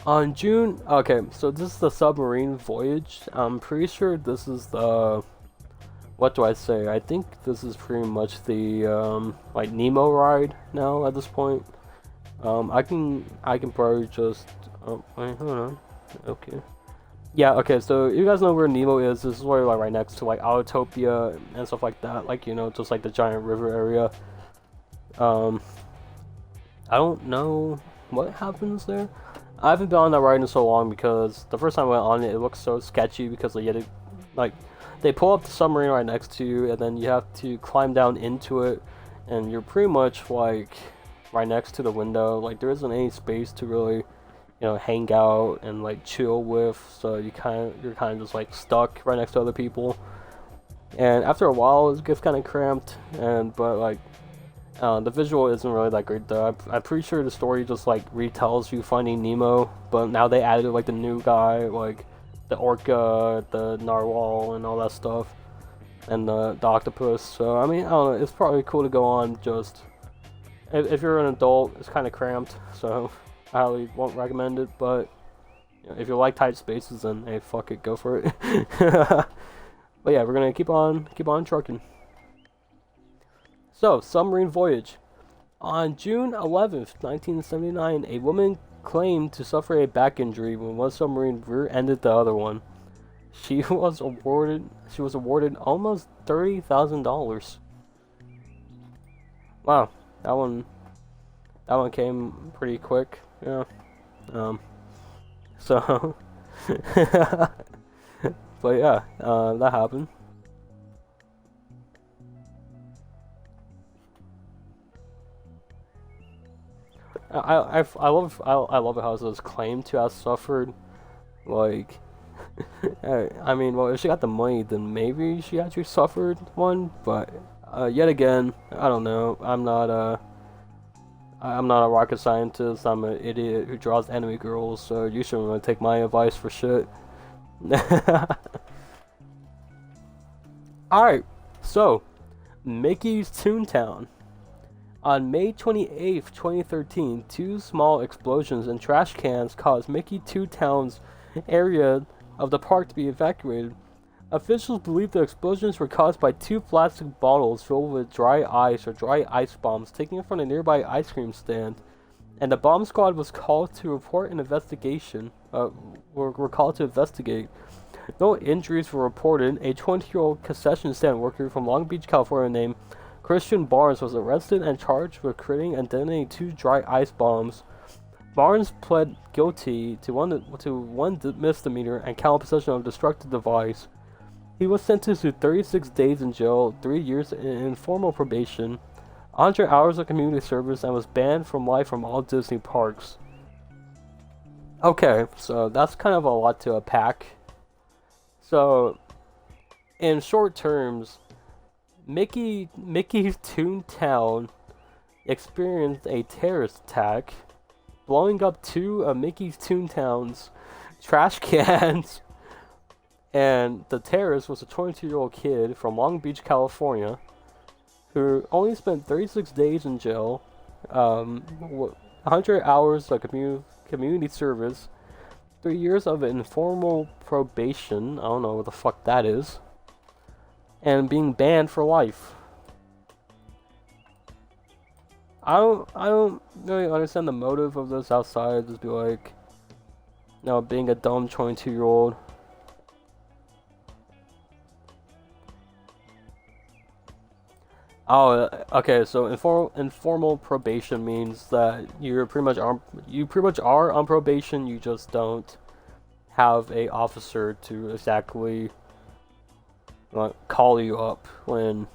On June... Okay, so this is the submarine voyage. I'm pretty sure this is the... What do I say? I think this is pretty much the, like, Nemo ride now at this point. I can probably just... Oh, wait, hold on. Okay. Yeah, okay, so you guys know where Nemo is. This is where, like, right next to, like, Autotopia and stuff like that. Like, you know, just, like, the giant river area. I don't know what happens there. I haven't been on that ride in so long because the first time I went on it, it looked so sketchy because, like, you had to, like, they pull up the submarine right next to you, and then you have to climb down into it, and you're pretty much, like, right next to the window. Like, there isn't any space to really... you know, hang out and, like, chill with, so you're kind of just, like, stuck right next to other people. And after a while, it gets kind of cramped, but, like, the visual isn't really that great, though. I'm pretty sure the story just, like, retells you finding Nemo, but now they added, like, the new guy, like, the orca, the narwhal, and all that stuff, and the octopus. So, I mean, I don't know, it's probably cool to go on, just, if you're an adult, it's kind of cramped, so... I highly won't recommend it, but you know, if you like tight spaces, then hey, fuck it, go for it. But yeah, we're gonna keep on trucking. So, submarine voyage. On June 11th, 1979, a woman claimed to suffer a back injury when one submarine rear-ended the other one. She was awarded almost $30,000. Wow, that one came pretty quick. Yeah. So, but yeah, that happened. I love it how it says claimed to have suffered, like, I mean, well, if she got the money, then maybe she actually suffered one, but, yet again, I don't know, I'm not a rocket scientist. I'm an idiot who draws anime girls, so you shouldn't really take my advice for shit. Alright, so, Mickey's Toontown. On May 28th, 2013, 2 small explosions in trash cans caused Mickey Toontown's area of the park to be evacuated. Officials believe the explosions were caused by 2 plastic bottles filled with dry ice or dry ice bombs taken from a nearby ice cream stand, and the bomb squad was called to report an investigation. Were called to investigate. No injuries were reported. A 20-year-old concession stand worker from Long Beach, California, named Christian Barnes was arrested and charged with creating and detonating 2 dry ice bombs. Barnes pled guilty to one misdemeanor and count possession of a destructive device. He was sentenced to 36 days in jail, 3 years in informal probation, 100 hours of community service, and was banned from life from all Disney parks. Okay, so that's kind of a lot to unpack. So, in short terms, Mickey's Toontown experienced a terrorist attack, blowing up 2 of Mickey's Toontown's trash cans. And the terrorist was a 22-year-old kid from Long Beach, California, who only spent 36 days in jail, 100 hours of community service, 3 years of informal probation, I don't know what the fuck that is, and being banned for life. I don't really understand the motive of this outside, just be like, being a dumb 22-year-old. Oh, okay. So informal probation means that you pretty much are on probation. You just don't have a officer to exactly call you up when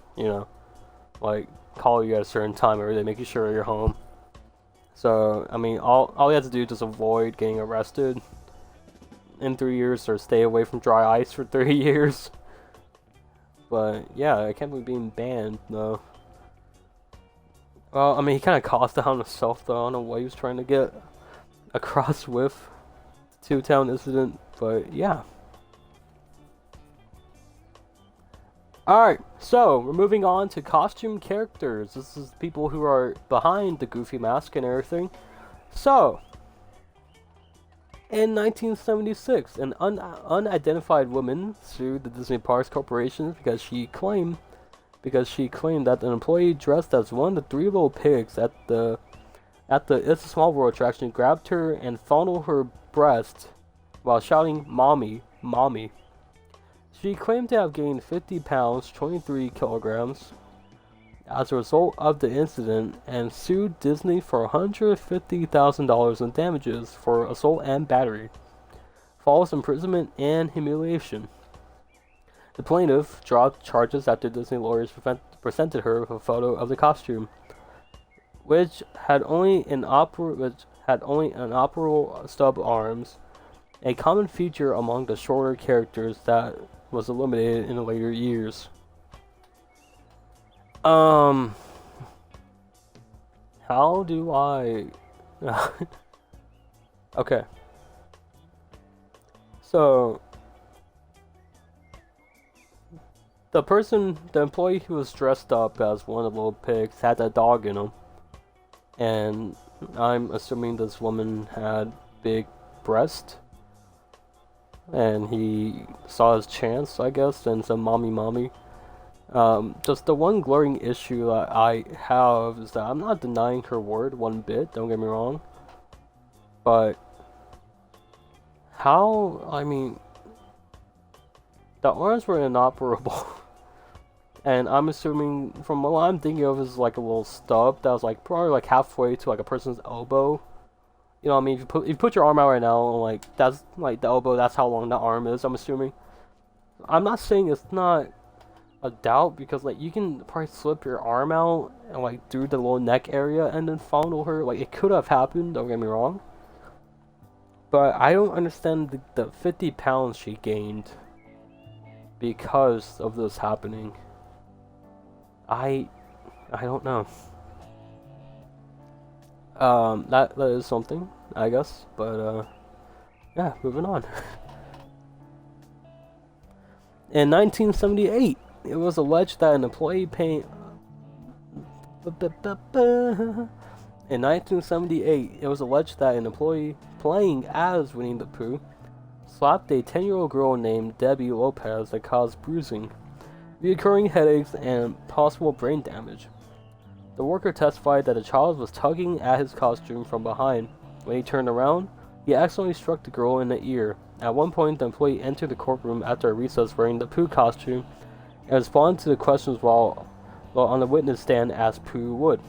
call you at a certain time or they making sure you're home. So I mean, all you have to do is just avoid getting arrested in 3 years or stay away from dry ice for 3 years. But yeah, I can't believe being banned though. Well, I mean, he kind of caused it on himself though. I don't know what he was trying to get across with the Toontown incident, but yeah. Alright, so we're moving on to costume characters. This is people who are behind the goofy mask and everything. So, in 1976, an unidentified woman sued the Disney Parks Corporation because she claimed that an employee dressed as one of the 3 little pigs at the It's a Small World attraction grabbed her and fondled her breast while shouting "Mommy, Mommy." She claimed to have gained 50 pounds, 23 kilograms, as a result of the incident and sued Disney for $150,000 in damages for assault and battery, false imprisonment, and humiliation. The plaintiff dropped charges after Disney lawyers presented her with a photo of the costume, which had only inoperable stub arms, a common feature among the shorter characters that was eliminated in the later years. How do I... Okay. So, the employee who was dressed up as one of the little pigs had that dog in him. And I'm assuming this woman had big breast. And he saw his chance, I guess, and said, "Mommy, Mommy." Just the one glaring issue that I have is that I'm not denying her word one bit, don't get me wrong. But how, I mean, the arms were inoperable. And I'm assuming, from what I'm thinking of, is like a little stub that was like probably like halfway to like a person's elbow. You know what I mean? If you put your arm out right now, like that's like the elbow, that's how long the arm is, I'm assuming. I'm not saying it's not a doubt, because like you can probably slip your arm out and like through the little neck area and then fondle her. Like it could have happened, don't get me wrong. But I don't understand the 50 pounds she gained because of this happening. I don't know. That is something, I guess. But yeah, moving on. In 1978, it was alleged that an employee In 1978, it was alleged that an employee playing as Winnie the Pooh slapped a 10-year-old girl named Debbie Lopez that caused bruising, recurring headaches, and possible brain damage. The worker testified that the child was tugging at his costume from behind. When he turned around, he accidentally struck the girl in the ear. At one point, the employee entered the courtroom after a recess wearing the Pooh costume and responded to the questions while on the witness stand as Pooh would,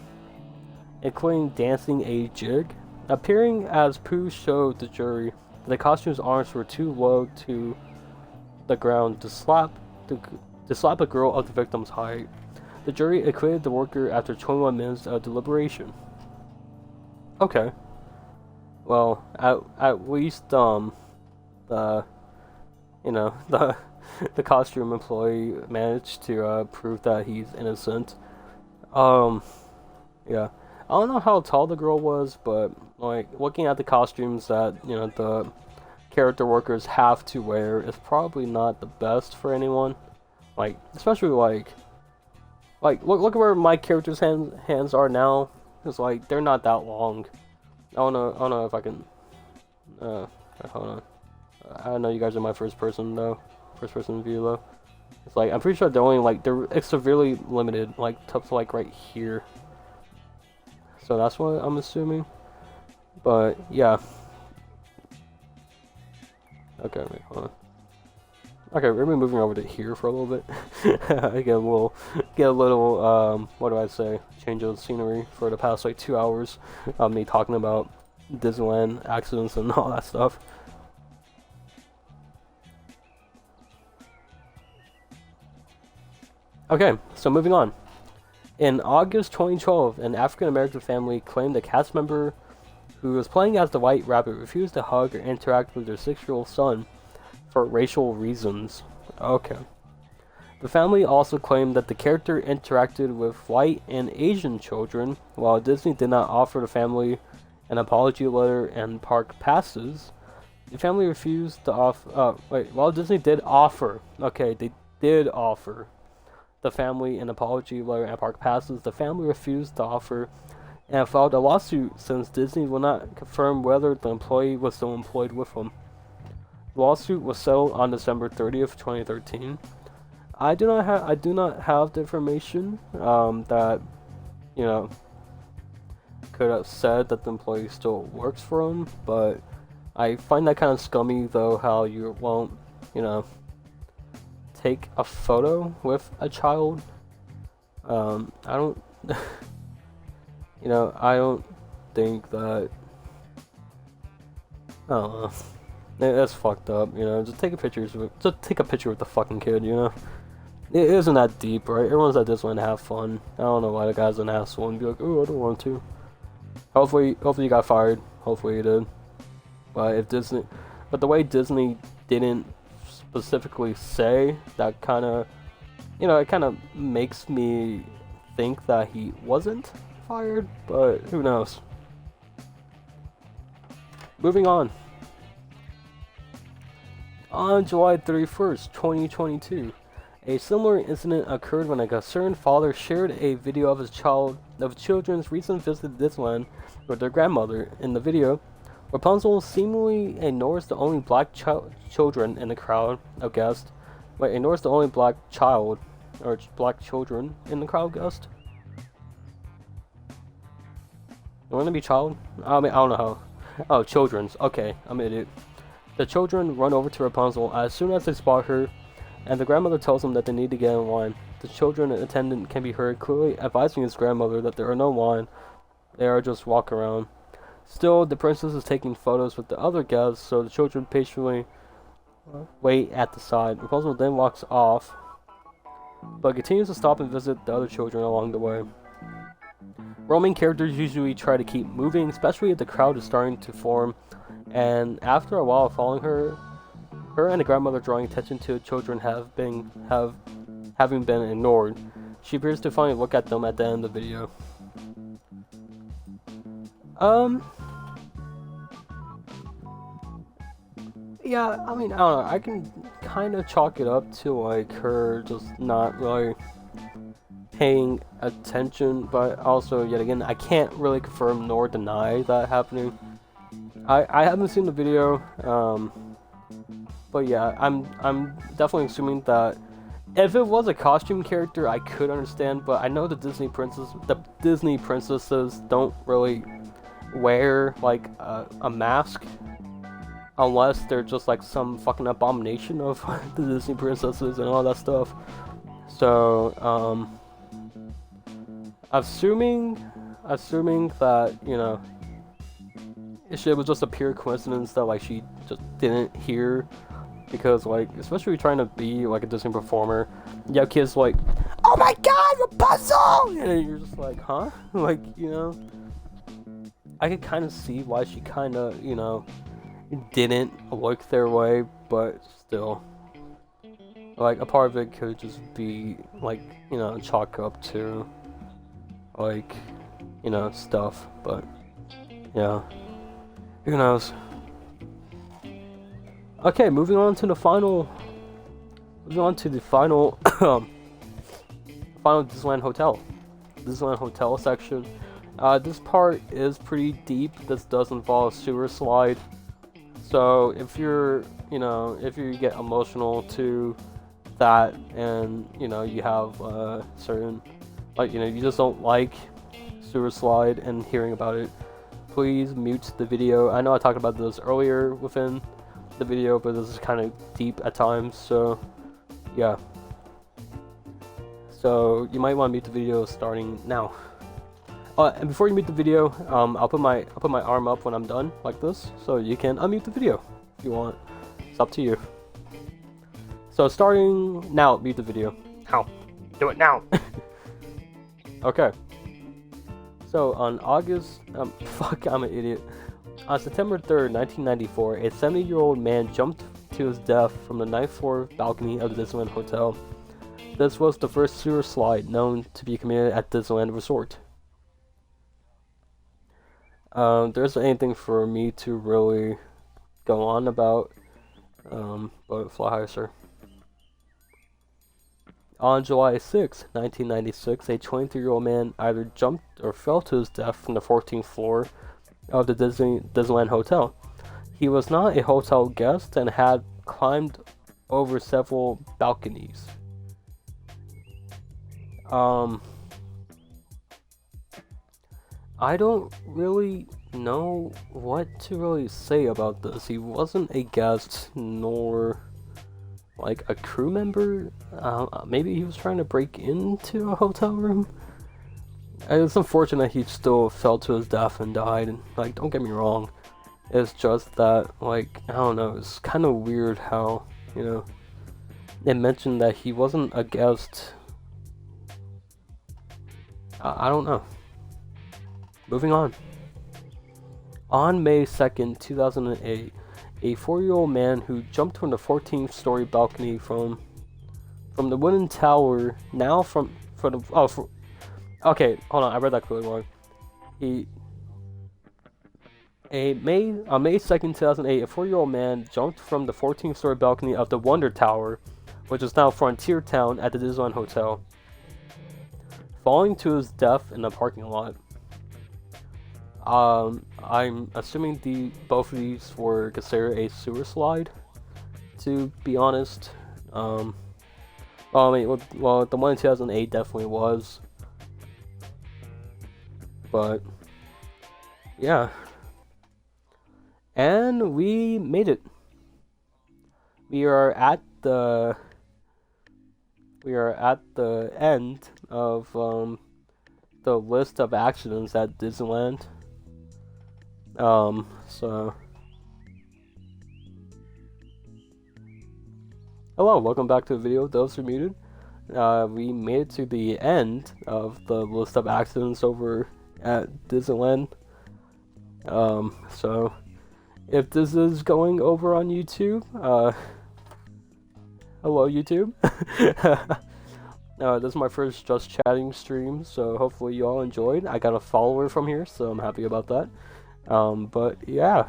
including dancing a jig. Appearing as Pooh showed the jury that the costume's arms were too low to the ground to slap a girl of the victim's height. The jury acquitted the worker after 21 minutes of deliberation. Okay. Well, at least the costume employee managed to prove that he's innocent. Yeah. I don't know how tall the girl was, but like looking at the costumes that the character workers have to wear is probably not the best for anyone. Like, especially like look at where my character's hands are now. It's like they're not that long. I don't know if I can. Hold on. I know you guys are my first person view though. It's like I'm pretty sure they're only like it's severely limited, like up to like right here. So that's what I'm assuming. But yeah. Okay, wait, hold on. Okay, we're gonna be moving over to here for a little bit. I get a little what do I say? Change of scenery for the past like 2 hours of me talking about Disneyland accidents and all that stuff. Okay, so moving on. In August 2012, an African-American family claimed a cast member who was playing as the White Rabbit refused to hug or interact with their 6-year-old son for racial reasons. Okay. The family also claimed that the character interacted with white and Asian children, while Disney did not offer the family an apology letter and park passes. The family refused to offer. While Disney did offer, they did offer the family an apology letter and park passes, the family refused to offer and filed a lawsuit since Disney will not confirm whether the employee was still employed with them. The lawsuit was settled on December 30th, 2013. I do not have the information that could have said that the employee still works for them, but I find that kind of scummy though, how you won't take a photo with a child. I don't I don't think that, I don't know. That's fucked up, just take a picture with the fucking kid, It isn't that deep, right? Everyone's at Disneyland to have fun. I don't know why the guy's an asshole and be like, oh, I don't want to. Hopefully you got fired. Hopefully you did. But the way Disney didn't specifically say, that kind of, it kind of makes me think that he wasn't fired, but who knows. Moving on. On July 31st, 2022, a similar incident occurred when a concerned father shared a video of children's recent visit to Disneyland with their grandmother. In the video, Rapunzel seemingly ignores the only black children in the crowd of guests. Ignores the only black child or black children in the crowd of guests. You want to be child? I mean, I don't know how. Oh, children's. Okay, I'm an idiot. The children run over to Rapunzel as soon as they spot her, and the grandmother tells them that they need to get in line. The children attendant can be heard clearly advising his grandmother that there are no line, they are just walk around. Still, the princess is taking photos with the other guests, so the children patiently wait at the side. Rapunzel then walks off, but continues to stop and visit the other children along the way. Roaming characters usually try to keep moving, especially if the crowd is starting to form, and after a while following her and the grandmother drawing attention to the children having been ignored. She appears to finally look at them at the end of the video. Yeah, I mean, I don't know, I can kind of chalk it up to like her just not really paying attention, but also, yet again, I can't really confirm nor deny that happening. I haven't seen the video, But yeah, I'm definitely assuming that if it was a costume character, I could understand. But I know the Disney princesses don't really wear like a mask unless they're just like some fucking abomination of the Disney princesses and all that stuff. So assuming that, you know, it was just a pure coincidence that like she just didn't hear, because like, especially trying to be like a Disney performer, you have kids like, oh my god, Rapunzel, and you're just like, huh? Like, you know, I could kind of see why she kind of, you know, didn't look their way, but still, like, a part of it could just be like, you know, chalk up to like, you know, stuff. But yeah, who knows. Okay, moving on to the final final Disneyland Hotel section. This part is pretty deep. This does involve a sewer slide, so if you get emotional to that, and you know, you have certain, like, you know, you just don't like sewer slide and hearing about it, please mute the video. I know I talked about this earlier within the video, but this is kind of deep at times, so yeah. So you might want to mute the video starting now. And before you mute the video, I'll put my arm up when I'm done, like this, so you can unmute the video if you want. It's up to you. So starting now, mute the video. How? Do it now. Okay. So on I'm an idiot. On September 3rd, 1994, a 70-year-old man jumped to his death from the 9th floor balcony of the Disneyland Hotel. This was the first sewer slide known to be committed at Disneyland Resort. There isn't anything for me to really go on about, but fly higher, sir. On July 6, 1996, a 23-year-old man either jumped or fell to his death from the 14th floor of the Disneyland Hotel. He was not a hotel guest and had climbed over several balconies. I don't really know what to really say about this. He wasn't a guest nor like a crew member. Maybe he was trying to break into a hotel room. It's unfortunate he still fell to his death and died, and like, don't get me wrong, it's just that, like, I don't know, it's kind of weird how, you know, they mentioned that he wasn't a guest. I don't know. Moving on. On May 2nd, 2008, a 4-year-old man who jumped from the 14th story balcony from the wooden tower, okay, hold on, I read that clearly wrong. On May 2nd, 2008, a 4-year-old man jumped from the 14th story balcony of the Wonder Tower, which is now Frontier Town at the Disneyland Hotel, falling to his death in the parking lot. I'm assuming both of these were considered a sewer slide, to be honest. Well, the one in 2008 definitely was. But yeah, and we made it. We are at the end of the list of accidents at Disneyland. So hello, welcome back to the video. Those who are muted. We made it to the end of the list of accidents over at Disneyland. So if this is going over on YouTube, hello YouTube. This is my first Just Chatting stream, so hopefully you all enjoyed. I got a follower from here, so I'm happy about that. But yeah,